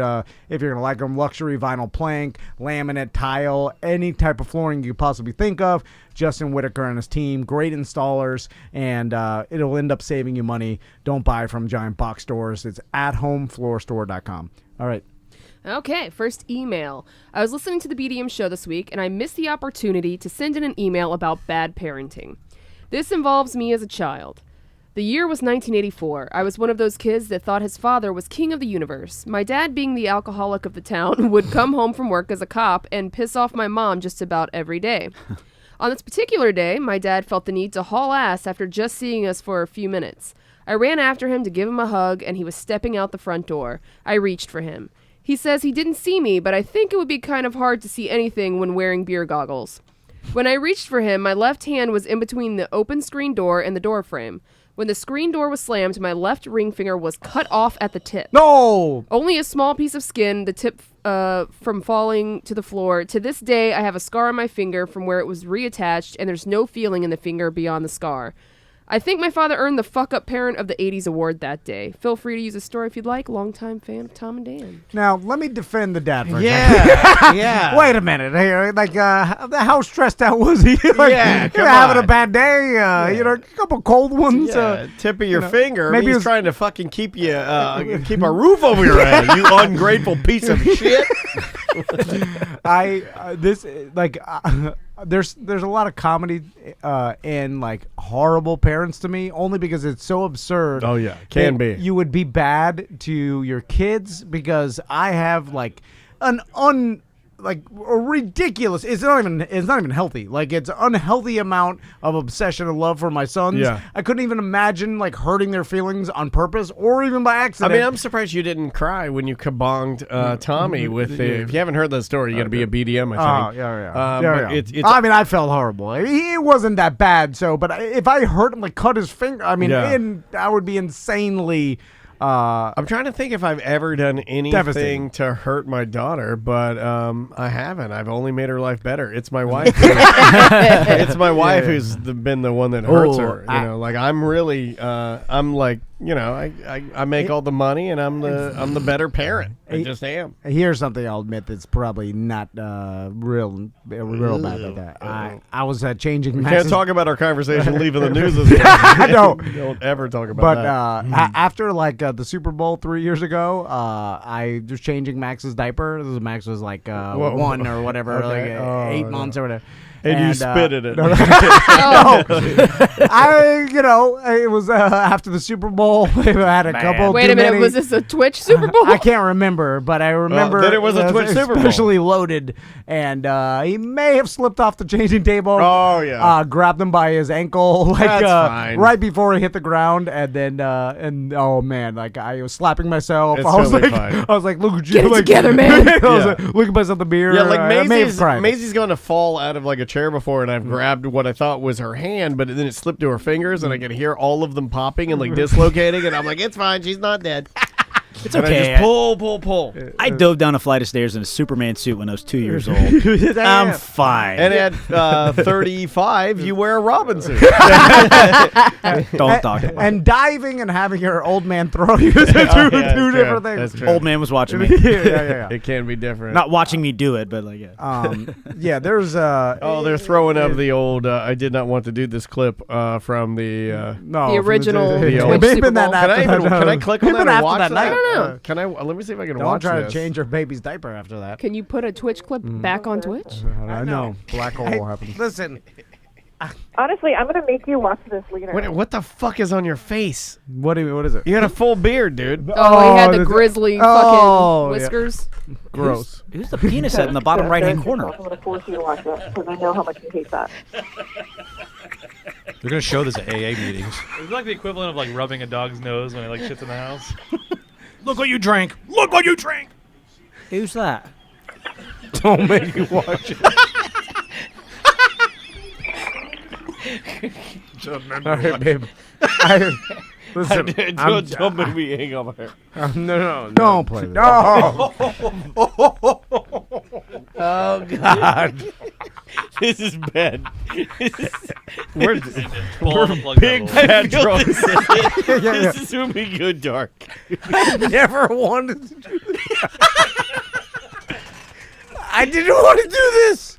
if you're going to like them. Luxury vinyl plank, laminate, tile, any type of flooring you could possibly think of. Justin Whitaker and his team, great installers, and it'll end up saving you money. Don't buy from giant box stores. It's athomefloorstore.com. All right. Okay, first email. I was listening to the BDM show this week, and I missed the opportunity to send in an email about bad parenting. This involves me as a child. The year was 1984. I was one of those kids that thought his father was king of the universe. My dad, being the alcoholic of the town, would come home from work as a cop and piss off my mom just about every day. On this particular day, my dad felt the need to haul ass after just seeing us for a few minutes. I ran after him to give him a hug, and he was stepping out the front door. I reached for him. He says he didn't see me, but I think it would be kind of hard to see anything when wearing beer goggles. When I reached for him, my left hand was in between the open screen door and the door frame. When the screen door was slammed, my left ring finger was cut off at the tip. No! Only a small piece of skin, the tip from falling to the floor. To this day, I have a scar on my finger from where it was reattached, and there's no feeling in the finger beyond the scar. I think my father earned the Fuck Up Parent of the 80s award that day. Feel free to use a story if you'd like. Longtime fan of Tom and Dan. Now, let me defend the dad for a second. Yeah. Wait a minute. Here, how stressed out was he? Come having on. a bad day. A couple cold ones. Tip of your finger. maybe Maybe he's trying to fucking keep you, keep a roof over your head. You ungrateful piece of shit. There's a lot of comedy in like horrible parents to me, only because it's so absurd. Oh yeah, can be. You would be bad to your kids because I have like a ridiculous. It's not even healthy. Like it's an unhealthy amount of obsession and love for my sons. Yeah. I couldn't even imagine like hurting their feelings on purpose or even by accident. I mean, I'm surprised you didn't cry when you kabonged Tommy with the. If you haven't heard that story, you got to be a BDM. I think. Yeah. It's, I mean, I felt horrible. It wasn't that bad. So, but if I hurt him, like cut his finger, I mean, I would be insanely. I'm trying to think if I've ever done anything to hurt my daughter, but I haven't. I've only made her life better. It's my wife. It's my wife who's been the one that hurts her. I'm really, I'm like, I make all the money, and I'm the better parent. I just am. Here's something I'll admit that's probably not real bad like that. I was changing. We can't talk about our conversation leaving the news. Don't ever talk about that. But after the Super Bowl 3 years ago, I was changing Max's diaper. Max was like 1 or whatever, 8 months or whatever. And you spit in it. No. It was after the Super Bowl. Bowl. They had a couple. Wait a minute, was this a Twitch Super Bowl? I can't remember, but I remember that it was a Twitch Super Bowl. Especially loaded, and he may have slipped off the changing table. Oh yeah, grabbed him by his ankle, like That's fine. right before he hit the ground, and then and oh man, like I was slapping myself. It's I was totally like, fine. I was like, look at you, Get it like, together, man. I was like, looking at myself in the mirror. Yeah, like I may have cried. Maisie's going to fall out of like a chair before, and I've grabbed what I thought was her hand, but then it slipped to her fingers, and I could hear all of them popping and like dislocating, and I'm like, it's fine, she's not dead. It's And okay. I just pull. I dove down a flight of stairs in a Superman suit when I was 2 years old. I'm fine. And at 35, you wear a Robin suit. Don't talk about it. And diving and having your old man throw you two different things. That's true. Old man was watching me. yeah. It can be different. Not watching me do it, but like, yeah. Yeah, there's Oh, they're throwing up the old. I did not want to do this clip from the The original the Twitch old- Super Bowl. Can I click on that and watch that? I don't know. Can I? Let me see if I can Don't watch try this. to change your baby's diaper after that. Can you put a Twitch clip back on Twitch? I know. Black hole happens. Listen. Honestly, I'm gonna make you watch this later. What the fuck is on your face? What is it? You got a full beard, dude. Oh, he had the grizzly fucking yeah. whiskers. Gross. Who's the penis head in the bottom right-hand corner? I'm gonna force you to watch it because I know how much you hate that. They're gonna show this at AA meetings. It's like the equivalent of like rubbing a dog's nose when it like shits in the house. Look what you drank! Look what you drank! Who's that? Don't make me watch it. All right, babe. Listen, Don't make me hang up here. No. Don't play this. No. Oh God. This is bad. We're big fat drunk. This is gonna be good, dark. I never wanted to do this. I didn't want to do this.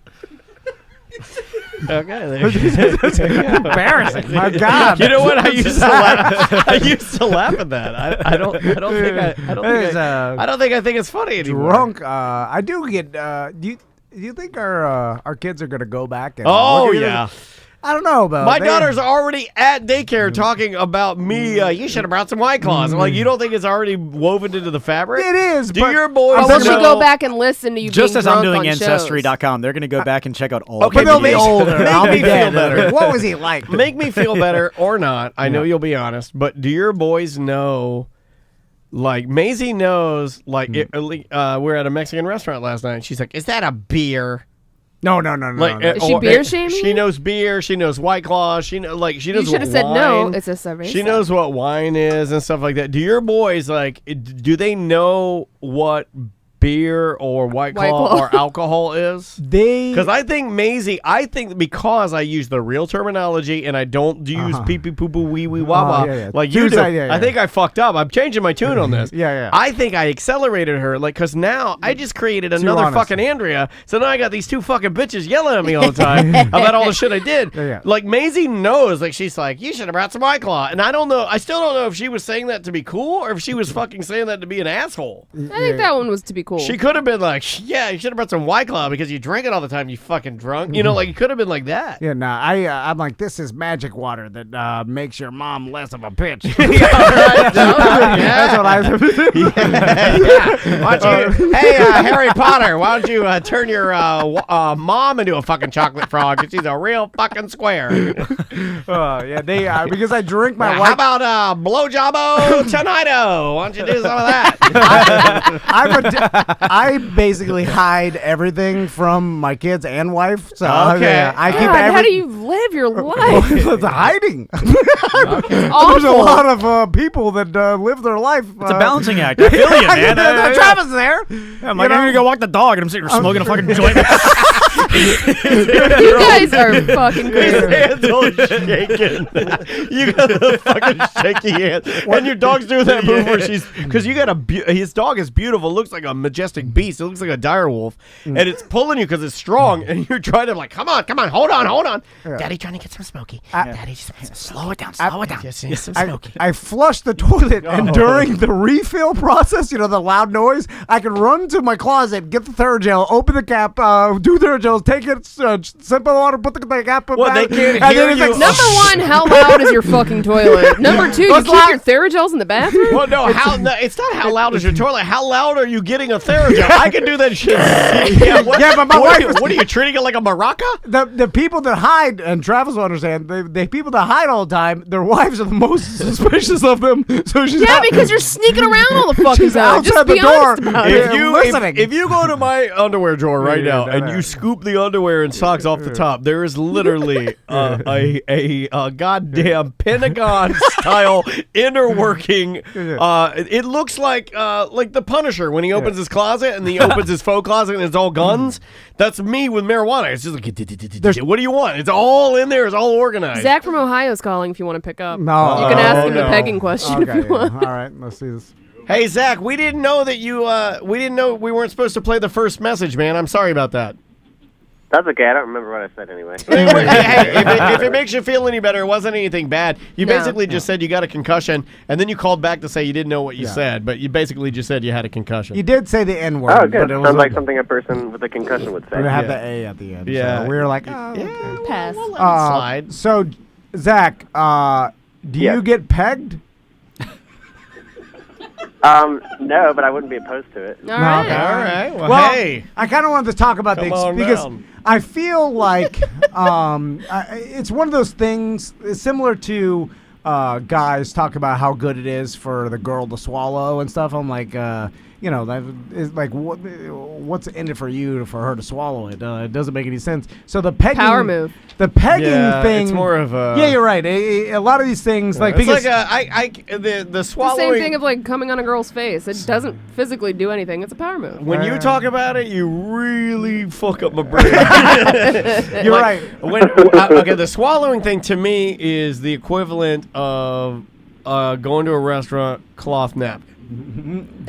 Okay, embarrassing. My God. You know what? I used to laugh. I used to laugh at that. I don't think I think it's funny anymore. Drunk. I do get. Do you think our kids are gonna go back and? Oh look at yeah. this? I don't know about My daughter's already at daycare talking about me. You should have brought some White Claws. I'm like, you don't think it's already woven into the fabric? It is. Do your boys? Oh, will she go back and listen to you? Just being as I'm drunk doing on shows? Ancestry.com, they're going to go back and check out all. Okay, But they'll be make- older. make I'll me be feel dead. better. What was he like? Make me feel better or not. I know you'll be honest, but do your boys know? Like Maisie knows. Like we're at a Mexican restaurant last night. And she's like, "Is that a beer?" No. Like, Is she beer shaming? She knows beer. She knows White Claw. She knows You what should have said no. wine- It's a cerveza. She knows what wine is and stuff like that. Do your boys do they know what beer or White Claw or alcohol is? Because I think Maisie, because I use the real terminology and I don't use pee pee poo poo wee wee wah wah like you do. I think I fucked up. I'm changing my tune on this. Yeah. I think I accelerated her, because now I just created another honest. fucking Andrea. So now I got these two fucking bitches yelling at me all the time about all the shit I did. Yeah. Like Maisie knows, like she's like, you should have brought some White Claw, and I don't know. I still don't know if she was saying that to be cool or if she was fucking saying that to be an asshole. I think that one was to be cool. She could have been like, yeah, you should have brought some White Claw because you drink it all the time, you fucking drunk. You know, like it could have been like that. Yeah, nah. I'm like, this is magic water that makes your mom less of a bitch. That's what I. Why don't you, hey, Harry Potter, why don't you turn your mom into a fucking chocolate frog? Because she's a real fucking square. Yeah, they because I drink my. How about blowjobbo tonito? Why don't you do some of that? I basically hide everything from my kids and wife. So Okay. I keep God, how do you live your life? It's hiding. Awful. There's a lot of people that live their life. It's a balancing act. I feel you, man. Travis is there. I'm like, I'm going to go walk the dog, and I'm sitting here smoking a fucking joint. You guys are fucking His crazy. hands all shaking. You got the fucking shaky hand. And your dog's doing that move where she's, because you got his dog is beautiful, looks like a majestic beast. It looks like a dire wolf. And it's pulling you because it's strong. And you're trying to come on, hold on. Yeah. Daddy trying to get some smoky. Daddy, just slow it down. Just need some I smoky. flushed the toilet, and during the refill process, the loud noise, I could run to my closet, get the theragel, open the cap, do theragel theragels, take it, sip of water, put the cap back. Well, they can't and hear then it's you. like, Number one, how loud is your fucking toilet? Number two, you keep your theragels in the bathroom? Well, no, it's not how loud is your toilet. How loud are you getting a theragel? I can do that shit. Yeah, but my wife what are you treating it like a maraca? The people that hide, and Travis will understand, the people that hide all the time, their wives are the most suspicious of them. So she's because you're sneaking around all the fucking she's time. Just outside be the door. honest about If it. you go to my underwear drawer right now and you scoop the underwear and socks off the top, there is literally a goddamn Pentagon style inner working. It looks like the Punisher when he opens his closet and he opens his faux closet and it's all guns. That's me with marijuana. It's just like, what do you want? It's all in there. It's all organized. Zach from Ohio is calling if you want to pick up. No. You can ask him the pegging question if you want. All right, let's see this. Hey, Zach, we didn't know that we didn't know we weren't supposed to play the first message, man. I'm sorry about that. That's okay. I don't remember what I said anyway. Hey, if it makes you feel any better, it wasn't anything bad. You No. basically just said you got a concussion, and then you called back to say you didn't know what you said, but you basically just said you had a concussion. You did say the N word. Oh, good. But it was Sounds like something a person with a concussion would say. We had the A at the end. Yeah. So we were like, Pass. slide. So, Zach, do you get pegged? No, but I wouldn't be opposed to it. All right. Okay. All right. Well, hey. I kind of wanted to talk about Come this on because down. I feel like it's one of those things similar to guys talk about how good it is for the girl to swallow and stuff. I'm like, that is like, what's in it for you for her to swallow it? It doesn't make any sense. So the pegging Power move. The pegging thing. It's more of a. Yeah, you're right. A lot of these things, like It's because like the The swallowing. same thing of like coming on a girl's face. It doesn't physically do anything. It's a power move. When you talk about it, you really fuck up my brain. You're right. Okay, the swallowing thing to me is the equivalent of going to a restaurant, cloth napkin.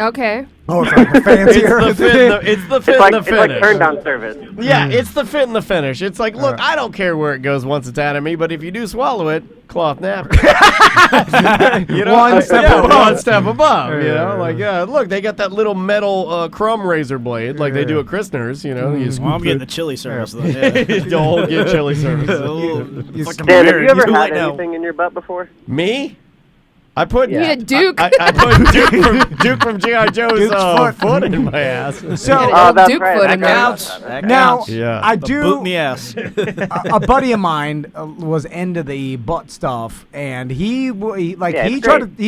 Okay. Oh, it's like a fancier. It's the fit and the finish. It's like turn down service. Yeah, it's the fit and the finish. It's like, look, I don't care where it goes once it's out of me, but if you do swallow it, cloth napkin. One step above. One step above. Look, they got that little metal crumb razor blade like they do at Christner's. You scoop I'm getting the chili service, though. Yeah. Don't get chili service. Dan, have you ever had anything in your butt before? Me? I put Duke. I put Duke from G.I. Joe's foot in my ass. So that's Duke right. foot That in there. counts. now Yeah. I The do. boot me ass. A buddy of mine was into the butt stuff, and he it's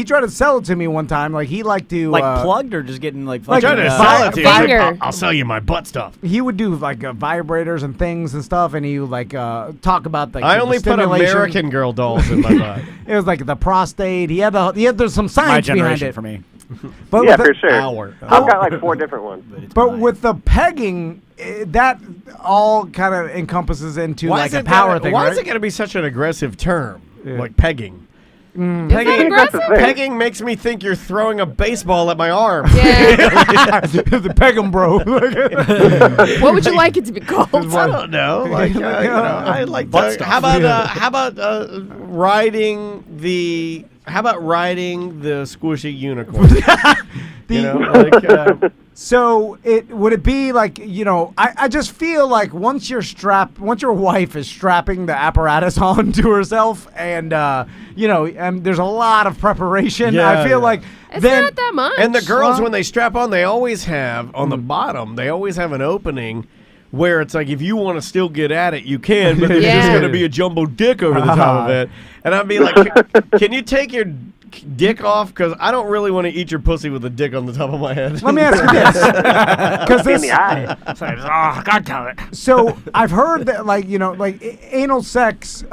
tried to sell it to me one time. Like he liked to Like plugged or just getting like Like, fucking, trying to sell it to you. Finger. I'll sell you my butt stuff. he would do like vibrators and things and stuff, and he would like talk about I only the put stimulation. American Girl dolls in my butt. It was like the prostate. He had there's some my science behind generation it for me. But Yeah, with for sure. Hour. I've got like 4 different ones. But with the pegging, that all kind of encompasses into Why like is a it power thing, Why right? is it going to be such an aggressive term, like pegging? Is that aggressive? Pegging makes me think you're throwing a baseball at my arm. Yeah. The peg 'em, bro. What would you like it to be called? I don't know. Like, I like Butt to, stuff. how about riding the squishy unicorn? So would it be like, I just feel like once your wife is strapping the apparatus onto herself and there's a lot of preparation. Yeah, I feel like It's then not that much. And the girls, when they strap on, they always have on the bottom. They always have an opening where it's like if you want to still get at it, you can, but there's just going to be a jumbo dick over the top of it. And I'd be like, can you take your dick off? Because I don't really want to eat your pussy with a dick on the top of my head. Let me ask you this, because In the eye. God damn it. So I've heard that, like anal sex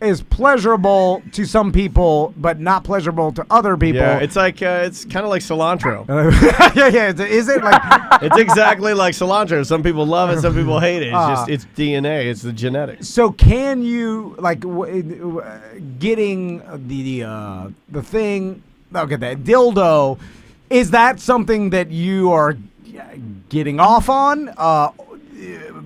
is pleasurable to some people, but not pleasurable to other people. Yeah, it's like it's kind of like cilantro. yeah. Is it like? It's exactly like cilantro. Some people love it, some people hate it. It's DNA. It's the genetics. So can you getting the thing? Okay, that dildo. Is that something that you are getting off on?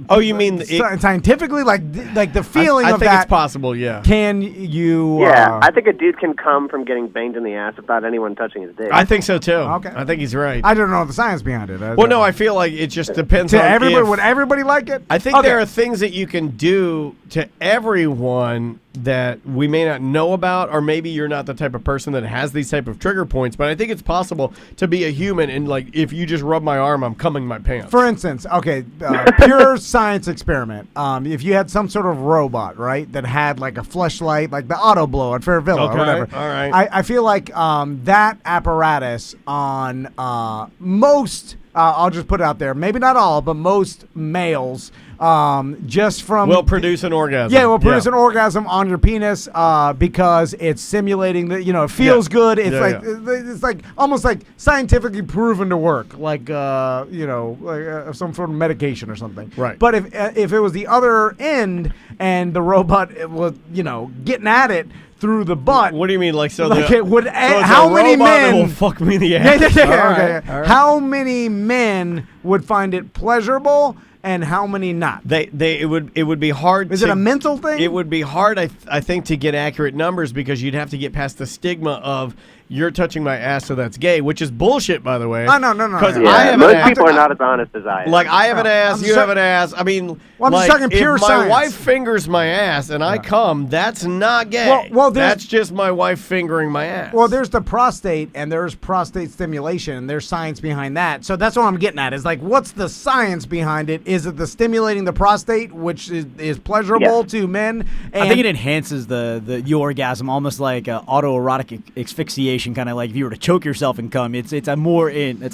Oh, you mean scientifically, like the feeling I of think that? It's possible, yeah. Can you? Yeah, I think a dude can come from getting banged in the ass without anyone touching his dick. I think so too. Okay, I think he's right. I don't know the science behind it. Well, no, I feel like it just depends to on everybody. Would everybody like it? I think there are things that you can do to everyone that we may not know about, or maybe you're not the type of person that has these type of trigger points, but I think it's possible to be a human and, like, if you just rub my arm, I'm coming my pants. For instance, okay, pure science experiment. If you had some sort of robot, right, that had like a fleshlight, like the auto blow at Fair Villa or whatever. All right. I feel like that apparatus on most, I'll just put it out there, maybe not all, but most males, just from will produce an orgasm. Yeah, will produce an orgasm on your penis because it's simulating the, it feels good. It's it's like almost like scientifically proven to work, like like some sort of medication or something. Right. But if it was the other end and the robot was getting at it through the butt. What do you mean, like so? Like it would it's how a many robot that men will fuck me in the ass? All right. How many men would find it pleasurable? And how many not? It would be hard. Is it a mental thing? It would be hard, I think, to get accurate numbers because you'd have to get past the stigma of you're touching my ass, so that's gay, which is bullshit, by the way. No. Because most people are not as honest as I am. Like, I have an ass, you have an ass. I mean, I'm just talking pure if my science. wife fingers my ass and I come, that's not gay. Well, that's just my wife fingering my ass. Well, there's the prostate, and there's prostate stimulation, and there's science behind that. So that's what I'm getting at. Is like, what's the science behind it? Is it the stimulating the prostate, which is pleasurable to men? And I think it enhances the orgasm, almost like autoerotic asphyxiation, kind of like if you were to choke yourself and come. It's a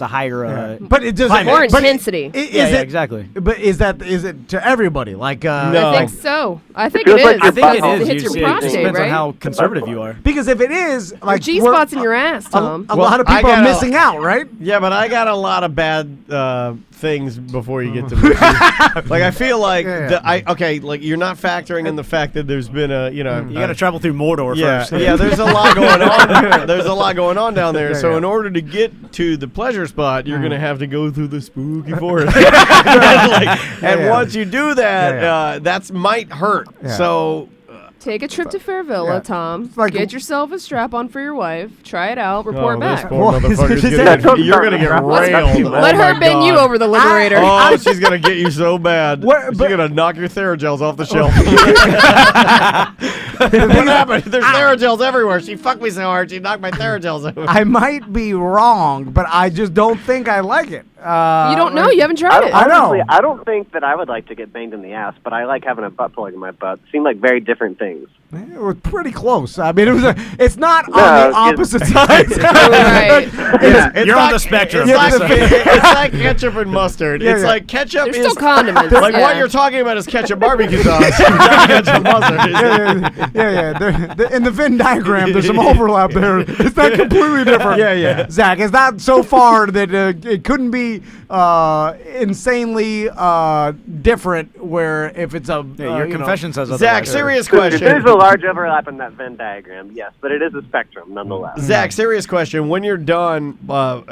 higher. But it does more intensity. Exactly. But is it to everybody? Like I think so. I think It it feels is. like I think it butthole. hits your It prostate, depends right? on how conservative you are. Because if it is like G spot's in your ass, Tom. a lot of people are missing out, right? Yeah, but I got a lot of bad things before you get to me. Like, I feel like like you're not factoring in the fact that there's been you got to travel through Mordor first. Yeah, there's a lot going on. There's a lot going on down there. So in order to get to the pleasure spot, you're gonna have to go through the spooky forest. And once you do that, that might hurt. Yeah. So. Take a trip to Fair Villa, Tom. Get yourself a strap-on for your wife. Try it out. Report this back. poor motherfucker's you're going to get railed. Let her bend you over the liberator. Oh, she's going to get you so bad. She's going to knock your theragels off the shelf. What happened? There's theragels everywhere. She fucked me so hard, she knocked my theragels over. I might be wrong, but I just don't think I like it. You don't know. You haven't tried it. I know. Honestly, I don't think that I would like to get banged in the ass, but I like having a butt plug in my butt. Seem like very different things. It was pretty close. I mean, it's not on the opposite sides. Right. You're on the spectrum. It's like ketchup and mustard. It's like ketchup There's is still condiments. like what you're talking about is ketchup barbecue sauce. Ketchup mustard. In the Venn diagram, there's some overlap there. It's not completely different. Zach, it's not so far that it couldn't be insanely different. Where if it's a your confession says otherwise. Zach, serious question. There's a large overlap in that Venn diagram, yes, but it is a spectrum nonetheless. Zach, serious question. When you're done,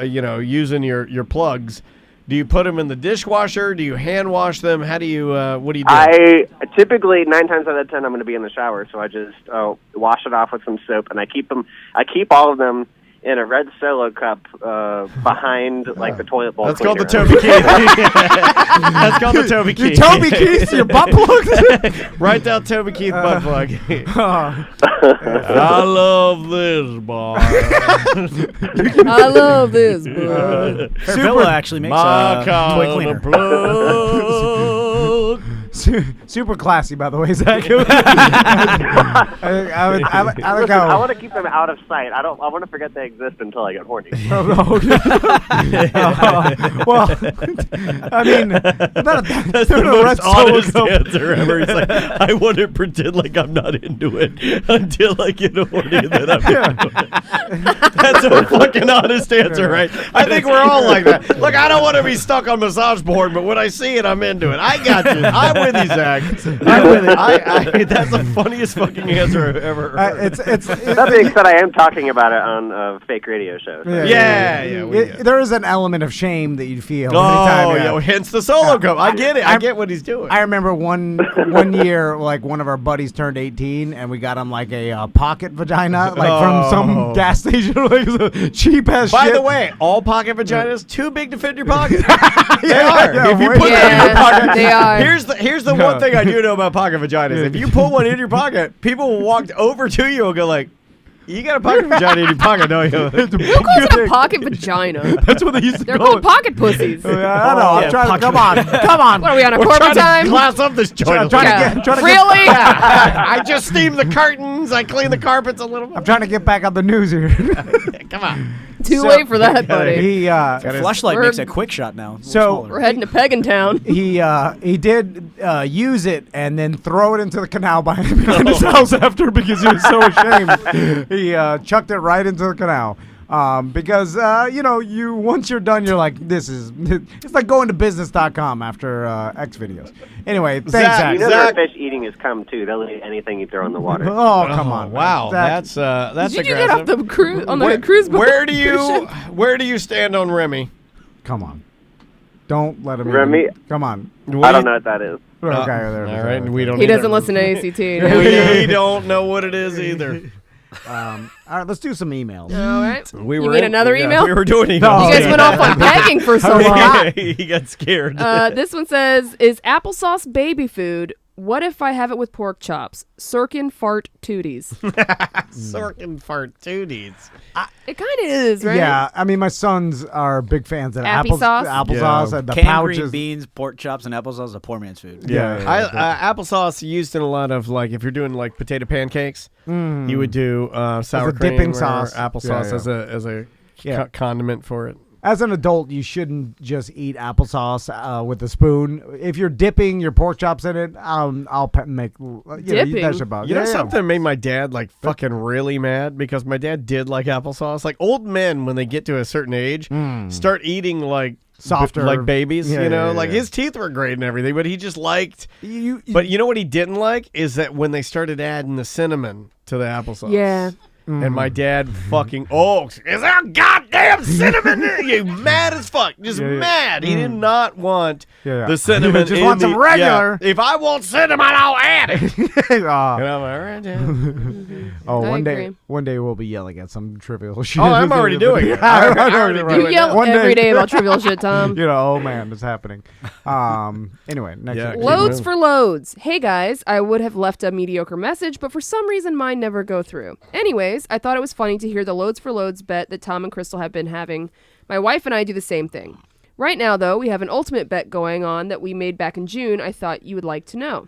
using your plugs, do you put them in the dishwasher? Do you hand wash them? How do you? What do you do? I typically 9 times out of 10 I'm going to be in the shower, so I just wash it off with some soap, and I keep all of them in a red Solo cup behind the toilet bowl. That's called the cleaner. Toby Keith. That's called the Toby Keith. Your Toby Keith, your butt plug. Write down Toby Keith butt plug. I love this bar. I love this bar. Fair Villa actually makes toy cleaner. Super classy, by the way, Zach. I want to keep them out of sight. I want to forget they exist until I get horny. Well, I mean, that's the most honest answer ever. He's like, I want to pretend like I'm not into it until I get horny, and then I'm into it. That's a fucking honest answer, right? I think we're all like that. Look, I don't want to be stuck on massage porn, but when I see it, I'm into it. I got you. I'm with with you, Zach. I'm with it. That's the funniest fucking answer I've ever heard. That being said, I am talking about it on a fake radio show. So. There is an element of shame that you feel. Oh, hence the solo cup. I get it. I get what he's doing. I remember one year, like one of our buddies turned 18, and we got him like a pocket vagina, like from some gas station, like cheap ass. By shit. the way, all pocket vaginas too big to fit in your pocket. They are. If you put them in your pocket, they are. Here's the one thing I do know about pocket vaginas. If you put one in your pocket, people will walk over to you and go like, "You got a pocket vagina in your pocket, don't you?" Who calls it a pocket vagina? That's what they used to They're called pocket pussies. I know. I'm trying to come on. What are we on a We're corporate trying to time? glass up this joint. Really? I just steam the curtains. I clean the carpets a little bit. I'm trying to get back on the news here. Come on. Too late for that, buddy. Fleshlight makes a quick shot now. So we're heading to Peggintown. He did use it and then throw it into the canal behind his house after because he was so ashamed. He chucked it right into the canal. Because once you're done, you're like, it's like going to business.com after X videos. Anyway, thanks, Zach. You know their fish eating has come too. They'll eat anything you throw in the water. Oh, come on. Wow, Zach. that's Did you aggressive. get off the cruise on the cruise boat? Where do you stand on Remy? Come on. Don't let him Remy? Come on. I don't know what that is. Okay, there. All right, we don't. He doesn't listen to ACT. We don't know what it is either. All right, let's do some emails. All right. We You mean another email? We were doing emails. You guys went off on pegging for so long. He got scared. This one says, "Is applesauce baby food? What if I have it with pork chops? Circin fart tooties." Circin fart tooties. It kind of is, right? Yeah, I mean, my sons are big fans of Applesauce? applesauce and the Canned pouches. green beans, pork chops, and applesauce is a poor man's food. Applesauce used in a lot of, like, if you're doing like potato pancakes, you would do sour a cream dipping or sauce. applesauce Yeah, as a Yeah. condiment for it. As an adult, you shouldn't just eat applesauce with a spoon. If you're dipping your pork chops in it, I'll make Dipping? that shit about. You know something made my dad like fucking really mad because my dad did like applesauce. Like old men, when they get to a certain age, start eating like softer, like babies. Yeah, you know, yeah, like yeah. his teeth were great and everything, but he just liked. But you know what he didn't like is that when they started adding the cinnamon to the applesauce. Yeah. And my dad fucking, is there goddamn cinnamon in it? You mad as fuck. Just mad. He did not want the cinnamon. Just want some regular. Yeah. If I want cinnamon, I'll add it. And I'm all right, Dad. One day we'll be yelling at some trivial shit. Oh, I'm already doing it. You yell every day about trivial shit, Tom. Oh man, it's happening. Anyway, next. Loads for loads. Hey guys, I would have left a mediocre message, but for some reason mine never go through. Anyways, I thought it was funny to hear the loads for loads bet that Tom and Crystal have been having. My wife and I do the same thing. Right now, though, we have an ultimate bet going on that we made back in June I thought you would like to know.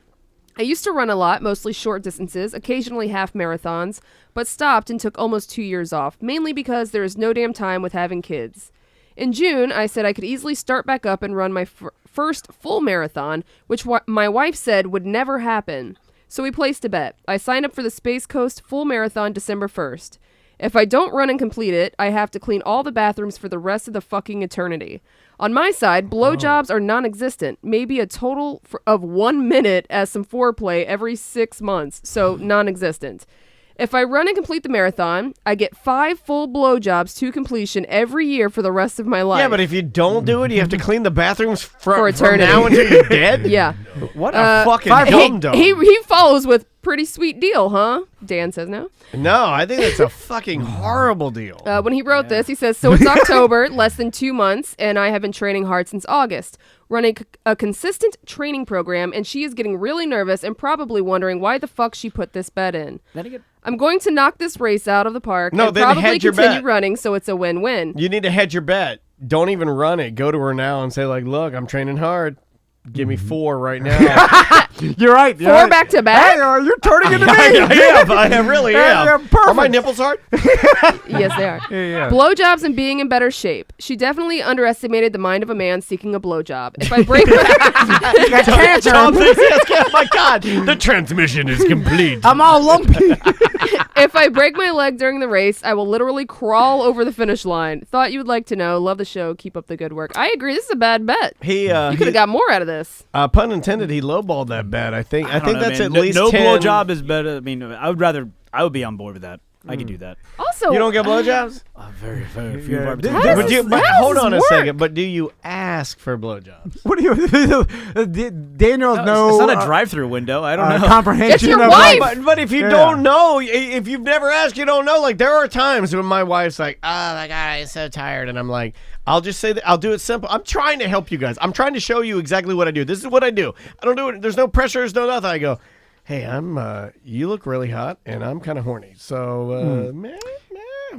I used to run a lot, mostly short distances, occasionally half marathons, but stopped and took almost 2 years off, mainly because there is no damn time with having kids. In June, I said I could easily start back up and run my first full marathon, which my wife said would never happen. So we placed a bet. I signed up for the Space Coast full marathon December 1st. If I don't run and complete it, I have to clean all the bathrooms for the rest of the fucking eternity. On my side, blowjobs are non-existent. Maybe a total of 1 minute as some foreplay every 6 months, so non-existent. If I run and complete the marathon, I get 5 full blowjobs to completion every year for the rest of my life. Yeah, but if you don't do it, you have to clean the bathrooms for eternity. From now until you're dead? Yeah. What a fucking dumb. He follows with pretty sweet deal, huh? Dan says no. No, I think that's a fucking horrible deal. When he wrote this, he says, so it's October, less than 2 months, and I have been training hard since August. Running a consistent training program, and she is getting really nervous and probably wondering why the fuck she put this bet in. I'm going to knock this race out of the park and probably continue running, so it's a win-win. You need to hedge your bet. Don't even run it. Go to her now and say, like, look, I'm training hard. Give me 4 right now. You're right. You're 4 right. back to back. Hey, you're turning into me. I really am. Perfect. Are my nipples hard? Yes, they are. Yeah. Blowjobs and being in better shape. She definitely underestimated the mind of a man seeking a blowjob. If I break my cancer. Oh my God, the transmission is complete. I'm all lumpy. If I break my leg during the race, I will literally crawl over the finish line. Thought you would like to know. Love the show. Keep up the good work. I agree. This is a bad bet. You could have got more out of this. Pun intended. He lowballed that bet. I think don't know, that's man. at least no 10. blowjob is better. I mean, I would be on board with that. I could do that. Also, you don't get blowjobs? Very few Yeah. barbecue. But hold on a second. But do you ask for blowjobs? What do you? Daniel has no. It's not a drive-through window. I don't know. Comprehension. It's your of wife. like- But if you don't know, if you've never asked, you don't know. Like there are times when my wife's like, "Oh my God, I'm so tired," and I'm like, "I'll just say that. I'll do it simple. I'm trying to help you guys. I'm trying to show you exactly what I do. This is what I do. I don't do it. There's no pressure. There's no nothing. I go, hey, you look really hot, and I'm kind of horny. So,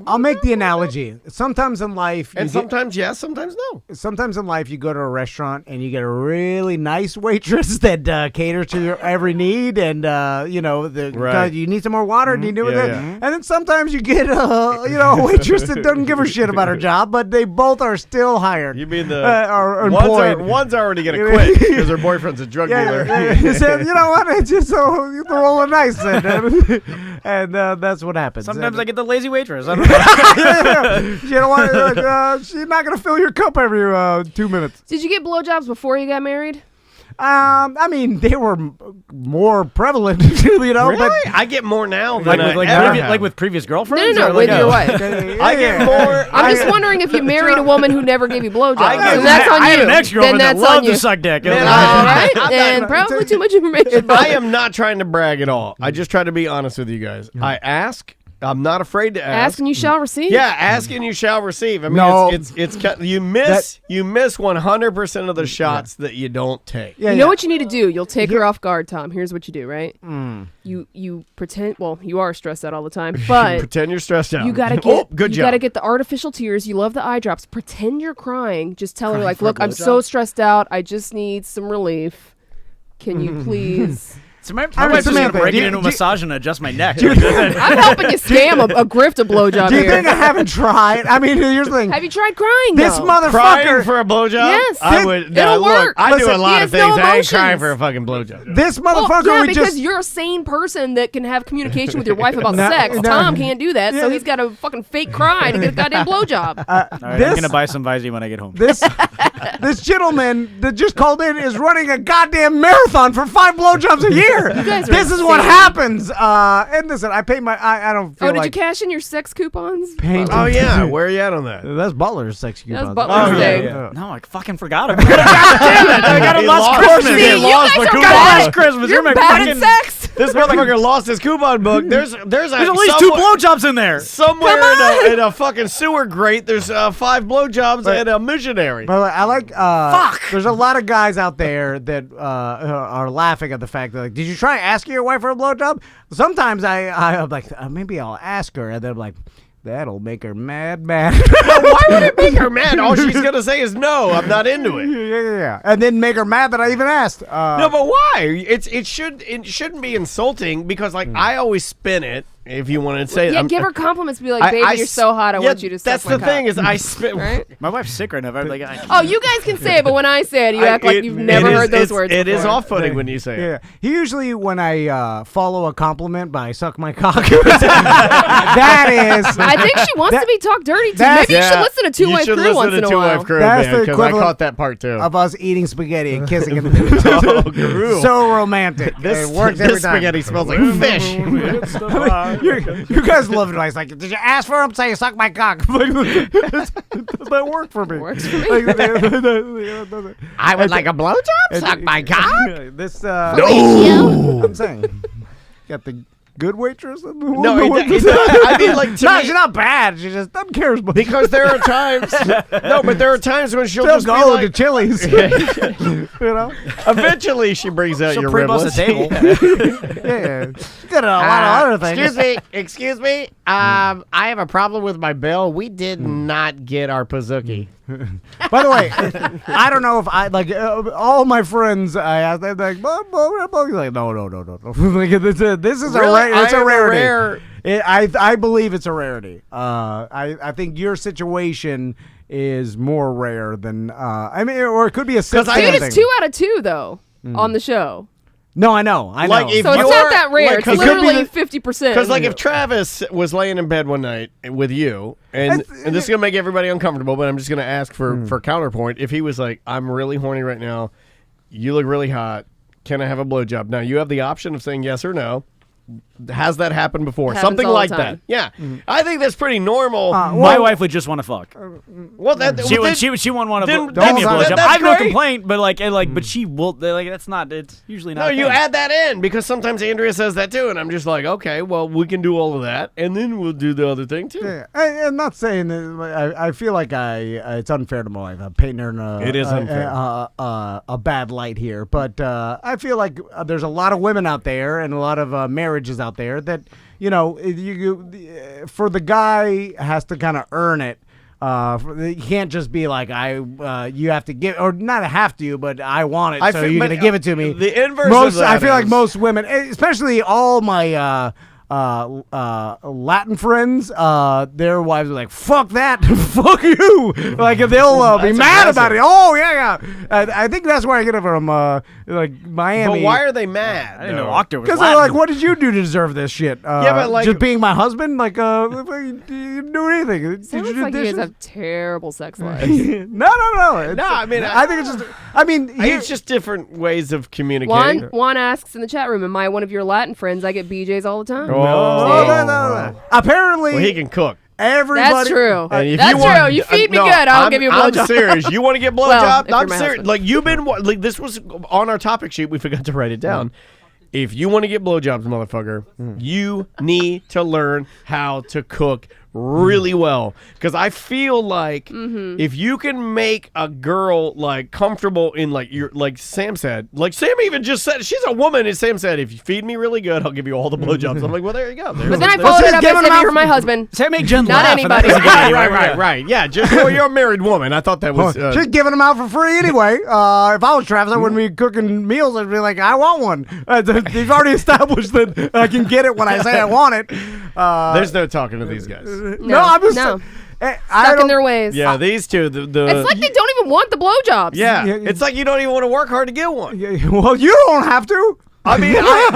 I'll make the analogy. Sometimes in life, and sometimes yes, sometimes no. Sometimes in life, you go to a restaurant and you get a really nice waitress that caters to your every need, and you need some more water. Do you do with it? And then sometimes you get a waitress that doesn't give a shit about her job, but they both are still hired. You mean the are employed. one's already gonna quit because her boyfriend's a drug dealer. He said, you know what? It's just so you roll a nice, and that's what happens. Sometimes I get the lazy waitress. I don't know. You know what? She's not gonna fill your cup every 2 minutes. Did you get blowjobs before you got married? I mean, they were more prevalent, you know. Really? But I get more now like than with previous girlfriends. No, with your wife. I get more. I'm just wondering if you married a woman who never gave you blowjobs. And that's on I you. had an ex-girlfriend then that that's on loved you. to suck dick. All right, and probably too much information. I am not trying to brag at all. I just try to be honest with you guys. I ask. I'm not afraid to ask. Ask and you shall receive. Yeah, ask and you shall receive. I mean, No. it's you miss 100% of the shots that you don't take. You know what you need to do? You'll take her off guard, Tom. Here's what you do, right? You pretend. Well, you are stressed out all the time, but pretend you're stressed out. you gotta get. good you job. gotta get the artificial tears. You love the eye drops. Pretend you're crying. Just tell her like, look, I'm so stressed out. I just need some relief. Can you please? So my wife's just gonna break it into a massage and adjust my neck. I'm helping you scam a grift a blowjob do you here. think I haven't tried? I mean, here's the thing. Have you tried crying? This though? motherfucker Crying for a blowjob? Yes. I would. It'll work. Look, I do Listen, a lot he of has no things. I ain't emotions. crying for a fucking blowjob. This motherfucker yeah, would because just. you're a sane person that can have communication with your wife about sex. no. Tom can't do that, so Yeah. he's got to fucking fake cry to get a goddamn blowjob. All right, I'm This- gonna buy some Visine when I get home. This gentleman that just called in is running a goddamn marathon for 5 blowjobs a year. guys are This is what insane. happens. And listen, I pay my. I don't feel Oh, did like you cash in your sex coupons? paying. Oh yeah, where are you at on that? That's Butler's sex coupons. Butler's thing. No, I fucking forgot about it. God damn it! I got it last Christmas. See, you guys are last Christmas. You're my bad at fucking- sex. This motherfucker lost his coupon book. There's at least 2 blowjobs in there. Somewhere in a fucking sewer grate, there's 5 blowjobs and a missionary. But I like. Fuck. There's a lot of guys out there that are laughing at the fact that, like, did you try asking your wife for a blowjob? Sometimes I'm like, maybe I'll ask her, and then I'm like, that'll make her mad. Well, why would it make her mad? All she's gonna say is no. I'm not into it. Yeah. And then make her mad that I even asked. No, but why? It shouldn't be insulting because like I always spin it. If you want to say, Yeah, give her compliments. Be like, baby, you're so hot. I want you to suck That's my the thing cock." is I spin. Right? My wife's sick right now. I'm like, Oh, you guys can say it, but when I say it, you act like you've never heard those words It is before. off-putting when you say it. Yeah. Usually when I follow a compliment by suck my cock, that is. I think she wants to be talked dirty to. that's- Maybe you should listen to Two Wife Crew once in a while. That's the I equivalent caught that part too. of us eating spaghetti and kissing in the middle. So romantic. It works every This time. spaghetti smells like fish. You guys love advice. Like, did you ask for him? Say you suck my cock. Does that work for me? Works for me. I would like a blowjob. Suck my cock. This. No. I'm saying, got the good waitress. I mean, like, to no, me- she's not bad. She just doesn't care as much. Because there are times. No, but there are times when she'll Still just be go like, to Chili's. You know. Eventually, she brings out She'll your pre-bus riblets. the table. Yeah. She did a lot of other things. Excuse me. I have a problem with my bill. We did not get our Pazuki. By the way, I don't know if I like all my friends. I asked them like, like no. Like, this is Really? it's a rarity. Rare. I believe it's a rarity. I think your situation is more rare than I mean, or it could be a Dude, it's 2 out of 2 though on the show. No, I know. Like, if so it's not that rare. Like, it's literally 50%. Because like if Travis was laying in bed one night with you, and this is gonna make everybody uncomfortable, but I'm just gonna ask for counterpoint. If he was like, I'm really horny right now, you look really hot, can I have a blowjob? Now you have the option of saying yes or no. Has that happened before? Happens Something all the like time. that. Yeah, I think that's pretty normal. My wife would just want to fuck. Well, she wouldn't want to give me a blowjob. I have no complaint, but but she will. Like, that's not. It's usually not. No, you add that in because sometimes Andrea says that too, and I'm just like, okay, well, we can do all of that, and then we'll do the other thing too. Yeah, I'm not saying that. I feel like it's unfair to my wife. I'm painting her in It is unfair. a bad light here, but I feel like there's a lot of women out there and a lot of marriages out there that for the guy has to kind of earn it. You can't just be like you have to give, or not have to, but I want it, so you're gonna give it to me. The inverse of that I feel like most women, especially all my Latin friends, their wives are like, fuck that, fuck you. Like, they'll be mad about it. Oh, yeah. I think that's where I get it from, like, Miami. But why are they mad? I didn't know Octo was Because Latin. they're like, what did you do to deserve this shit? Yeah, but like, just being my husband? Like, you didn't do anything. Sounds Did you like do you guys dishes? have terrible sex lives. No. I mean, I think it's just, I mean, it's just different ways of communicating. Juan asks in the chat room, am I one of your Latin friends? I get BJs all the time. No. Apparently, well, he can cook. Everybody. That's true. And if That's you want, true. You feed me good, I'll give you a blowjob. I'm serious. You want to get blowjob? Well, if I'm you're my serious. husband. Like, you've been like, this was on our topic sheet. We forgot to write it down. If you want to get blowjobs, motherfucker, you need to learn how to cook really well. Because I feel like if you can make a girl like comfortable in like Sam said, like Sam even just said, she's a woman, and Sam said, if you feed me really good, I'll give you all the blowjobs. I'm like, well, there you go. But then I followed it up and said, you're my husband. Sam make Jen Not laugh. anybody. Right. Yeah, just you're a married woman. I thought that was just giving them out for free anyway. If I was Travis, I wouldn't be cooking meals. I'd be like, I want one. They've already established that I can get it when I say I want it. There's no talking to these guys. No, I'm just stuck in their ways. Yeah, these two. The it's like they don't even want the blowjobs. Yeah, it's like you don't even want to work hard to get one. Well, you don't have to. I mean, you want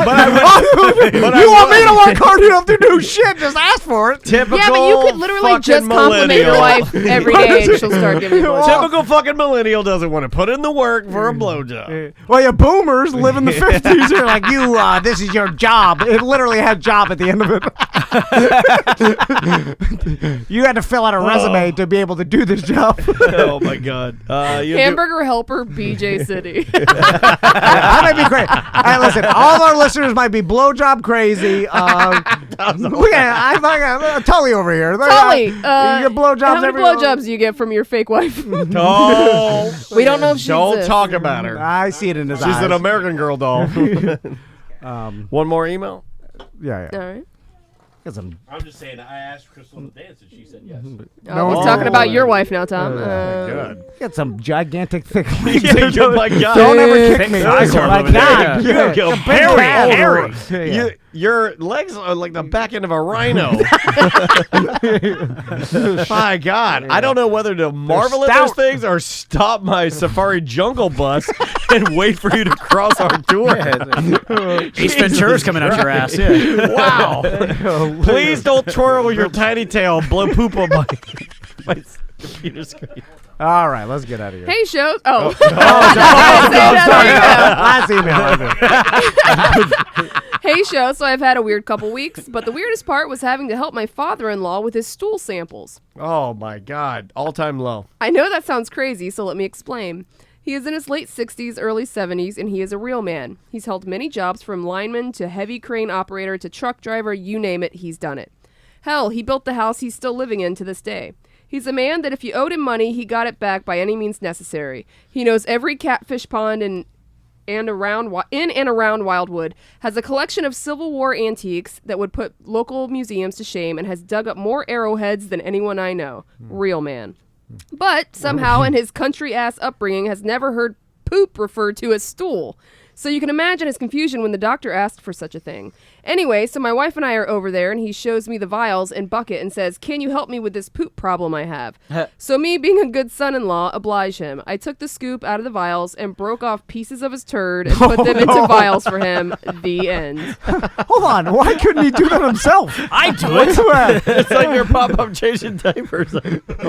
me to work hard? You don't have to do shit. Just ask for it. Typical. Yeah, but you could literally just compliment your wife every day and she'll start giving you a blowjob. Typical fucking millennial doesn't want to put in the work for a blowjob. Well, you boomers live in the 50s. You're like, this is your job. It literally had job at the end of it. You had to fill out a resume to be able to do this job. Oh, my God. Hamburger helper, BJ City. That might be great. Hey, listen, all our listeners might be blowjob crazy. Tully over here. Tully, you get blowjobs how many every blowjobs do you get from your fake wife? Oh, we don't know if she don't exists. talk about her. I see it in his eyes. She's an American Girl doll. One more email? Yeah. All right. I'm just saying, I asked Crystal to dance and she said yes. Oh, he's talking about your wife now, Tom. Good. Got some gigantic thick legs. Oh my God. Don't ever kick me. My God. Harry. Your legs are like the back end of a rhino. My God. I don't know whether to marvel at those things or stop my safari jungle bus and wait for you to cross our door. Ace Ventura's coming out your ass. Yeah. Wow. Please don't twirl your tiny tail, blow poop on my computer screen. All right, let's get out of here. Hey, show. Oh. Last email. Hey, show. So I've had a weird couple weeks, but the weirdest part was having to help my father-in-law with his stool samples. Oh, my God. All-time low. I know that sounds crazy, so let me explain. He is in his late 60s, early 70s, and he is a real man. He's held many jobs from lineman to heavy crane operator to truck driver, you name it, he's done it. Hell, he built the house he's still living in to this day. He's a man that if you owed him money, he got it back by any means necessary. He knows every catfish pond in and around Wildwood, has a collection of Civil War antiques that would put local museums to shame, and has dug up more arrowheads than anyone I know. Real man. But somehow in his country-ass upbringing has never heard poop referred to as stool. So you can imagine his confusion when the doctor asked for such a thing. Anyway, so my wife and I are over there, and he shows me the vials and bucket and says, "Can you help me with this poop problem I have?" So me, being a good son-in-law, oblige him. I took the scoop out of the vials and broke off pieces of his turd and put them into vials for him. The end. Hold on. Why couldn't he do that himself? I do it. It's like your pop-up changing diapers.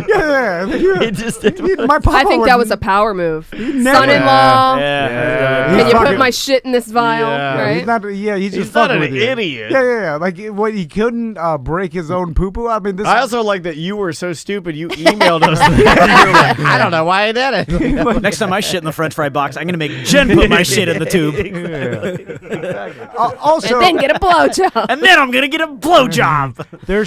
Yeah. He just My papa I think that was a power move. Son-in-law. Can you put my shit in this vial? Right? He's not. Yeah, he's just not fucking an with you. idiot. Yeah. Like what? He couldn't break his own poo-poo. I mean, this. I also like that you were so stupid you emailed us. You were like, I don't know why I did it. Next time I shit in the French fry box, I'm going to make Jen put my shit in the tube. Exactly. Also, and then get a blowjob. And then I'm going to get a blowjob. There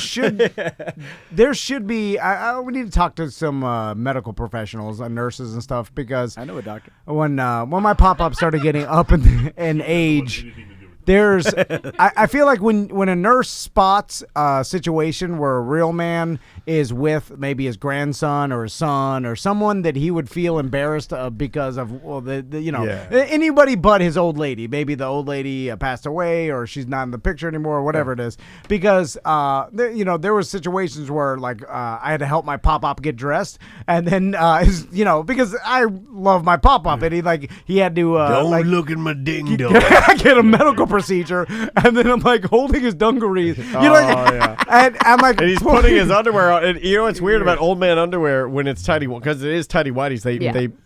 should be. We need to talk to some medical professionals, nurses and stuff, because I know a doctor. When my pop-up started getting up in age, there's I feel like when a nurse spots a situation where a real man is with maybe his grandson or his son or someone that he would feel embarrassed because of anybody but his old lady. Maybe the old lady passed away or she's not in the picture anymore or whatever it is. Because there were situations where like I had to help my pop-up get dressed, and then because I love my pop-up and he had to don't look at my ding dong. Get a medical procedure, and then I'm like holding his dungarees. And I'm like, and he's putting his underwear on. And you know what's weird about old man underwear when it's tidy, because it is tidy whities.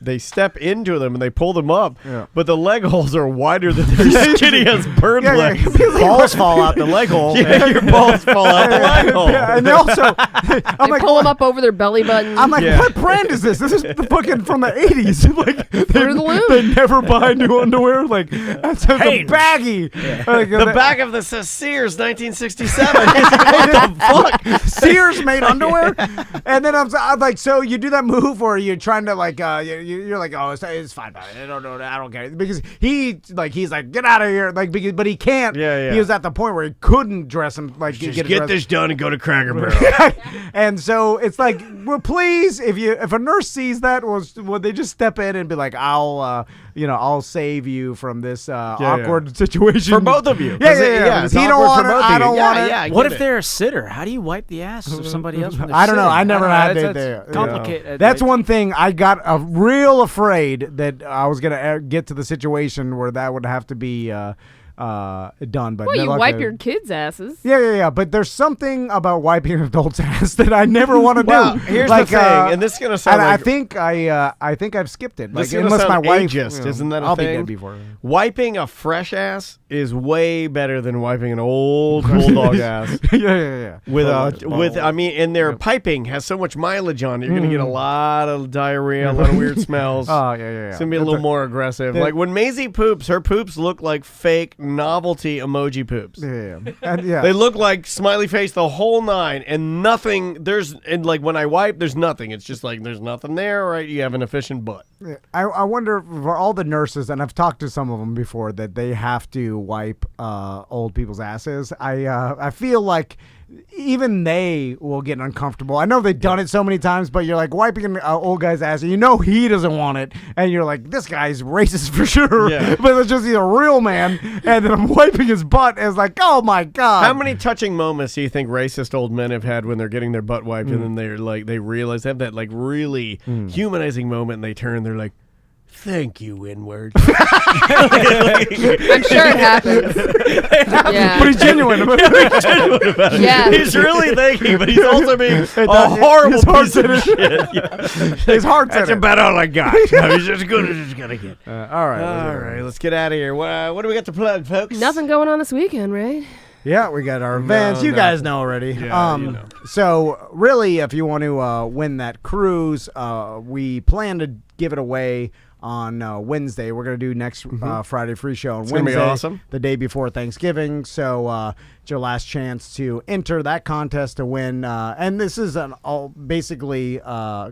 They step into them and they pull them up, but the leg holes are wider than their skinny as bird legs. Balls fall out the leg hole. Yeah, your balls fall out the leg hole. And they also, I'm like, pull them up over their belly button. I'm like, what brand is this? This is the fucking from the 80s. Like, they never buy new underwear. Like, that's the baggy. Like, the back of this says Sears 1967. What the fuck? Sears made underwear? And then I'm like, so you do that move where you're trying to like, you're like, oh, it's fine. I don't care. Because he's like, get out of here. Like, but he can't. Yeah. He was at the point where he couldn't dress him. Like, just get this done and go to Cracker Barrel. And so it's like, well, please, if a nurse sees that, will they just step in and be like, I'll save you from this awkward situation for both of you. Yeah. He don't want it. I don't want it. Yeah, what if they're a sitter? How do you wipe the ass of somebody else when they're I don't know. sitting? I never had it. Complicated. That's one thing. I got real afraid that I was gonna get to the situation where that would have to be done. But well, you wipe your kids' asses. Yeah. But there's something about wiping an adult's ass that I never want to do. Here's the thing, and this is gonna sound like I think I've skipped it. Like, unless my wife, ageist, isn't that a I'll thing? be dead before. Wiping a fresh ass is way better than wiping an old bulldog ass. Yeah. And their piping has so much mileage on it. You're gonna get a lot of diarrhea, a lot of weird smells. Oh yeah. It's gonna be a little more aggressive. Like when Maisie poops, her poops look like fake novelty emoji poops. Yeah. They look like smiley face the whole nine, and nothing. Like when I wipe, there's nothing. It's just like there's nothing there, right? You have an efficient butt. Yeah. I wonder for all the nurses, and I've talked to some of them before, that they have to wipe old people's asses. I feel like even they will get uncomfortable. I know they've done it so many times, but you're like wiping an old guy's ass, and you know he doesn't want it, and you're like, this guy's racist for sure. Yeah. But it's just he's a real man, and then I'm wiping his butt, and it's like, oh my god. How many touching moments do you think racist old men have had when they're getting their butt wiped, and then they're like, they realize they have that like really humanizing moment, and they turn, they're like, thank you, N-word. I'm sure it happens. Yeah. But he's genuine about it. Yeah. He's really thanking, but he's also being a horrible piece of shit. His heart That's about all I got. I was as good as it's gonna get. All right, let's get out of here. What do we got to plug, folks? Nothing going on this weekend, right? Yeah, we got our events. You guys know already. Yeah, So really, if you want to win that cruise, we plan to give it away on Wednesday. We're going to do next Friday free show on It's gonna Wednesday, be awesome. the day before Thanksgiving. So it's your last chance to enter that contest to win. And this is basically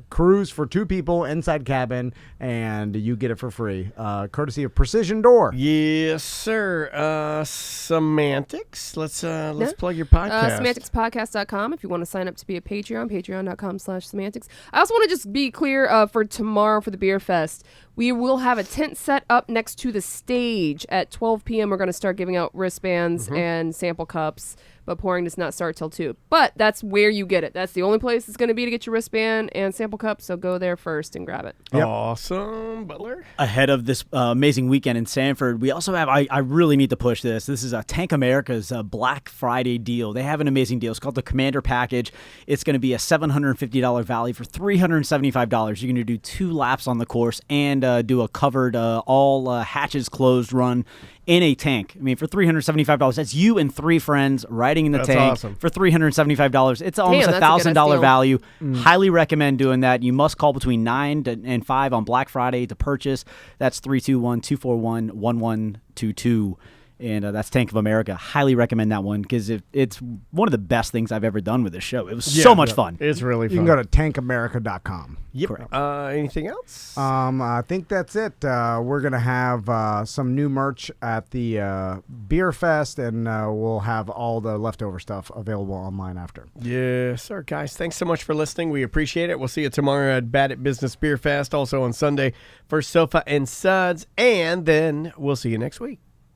cruise for 2 people, inside cabin, and you get it for free, courtesy of Precision Door. Yes, sir. Semantics. Let's plug your podcast. SemanticsPodcast.com if you want to sign up to be a Patreon, patreon.com/semantics. I also want to just be clear for tomorrow for the Beer Fest. We will have a tent set up next to the stage at 12 p.m. We're going to start giving out wristbands and sample cups, but pouring does not start till 2. But that's where you get it. That's the only place it's going to be to get your wristband and sample cup, so go there first and grab it. Yep. Awesome, Butler. Ahead of this amazing weekend in Sanford, we also have, I really need to push this. This is Tank America's Black Friday deal. They have an amazing deal. It's called the Commander Package. It's going to be a $750 value for $375. You're going to do 2 laps on the course and do a covered, all hatches closed run in a tank. I mean, for $375, that's you and 3 friends riding in the tank. Awesome. For $375. It's almost a $1,000 value. Highly recommend doing that. You must call between 9 and 5 on Black Friday to purchase. That's 321-241-1122. And that's Tank of America. Highly recommend that one because it's one of the best things I've ever done with this show. It was so much fun. It's really fun. You can go to tankamerica.com. Yep. Anything else? I think that's it. We're going to have some new merch at the Beer Fest, and we'll have all the leftover stuff available online after. Yes, sir. Guys, thanks so much for listening. We appreciate it. We'll see you tomorrow at Bad at Business Beer Fest, also on Sunday for Sofa and Suds, and then we'll see you next week.